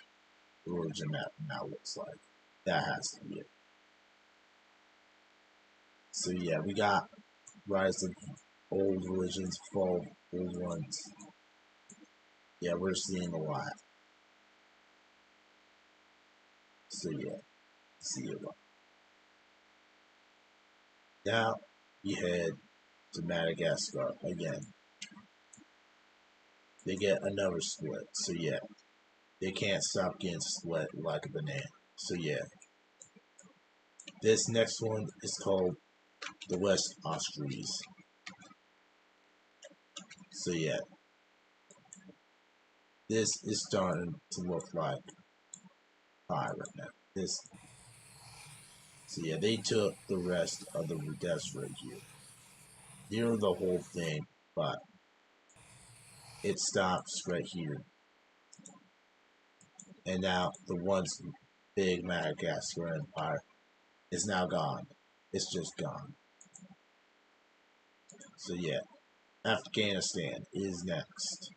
the origin map now looks like. That has to be it. So yeah, we got rise of old religions, fall of old ones. Yeah, we're seeing a lot. So yeah, see a lot. Now we head to Madagascar again. They get another split. So yeah, they can't stop getting split like a banana. So yeah, this next one is called the West Austries. So yeah, this is starting to look like pie right now. This. So yeah, they took the rest of the Rudess right here. Near the whole thing, but it stops right here. And now the once big Madagascar Empire is now gone. It's just gone. So yeah, Afghanistan is next.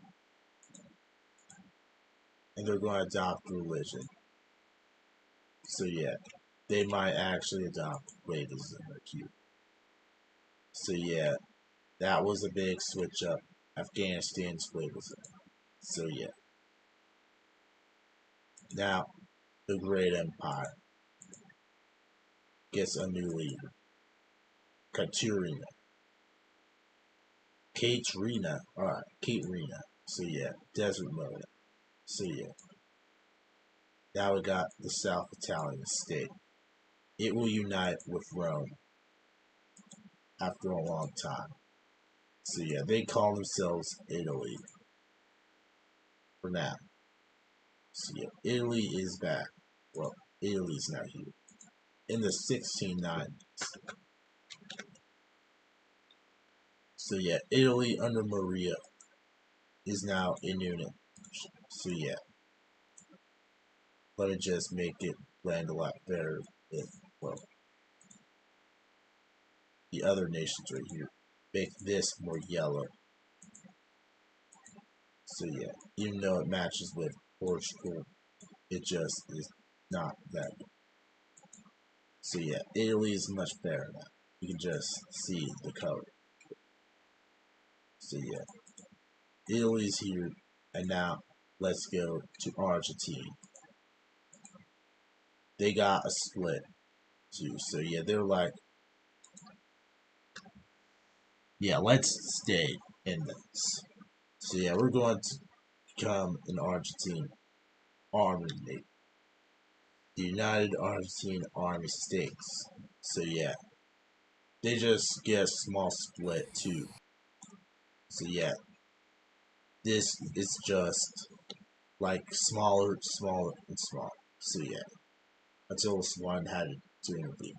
And they're going to adopt religion. So yeah, they might actually adopt Buddhism or Q. So yeah, that was a big switch up. Afghanistan's Buddhism. So yeah. Now, the Great Empire gets a new leader. Katerina. Alright, Katerina. So yeah, desert mode. So yeah. Now we got the South Italian state. It will unite with Rome after a long time. So yeah, they call themselves Italy for now. So yeah, Italy is back. Well, Italy's not here. In the 1690s. So yeah, Italy under Maria is now in unit. So yeah, let me just make it blend a lot better with, well, the other nations right here. Make this more yellow. So yeah, even though it matches with Portugal, it just is not that good. So yeah, Italy is much better now. You can just see the color. So yeah, Italy's here, and now let's go to Argentina. They got a split too. So yeah, they're like, yeah, let's stay in this. So yeah, we're going to become an Argentine army, the United Argentine Army States. So yeah, they just get a small split too. So yeah, this is just like smaller, smaller, and smaller. So yeah, until this one had to intervene.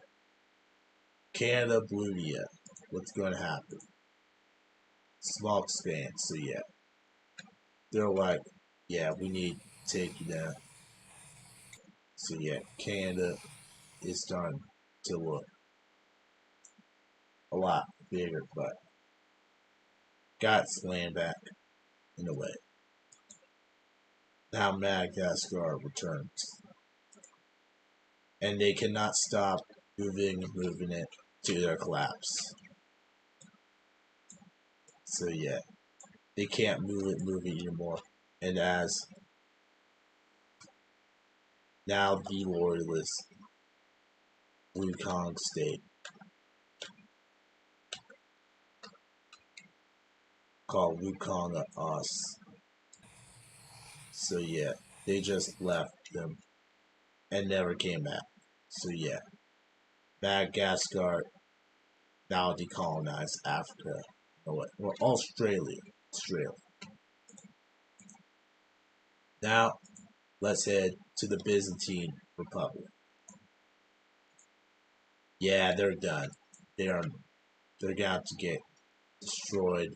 Canada, Bolivia, what's going to happen? Small expand. So yeah, they're like, yeah, we need to take you down. So yeah, Canada is starting to look a lot bigger, but got its land back in a way. Now Madagascar returns. and they cannot stop moving it to their collapse. So yeah, they can't move it anymore. And as now the loyalist Wukong state called Wukong Us. So yeah, they just left them and never came back. So yeah, Madagascar now decolonized Africa. No, what? Well, Australia. Australia. Now let's head to the Byzantine Republic. Yeah, they're done. They are. They're going to get destroyed,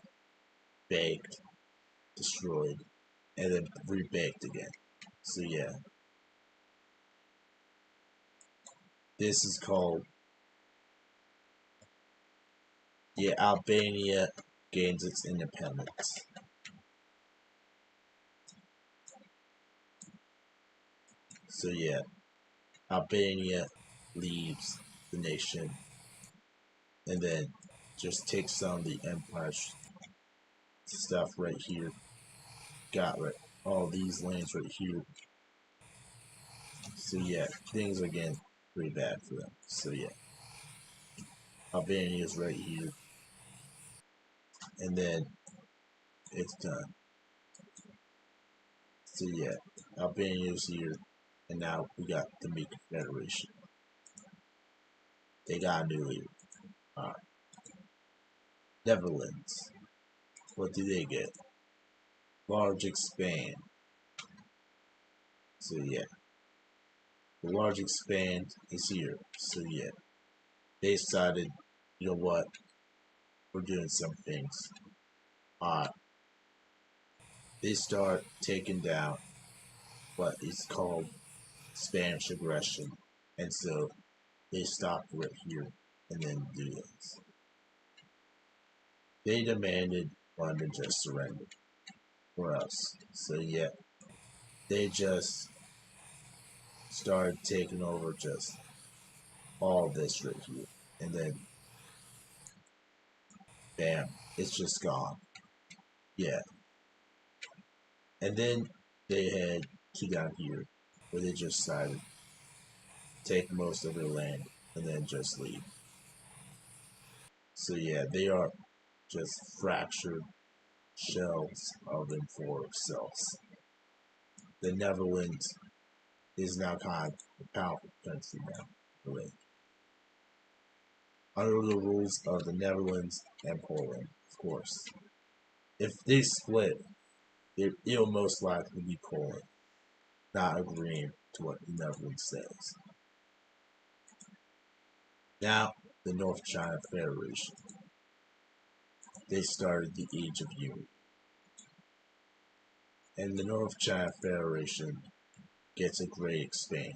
baked, destroyed, and then rebaked again. So yeah, this is called, yeah, Albania gains its independence. So yeah, Albania leaves the nation and then just takes some of the empire stuff right here. Got right all these lands right here. So yeah, things are getting pretty bad for them. So yeah, Albania is right here, and then it's done. So yeah, Albania is here, and now we got the Meek Federation. They got a new leader. Alright, Netherlands. What do they get? Large expand. So yeah, the large expand is here. So yeah, they decided, you know what, we're doing some things. Uh, they start taking down what is called Spanish aggression, and so they stop right here and then do this. They demanded London just surrender for us. So yeah, they just started taking over just all this right here, and then bam, it's just gone. Yeah, and then they head to down here where they just decided to take most of their land and then just leave. So yeah, they are just fractured shells of them for themselves. The Netherlands is now kind of a powerful country now, really. Under the rules of the Netherlands and Poland, of course. If they split, it'll most likely be Poland, not agreeing to what the Netherlands says. Now, the North China Federation. They started the Age of Unity. And the North China Federation gets a great expand.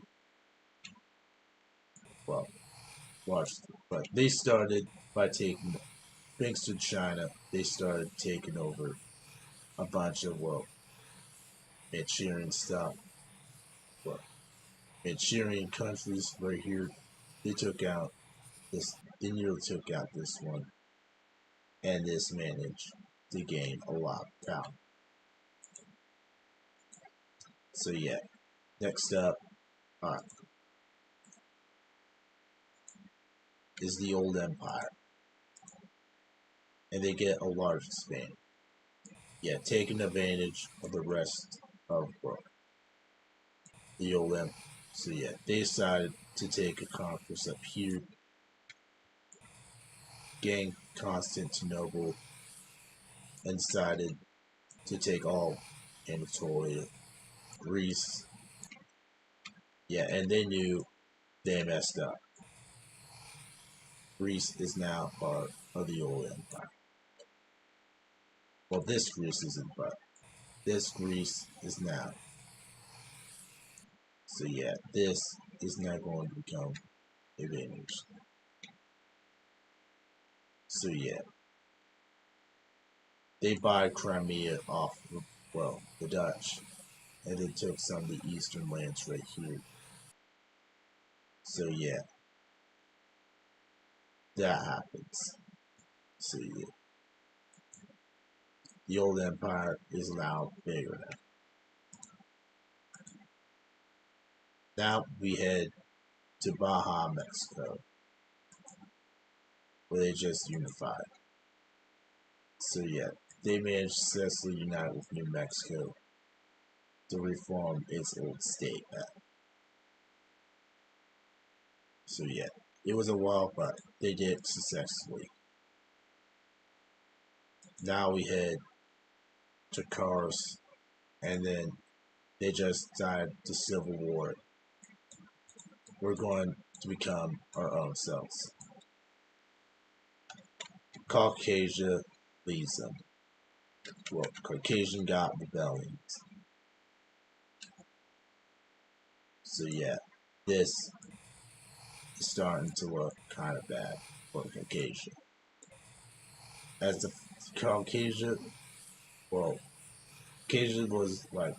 Well, watch, but they started by taking, thanks to China, they started taking over a bunch of, well, Manchurian stuff. Well, Manchurian countries right here. They took out this, they nearly took out this one, and this managed to gain a lot of power. So yeah, next up is the Old Empire, and they get a large span. Yeah, taking advantage of the rest of the Old Empire. So yeah, they decided to take a conquest up here, gain Constantinople, and decided to take all Anatolia, Greece. Yeah, and they knew they messed up. Greece is now part of the old empire. Well, this Greece isn't, but this Greece is now. So yeah, this is now going to become advantage. So yeah, they buy Crimea off, well, the Dutch, and they took some of the eastern lands right here. So yeah, that happens. So yeah, the old empire is now bigger now. Now we head to Baja, Mexico, where they just unified. So yeah, they managed to successfully unite with New Mexico to reform its old state. So yeah, it was a while, but they did it successfully. Now we head to Cars, and then they just died to civil war. We're going to become our own selves. Caucasia leads them. Well, Caucasian got rebellions. So yeah, this is starting to look kind of bad for Caucasia. As the Caucasia, well, Caucasia was like,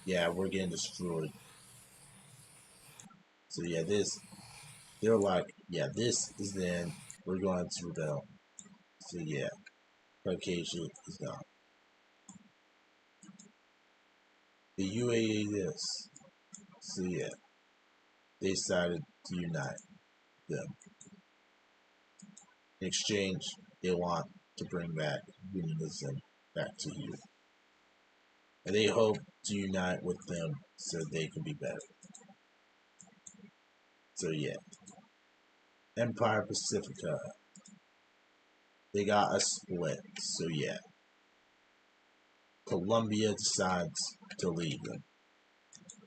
yeah, we're getting destroyed. So yeah, they're like, yeah, this is the end. We're going to rebel. So yeah, Caucasia is gone. The UAE this. So yeah, they decided to unite them. In exchange, they want to bring back unionism back to here. And they hope to unite with them so they can be better. So yeah, Empire Pacifica, they got a split. So yeah, Colombia decides to leave them.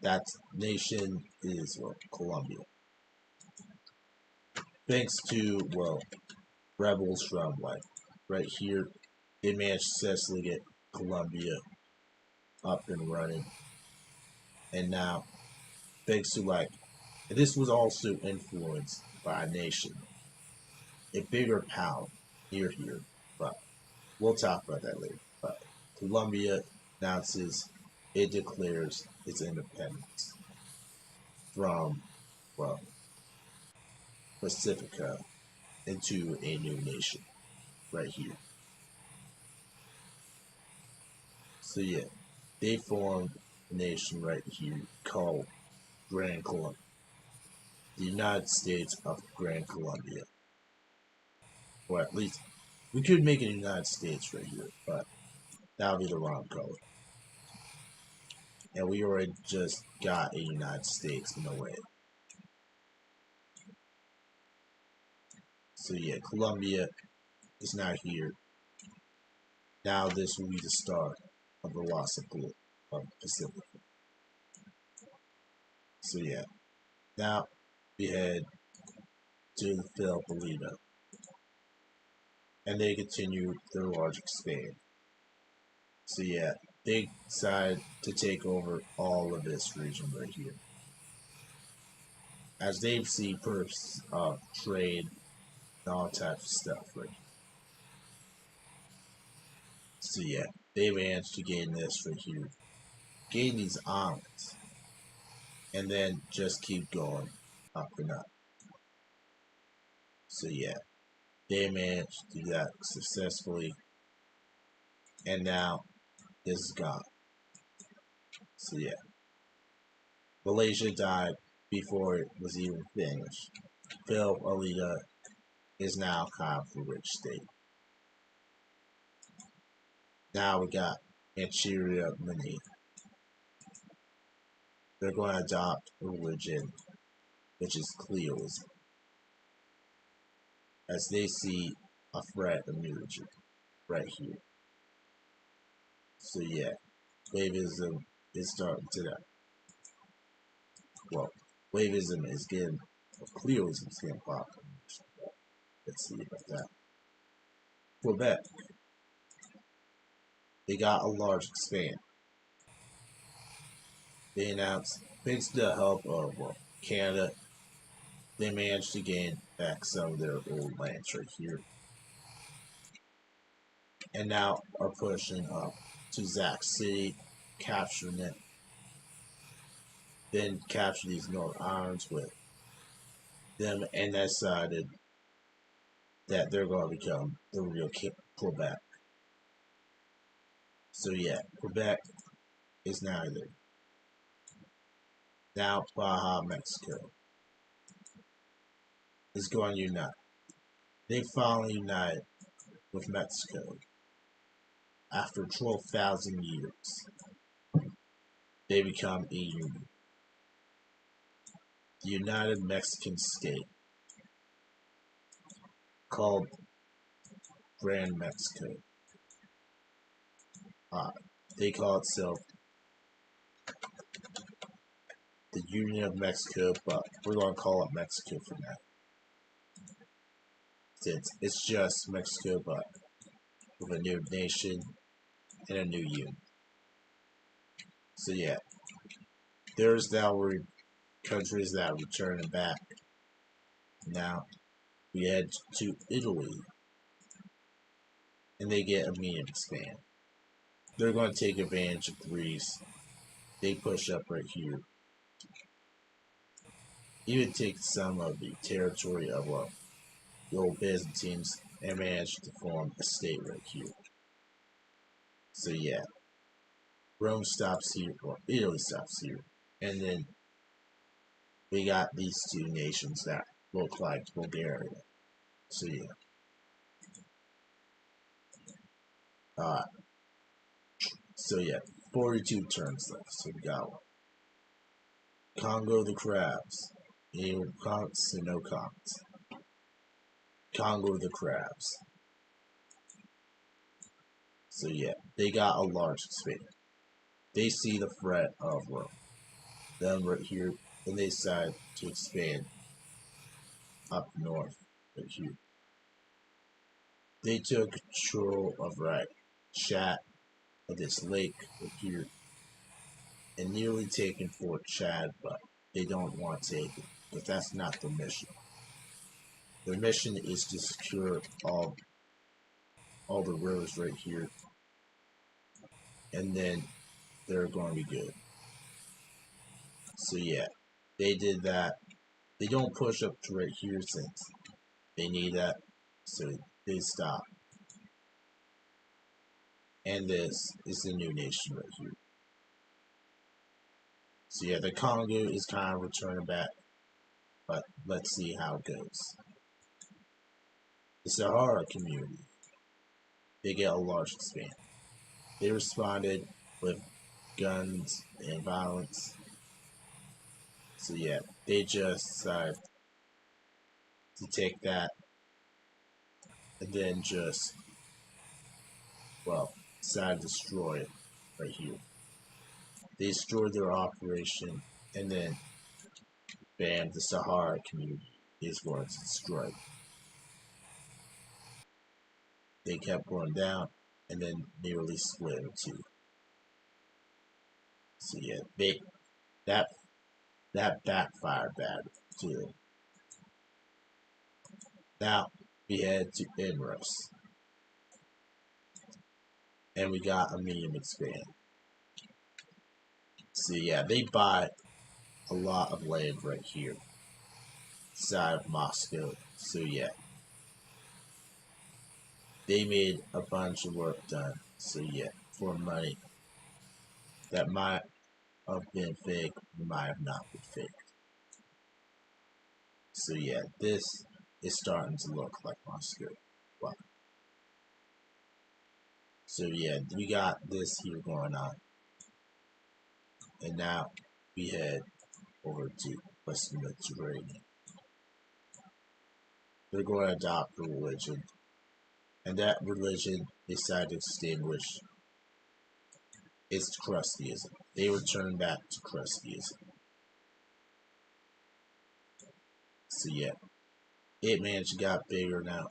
That nation is, well, Colombia. Thanks to, well, rebels from like right here, they managed to successfully get Colombia up and running. And now, thanks to like, this was also influenced by a nation, a bigger power near here. But we'll talk about that later. But Colombia announces it declares its independence from, well, Pacifica into a new nation right here. So yeah, they formed a nation right here called Grand Colombia, the United States of Grand Colombia. Or at least we could make it the United States right here, but that would be the wrong color. And we already just got a United States in a way. So yeah, Colombia is not here. Now this will be the start of the loss of Pacific. So yeah, now we head to the Philippines, and they continue their large expand. So yeah, they decide to take over all of this region right here. As they see first trade and all types of stuff right here. So yeah, they managed to gain this right here. Gain these islands. And then just keep going up and up. So yeah, they managed to do that successfully. And now this is gone. So yeah, Malaysia died before it was even finished. Phil Alita is now kind of a rich state. Now we got Manchuria Mini. They're going to adopt a religion which is Cleoism, as they see a threat emerging right here. So yeah, Wavism is starting to that. Well, Wavism is getting, Cleoism is getting popular. Let's see about that. Quebec, they got a large expand. They announced, thanks to the help of, well, Canada, they managed to gain back some of their old lands right here. And now are pushing up to Zack City, capturing it. Then capture these North Islands with them and decided that they're going to become the real Quebec. So yeah, Quebec is now there. Now Baja, Mexico is going to unite. They finally unite with Mexico after 12,000 years. They become a union, the United Mexican State, called Grand Mexico. Uh, they call itself the Union of Mexico, but we're going to call it Mexico for now. Since it's just Mexico, but with a new nation and a new union. So yeah, there's now countries that are returning back. Now we head to Italy, and they get a medium span. They're going to take advantage of Greece. They push up right here. Even take some of the territory of the old Byzantines and manage to form a state right here. So yeah, Rome stops here, or Italy stops here, and then we got these two nations that look like Bulgaria. So yeah, uh, so yeah, 42 turns left. So we got Congo the crabs, Conks and no Conks. Congo the crabs. So yeah, they got a large space. They see the threat of them right here, and they decide to expand up north right here. They took control of Chat of this lake right here, and nearly taken Fort Chad, but they don't want to take it, but that's not their mission. Their mission is to secure all the rivers right here, and then they're going to be good. So yeah, they did that. They don't push up to right here since they need that, so they stop. And this is the new nation right here. So yeah, the Congo is kind of returning back, but let's see how it goes. The Sahara community, they get a large expansion. They responded with guns and violence. So yeah, they just decided to take that and then just, well, decided to destroy it right here. They destroyed their operation, and then bam, the Sahara community is going to destroy. They kept going down and then nearly split in two. So yeah, that that backfired bad too. Now we head to Inrus, and we got a medium expand. So yeah, they buy a lot of land right here, side of Moscow. So yeah, they made a bunch of work done. So yeah, for money that might have been fake, might have not been fake. So yeah, this is starting to look like Moscow. Wow. So yeah, we got this here going on. And now we head over to Western Mediterranean. They're going to adopt a religion, and that religion decided to extinguish its Christianism. They return back to Christianism. So yeah, it managed to got bigger now,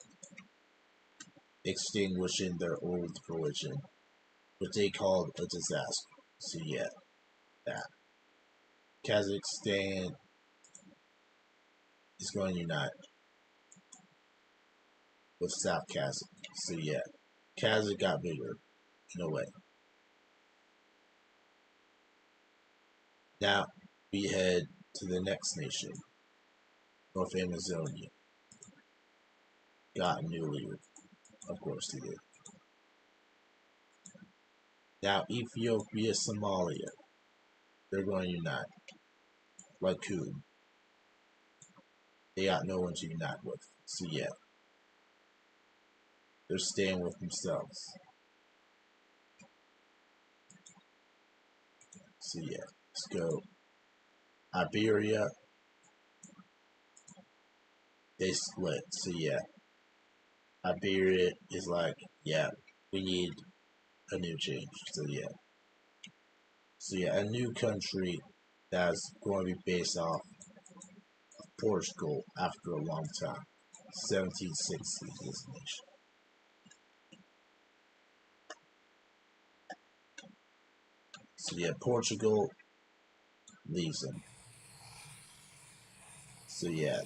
extinguishing their old religion, what they called a disaster. So yeah, that. Kazakhstan is going to unite with South Kazakh. So yeah, Kazakh got bigger in a way. Now we head to the next nation, North Amazonia got a new leader. Of course they did. Now Ethiopia, Somalia, they're going to unite. Like who? They got no one to unite with. So yeah, they're staying with themselves. So yeah, let's go. Iberia, they split. So yeah, Iberia is like, yeah, we need a new change. So yeah. So yeah, a new country that's going to be based off Portugal after a long time. 1760 is the nation. So yeah, Portugal leaves them. So yeah,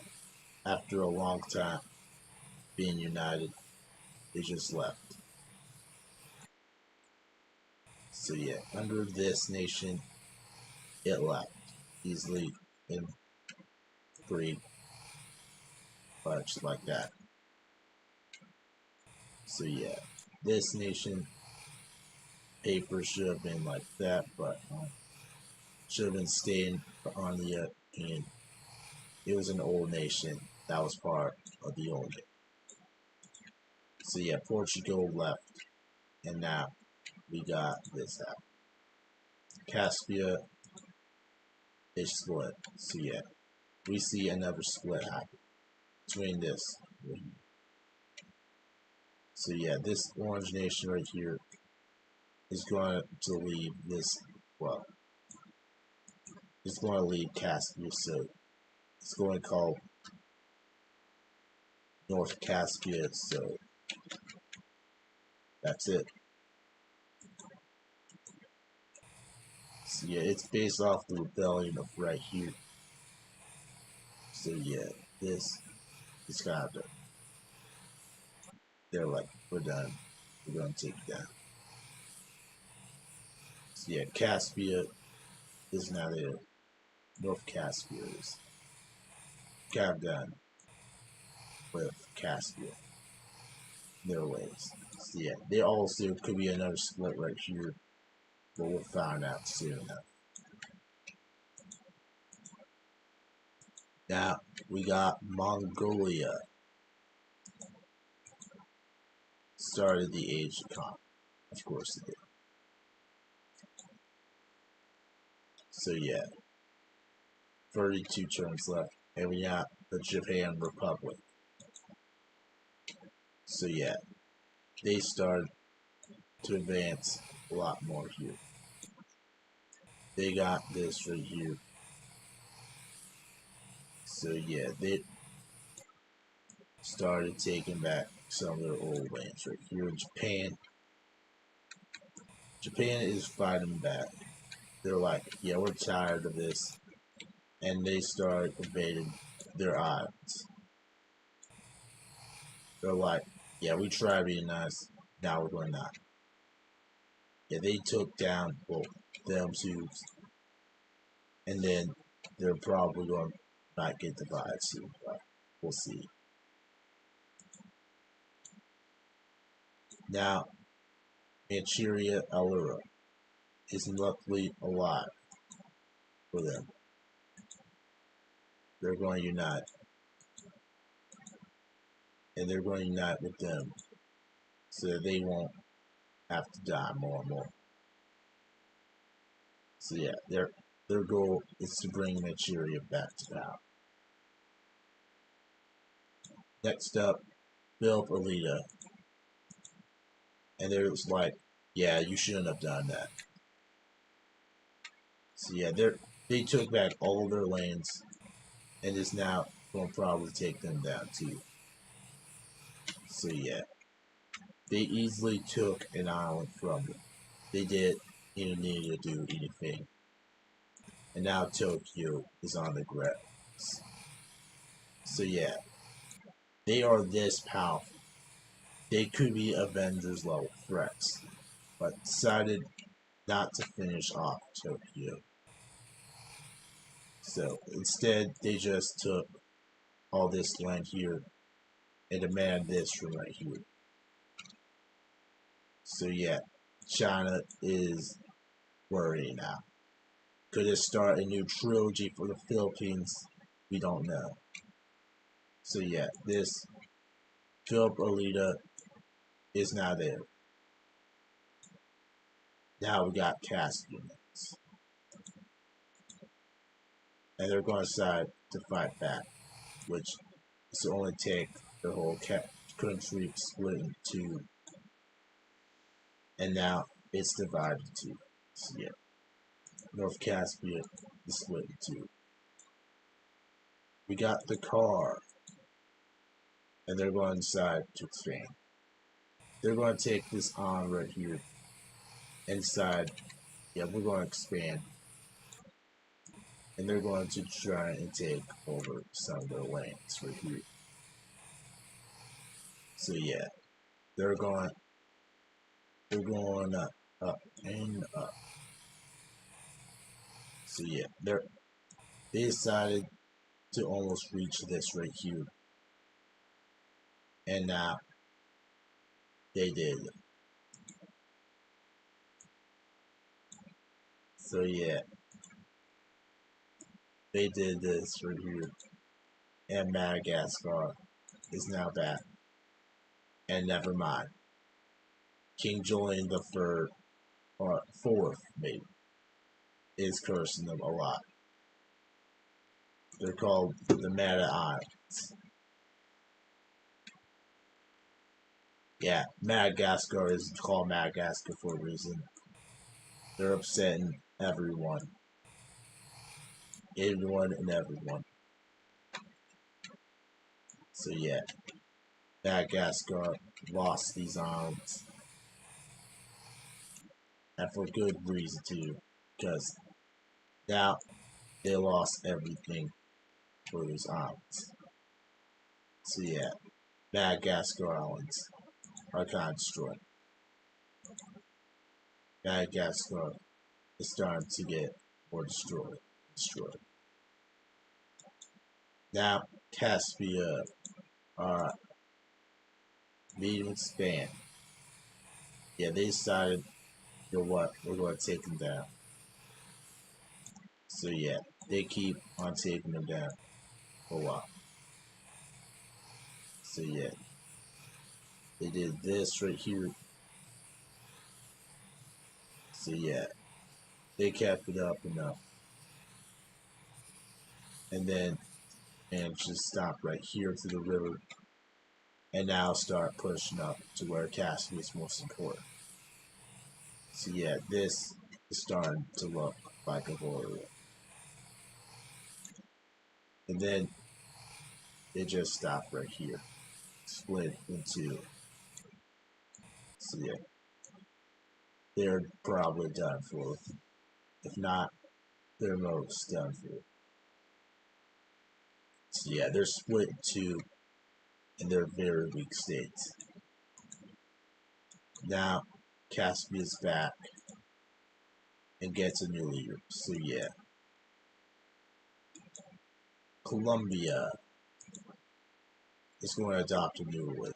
after a long time being united, they just left. So yeah, under this nation, it left easily and free, much like that. So yeah, this nation paper should have been like that, but should have been staying on the and it was an old nation that was part of the old. So yeah, Portugal left, and now we got this out. Caspia is split. So yeah, we see another split happen between this. So yeah, this orange nation right here is going to leave this. Well, it's going to leave Caspia. So it's going to call North Caspia. So that's it. So yeah, it's based off the rebellion of right here. So yeah, this is kind of they're like, we're done. We're gonna take it down. So yeah, Caspia is now there. North Caspia is kind of done with Caspia. Their ways. So yeah, there also could be another split right here, but we'll find out soon enough. Now we got Mongolia. Started the age of Khan. Of course it did. So yeah, 32 turns left, and we got the Japan Republic. So yeah, they started to advance a lot more here. They got this right here. So yeah, they started taking back some of their old lands right here in Japan. Japan is fighting back. They're like, yeah, we're tired of this. And they start invading their islands. They're like, yeah, we try being nice. Now we're going not. Yeah, they took down both them too. And then they're probably going to not get divided soon. But we'll see. Now, Manchuria Allura is luckily alive for them. They're going to unite. And they're going to unite with them so that they won't have to die more and more. So yeah, their goal is to bring Manchuria back to power. Next up, Bill Alita. And they're just like, yeah, you shouldn't have done that. So yeah, they took back all their lands and is now going to probably take them down too. So yeah, they easily took an island from them. They did even need to do anything. And now Tokyo is on the ground. So yeah, they are this powerful. They could be Avengers level threats, but decided not to finish off Tokyo. So instead, they just took all this land here and demand this from right here. So yeah, China is worrying now. Could it start a new trilogy for the Philippines? We don't know. So yeah, this Philip Alita is now there. Now we got Caspian, and they're going to decide to fight back, which is only take the whole country split in two, and now it's divided in two. So yeah, North Caspian is split in two. We got the car, and they're going to decide to expand. They're going to take this on right here and decide, yeah, we're going to expand. And they're going to try and take over some of their lands right here. So yeah, they're going up and up. So yeah, they decided to almost reach this right here. And now they did. So yeah, they did this right here. And Madagascar is now back. And never mind. King Julian the Third, or fourth maybe, is cursing them a lot. They're called the Mada Islands. Yeah, Madagascar is called Madagascar for a reason. They're upsetting everyone. Everyone and everyone. So yeah, Madagascar lost these islands. And for good reason too. Because now they lost everything for these islands. So yeah, Madagascar islands are kind of destroyed. Madagascar is starting to get more destroyed. Now, Caspia are meeting with Spain. Yeah, they decided, you know what, we're going to take them down. So yeah, they keep on taking them down for a while. So yeah, they did this right here. So yeah, they kept it up and up. And then managed to stop right here to the river. And now start pushing up to where Caspia is most important. So yeah, this is starting to look like a border. And then they just stop right here. Split into. So yeah, they're probably done for. If not, they're most done for. So yeah, they're split in two, and they're very weak states. Now, Caspia's back and gets a new leader. So yeah, Colombia is going to adopt a new religion,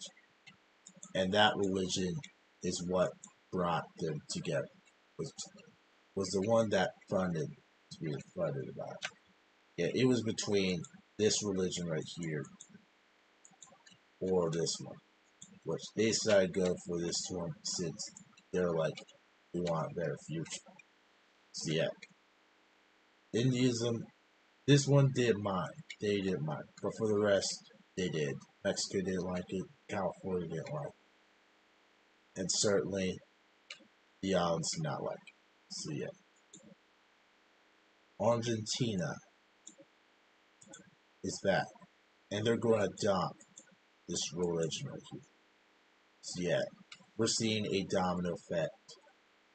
and that religion is what brought them together. Was the one that funded to be funded about. Yeah, it was between this religion right here or this one, which they decided to go for this one since they're like, we want a better future. So yeah, Hinduism, this one did mind. They didn't mind, but for the rest, they did. Mexico didn't like it. California didn't like it, and certainly the islands did not like it. So yeah, Argentina is back, and they're going to adopt this religion right here. So yeah, we're seeing a domino effect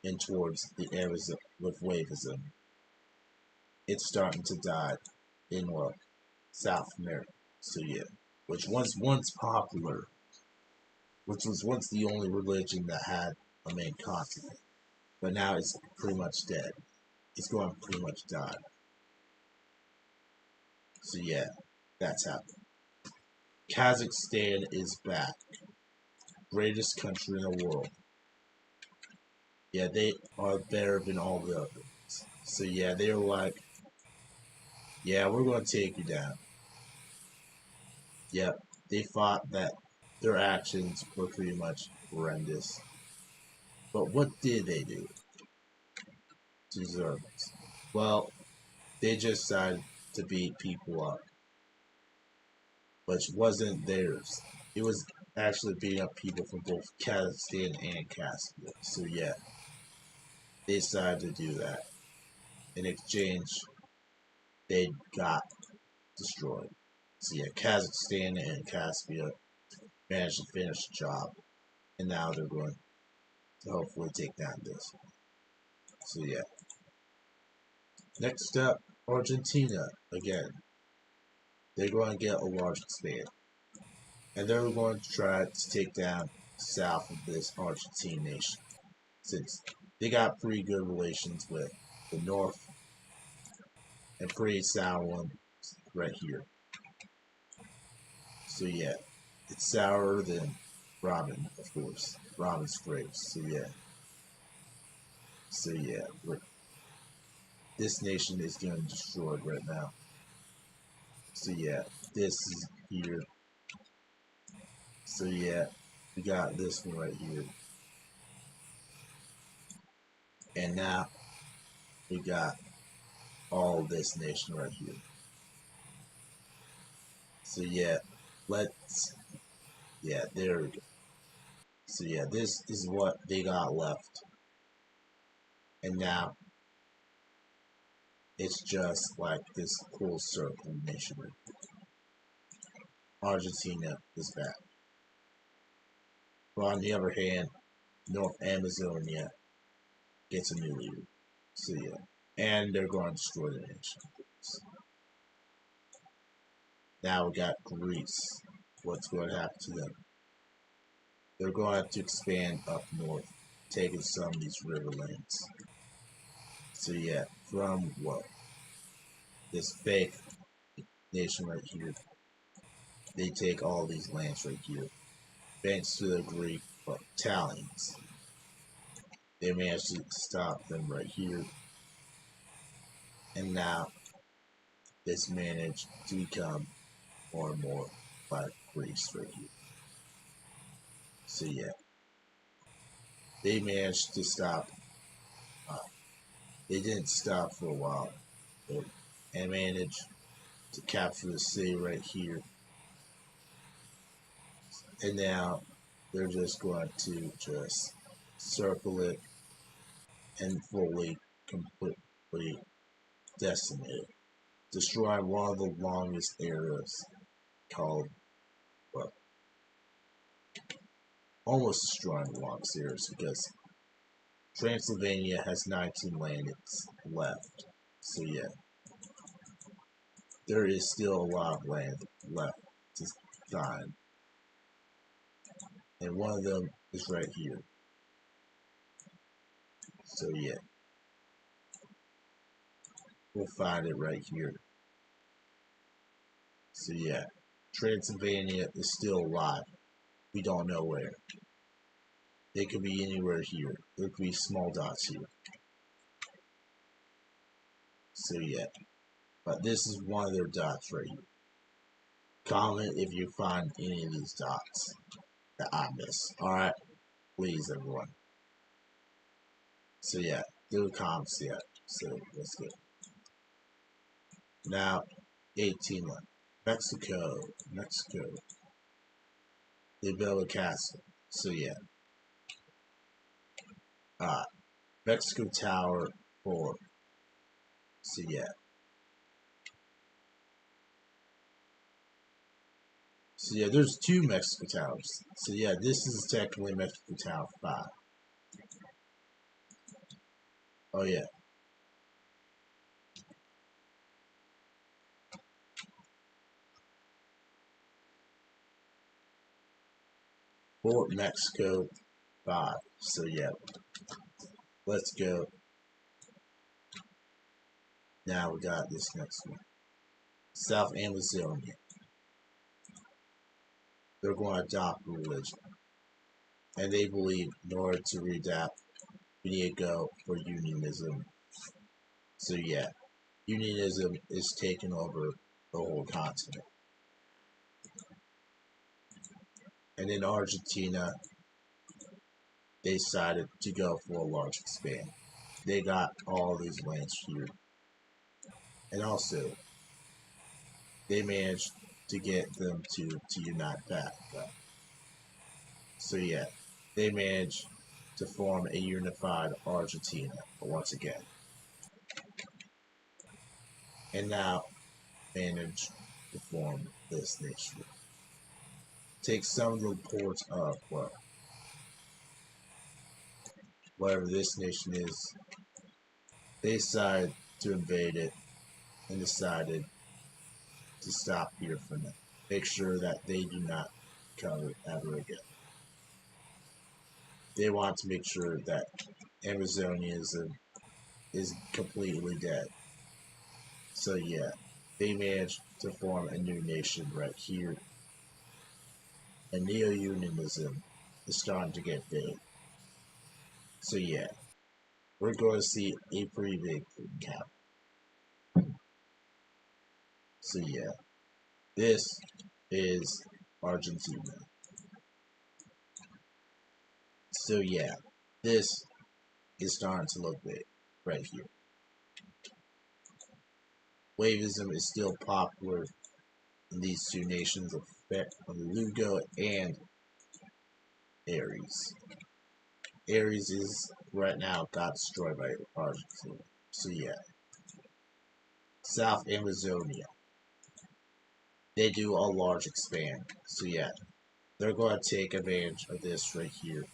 in towards the areas with wavism. It's starting to die in South America. So yeah, which was once popular, which was once the only religion that had a main continent, but now it's pretty much dead. It's going to pretty much die. So yeah, that's happening. Kazakhstan is back. Greatest country in the world. Yeah, they are better than all the others. So yeah, they're like, yeah, we're going to take you down. Yep, they thought that their actions were pretty much horrendous. But what did they do to deserve it? Well, they just decided to beat people up, which wasn't theirs. It was actually beating up people from both Kazakhstan and Caspia. So yeah, they decided to do that. In exchange, they got destroyed. So yeah, Kazakhstan and Caspia managed to finish the job, and now they're going to hopefully take down this. So yeah. Next up, Argentina again. They're going to get a large expand, and they're going to try to take down south of this Argentine nation, since they got pretty good relations with the north and pretty sour one right here. So yeah, it's sourer than ramen, of course. Ramen's great. So yeah, this nation is getting destroyed right now. So yeah, this is here. So yeah, we got this one right here. And now we got all this nation right here. So yeah, let's, yeah, there we go. So yeah, this is what they got left. And now it's just like this cool circle nation. Argentina is back. But on the other hand, North Amazonia gets a new leader. So yeah, and they're going to destroy the nation. Now we got Greece. What's going to happen to them? They're going to expand up north, taking some of these river lanes. So yeah, from what? This fake nation right here, they take all these lands right here. Thanks to the Greek Italians, they managed to stop them right here. And now this managed to become more and more like Greece right here. So yeah, they managed to stop. Uh, they didn't stop for a while, but and managed to capture the city right here. And now they're just going to just circle it and fully, completely decimate it. Destroy one of the longest areas called, well, almost destroying the longest areas because Transylvania has 19 lands left. So yeah, there is still a lot of land left to find. And one of them is right here. So yeah, we'll find it right here. So yeah, Transylvania is still alive. We don't know where. They could be anywhere here. There could be small dots here. So yeah, but this is one of their dots right here. Comment if you find any of these dots that I missed. Alright? Please, everyone. So yeah, do the comments yet. So let's go. Now, 18 left. Mexico. They built a castle. So yeah. Mexico Tower 4. So yeah. So yeah, there's two Mexico Towers. So yeah, this is technically Mexico Tower 5. Oh yeah. Fort Mexico 5. So yeah, let's go. Now we got this next one. South Amazonia. they're going to adopt religion. And they believe in order to readapt, we need to go for unionism. So yeah, unionism is taking over the whole continent. And in Argentina, they decided to go for a large expand. They got all these lands here. And also, they managed to get them to unite back. So yeah, they managed to form a unified Argentina once again. And now managed to form this nation. Take some of the reports of whatever this nation is, they decided to invade it and decided to stop here for now. Make sure that they do not come ever again. They want to make sure that Amazonism is completely dead. So yeah, they managed to form a new nation right here. And neo-unionism is starting to get big. So yeah, we're going to see a pretty big cap. So yeah, this is Argentina. So yeah, this is starting to look big right here. Wavism is still popular in these two nations of Lugo and Aries. Aries is right now got destroyed by Argentina. So yeah, South Amazonia. They do a large expand. So yeah, they're going to take advantage of this right here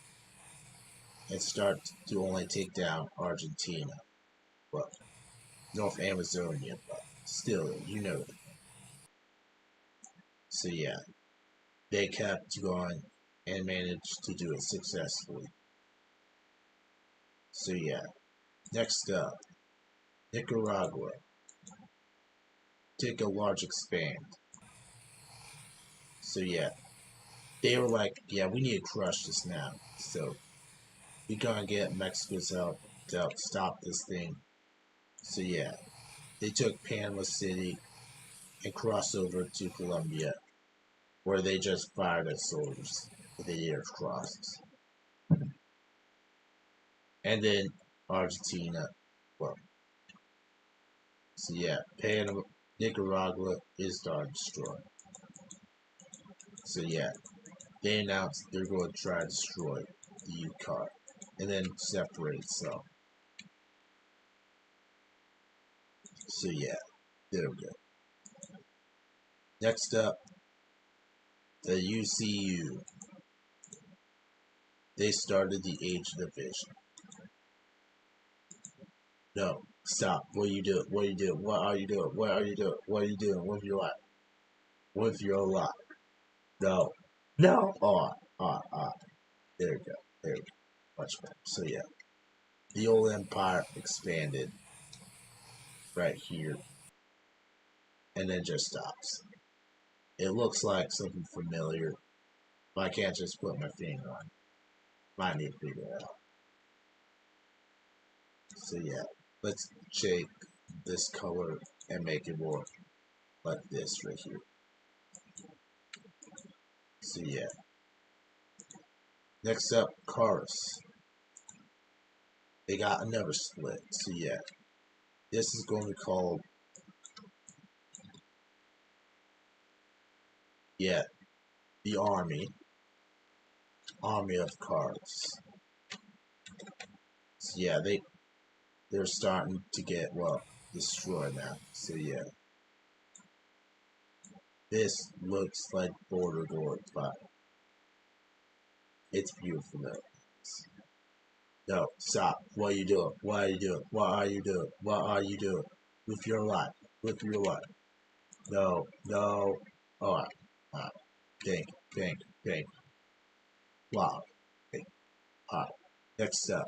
and start to only take down Argentina. Well, North Amazonia, but still, you know. So yeah, they kept going and managed to do it successfully. So yeah, next up, Nicaragua. Take a large expand. So yeah, they were like, yeah, we need to crush this now. So we gotta get Mexico's help to help stop this thing. So yeah, they took Panama City and crossed over to Colombia, where they just fired at soldiers with the air crosses. And then Argentina, well, so yeah, Panama, Nicaragua is starting to destroy. So yeah, they announced they're going to try to destroy the UCAR and then separate itself. So yeah, there we go. Next up, the UCU. They started the Age Division. No, stop. What are you doing? What are you doing? What are you doing? What are you doing? What are you doing with your life? With your life? No. No. There we go. There we go. Much better. So yeah, the old empire expanded right here and then just stops. It looks like something familiar, but I can't just put my finger on it. Might need to figure it out. So yeah, let's shake this color and make it more like this right here. So yeah. Next up, Chorus. They got another split. So yeah, this is going to be called, yeah, the Army of Cards. So yeah, they're starting to get, well, destroyed now. So yeah, this looks like Border Lord, but it's beautiful though. No, stop. What are you doing? What are you doing? What are you doing? What are you doing? With your life. With your life. No, no. Alright. Alright. Think, think. Wow. Think. Alright. Next up.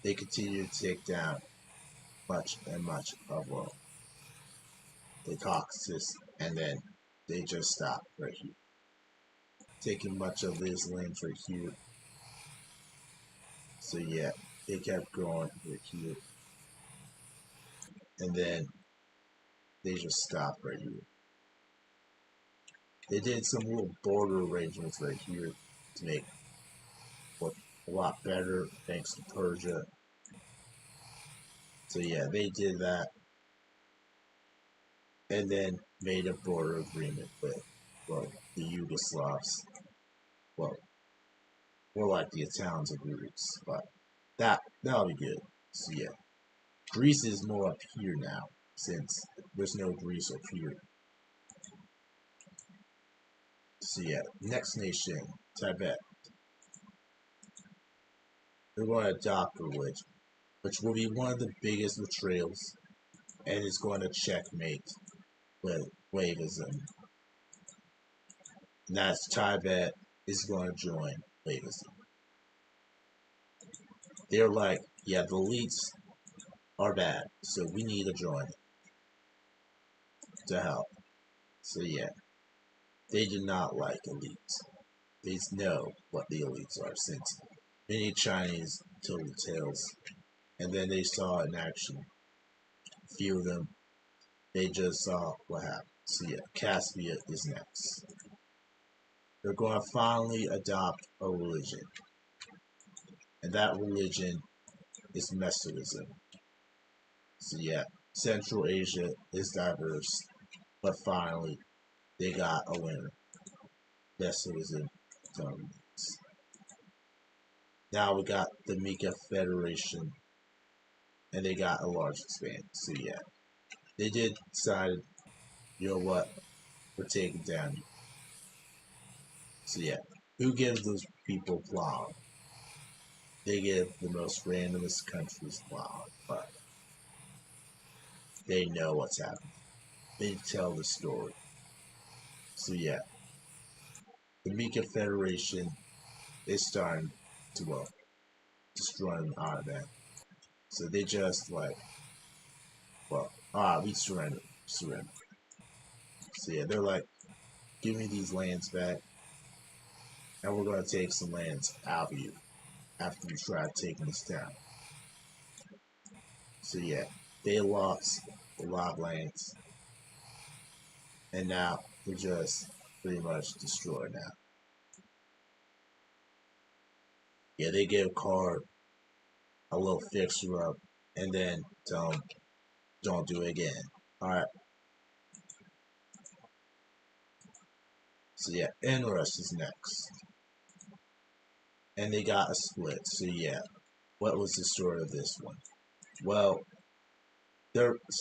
They continue to take down much and much of the Caucasus, and then they just stop right here. taking much of this land right here. So yeah, they kept going right here, and then they just stopped right here. They did some little border arrangements right here to make look a lot better thanks to Persia. So yeah, they did that and then made a border agreement with, well, the Yugoslavs. Well, more like the Italians and Greeks, but that'll be good. So yeah, Greece is more up here now since there's no Greece up here. So yeah, next nation, Tibet. They're going to adopt religion, which will be one of the biggest betrayals, and it's going to checkmate with Wavism. And that's Tibet is going to join Wavism. They're like, yeah, the elites are bad, so we need to join to help. So yeah, they do not like elites. They know what the elites are since many Chinese told tales, and then they saw it in action. A few of them, they just saw what happened. So yeah, Caspia is next. They're going to finally adopt a religion, and that religion is Messerism. So yeah, Central Asia is diverse, but finally they got a winner. Messerism dominates. Now we got the Mika Federation, and they got a large expanse. So yeah, they did decide, you know what, we're taking down you. So yeah, who gives those people flour? They give the most randomest countries flour, but they know what's happening. They tell the story. So yeah, the Mika Federation is starting to, well, destroy an Ottoman. So they just like, well, we surrender. So yeah, they're like, give me these lands back, and we're gonna take some lands out of you after you try taking us down. So yeah, they lost a lot of lands, and now they're just pretty much destroyed now. Yeah, they give Card a little fixer up, and then tell him, don't do it again. Alright, so yeah, Enrus is next. And they got a split, so yeah. What was the story of this one? Well,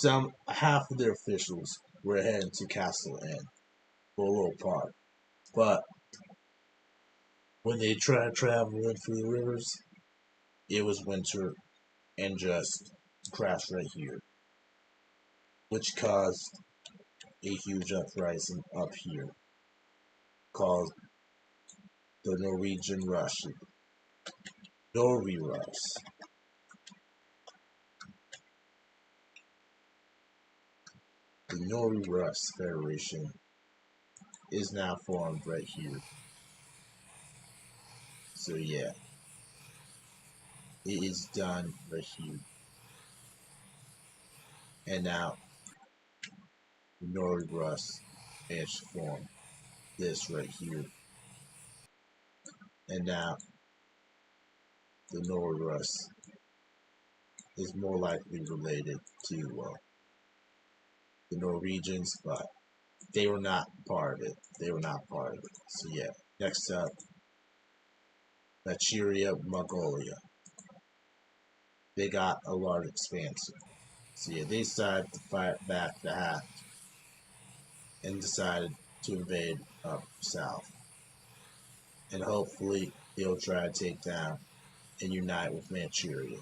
some half of their officials were heading to Castle Inn for a little party. But when they tried to travel in through the rivers, it was winter and just crashed right here, which caused a huge uprising up here called the Norwegian Russian Norway Rus. The Norway Rus Federation is now formed right here. So yeah, it is done right here. And now the Norway Rus managed to form this right here. And now the Norway Rus is more likely related to the Norwegians, but they were not part of it. They were not part of it. So yeah, next up, Manchuria, Mongolia. They got a large expansion. So yeah, they decided to fight back the Hat and decided to invade up south. And hopefully they'll try to take down and unite with Manchuria.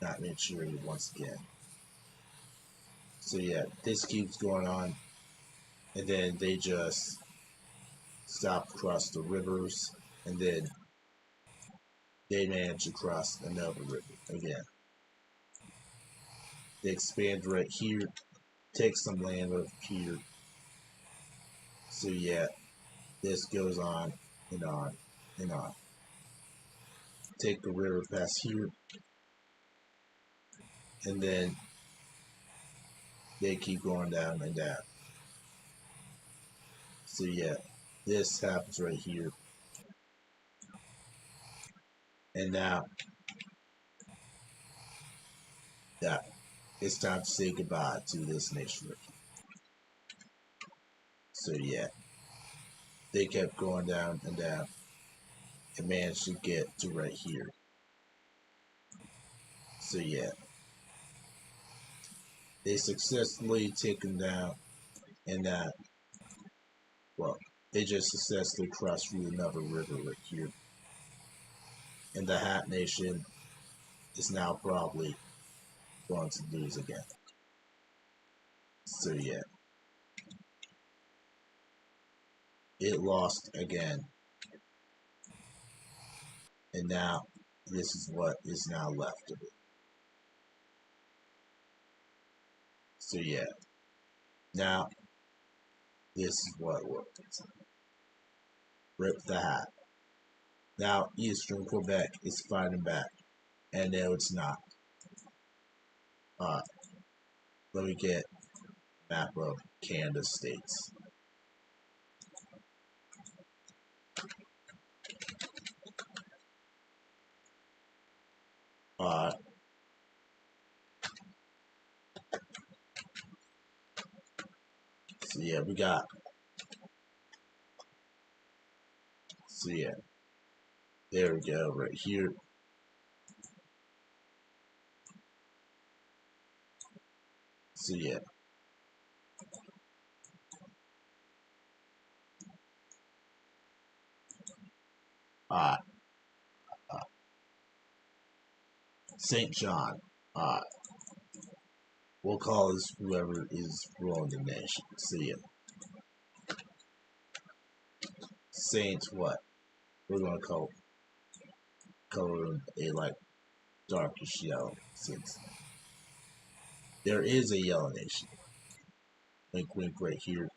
Not Manchuria once again. So yeah, this keeps going on. And then they just stop across the rivers, and then they manage to cross another river again. They expand right here, take some land over here. So yeah, this goes on and on and on. Take the river past here, and then they keep going down and down. So yeah, this happens right here. And now, yeah, it's time to say goodbye to this nation. So yeah, they kept going down and down and managed to get to right here. So yeah, they successfully taken down and that, well, they just successfully crossed through another river right here. And the Hat Nation is now probably going to lose again. So yeah, it lost again. And now this is what is now left of it. So yeah, now this is what worked. Rip the Hat. Now Eastern Quebec is fighting back. And no, it's not. Uh, let me get a map of Canada states. Uh, so yeah, we got. So yeah, there we go, right here. So yeah, uh, uh Saint John. Uh, we'll call this whoever is ruling the nation. So yeah, Saint what? We're gonna color him a like darkish yellow since there is a yellow nation. Wink, wink, right here.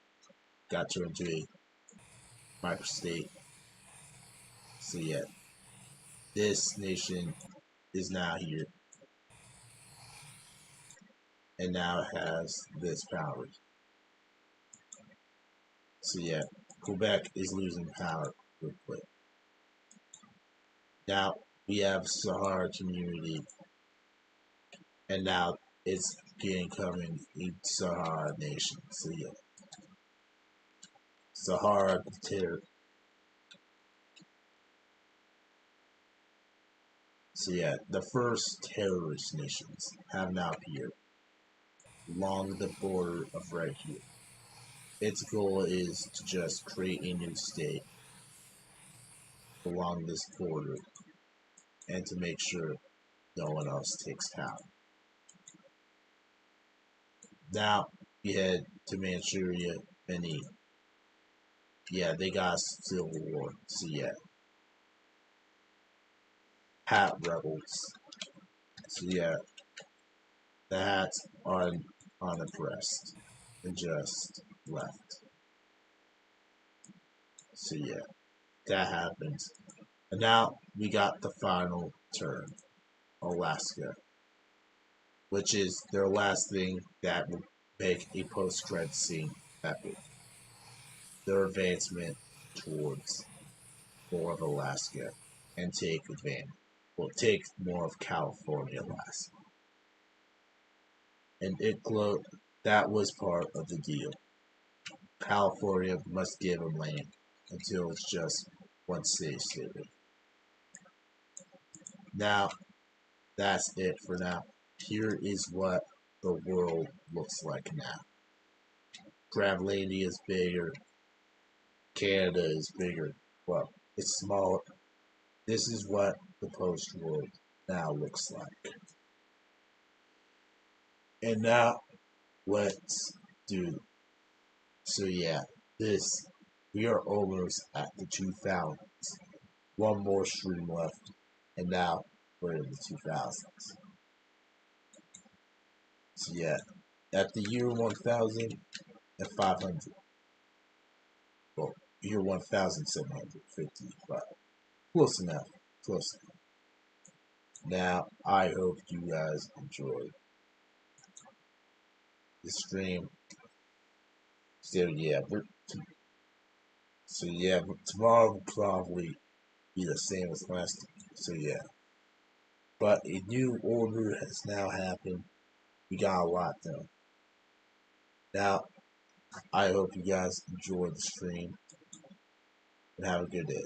Got turned into a microstate. So yeah, this nation is now here, and now it has this power. So yeah, Quebec is losing power real quick. Now we have Sahara community, and now it's getting coming a Sahara nation. So yeah, Sahara terror. So yeah, the first terrorist nations have now appeared along the border of right here. Its goal is to just create a new state along this border and to make sure no one else takes power. Now we head to Manchuria, Benin. Yeah, they got a civil war. So yeah, Hat rebels. So yeah, the Hats are unoppressed and just left. So yeah, that happens. And now we got the final turn, Alaska, which is their last thing that will make a post-credit scene epic. Their advancement towards more of Alaska and take advantage. Well, take more of California, Alaska. And that was part of the deal. California must give them land until it's just one city. Now, that's it for now. Here is what the world looks like now. Gravlandia is bigger. Canada is bigger. Well, it's smaller. This is what the post-world now looks like. And now, let's do. So yeah, this we are almost at the 2000s. One more stream left, and now we're in the 2000s. So yeah, at the year 1500, well, you're 1,755. Close enough. Close enough. Now, I hope you guys enjoyed the stream. So tomorrow will probably be the same as last time. So yeah, but a new order has now happened. We got a lot done. Now, I hope you guys enjoyed the stream and have a good day.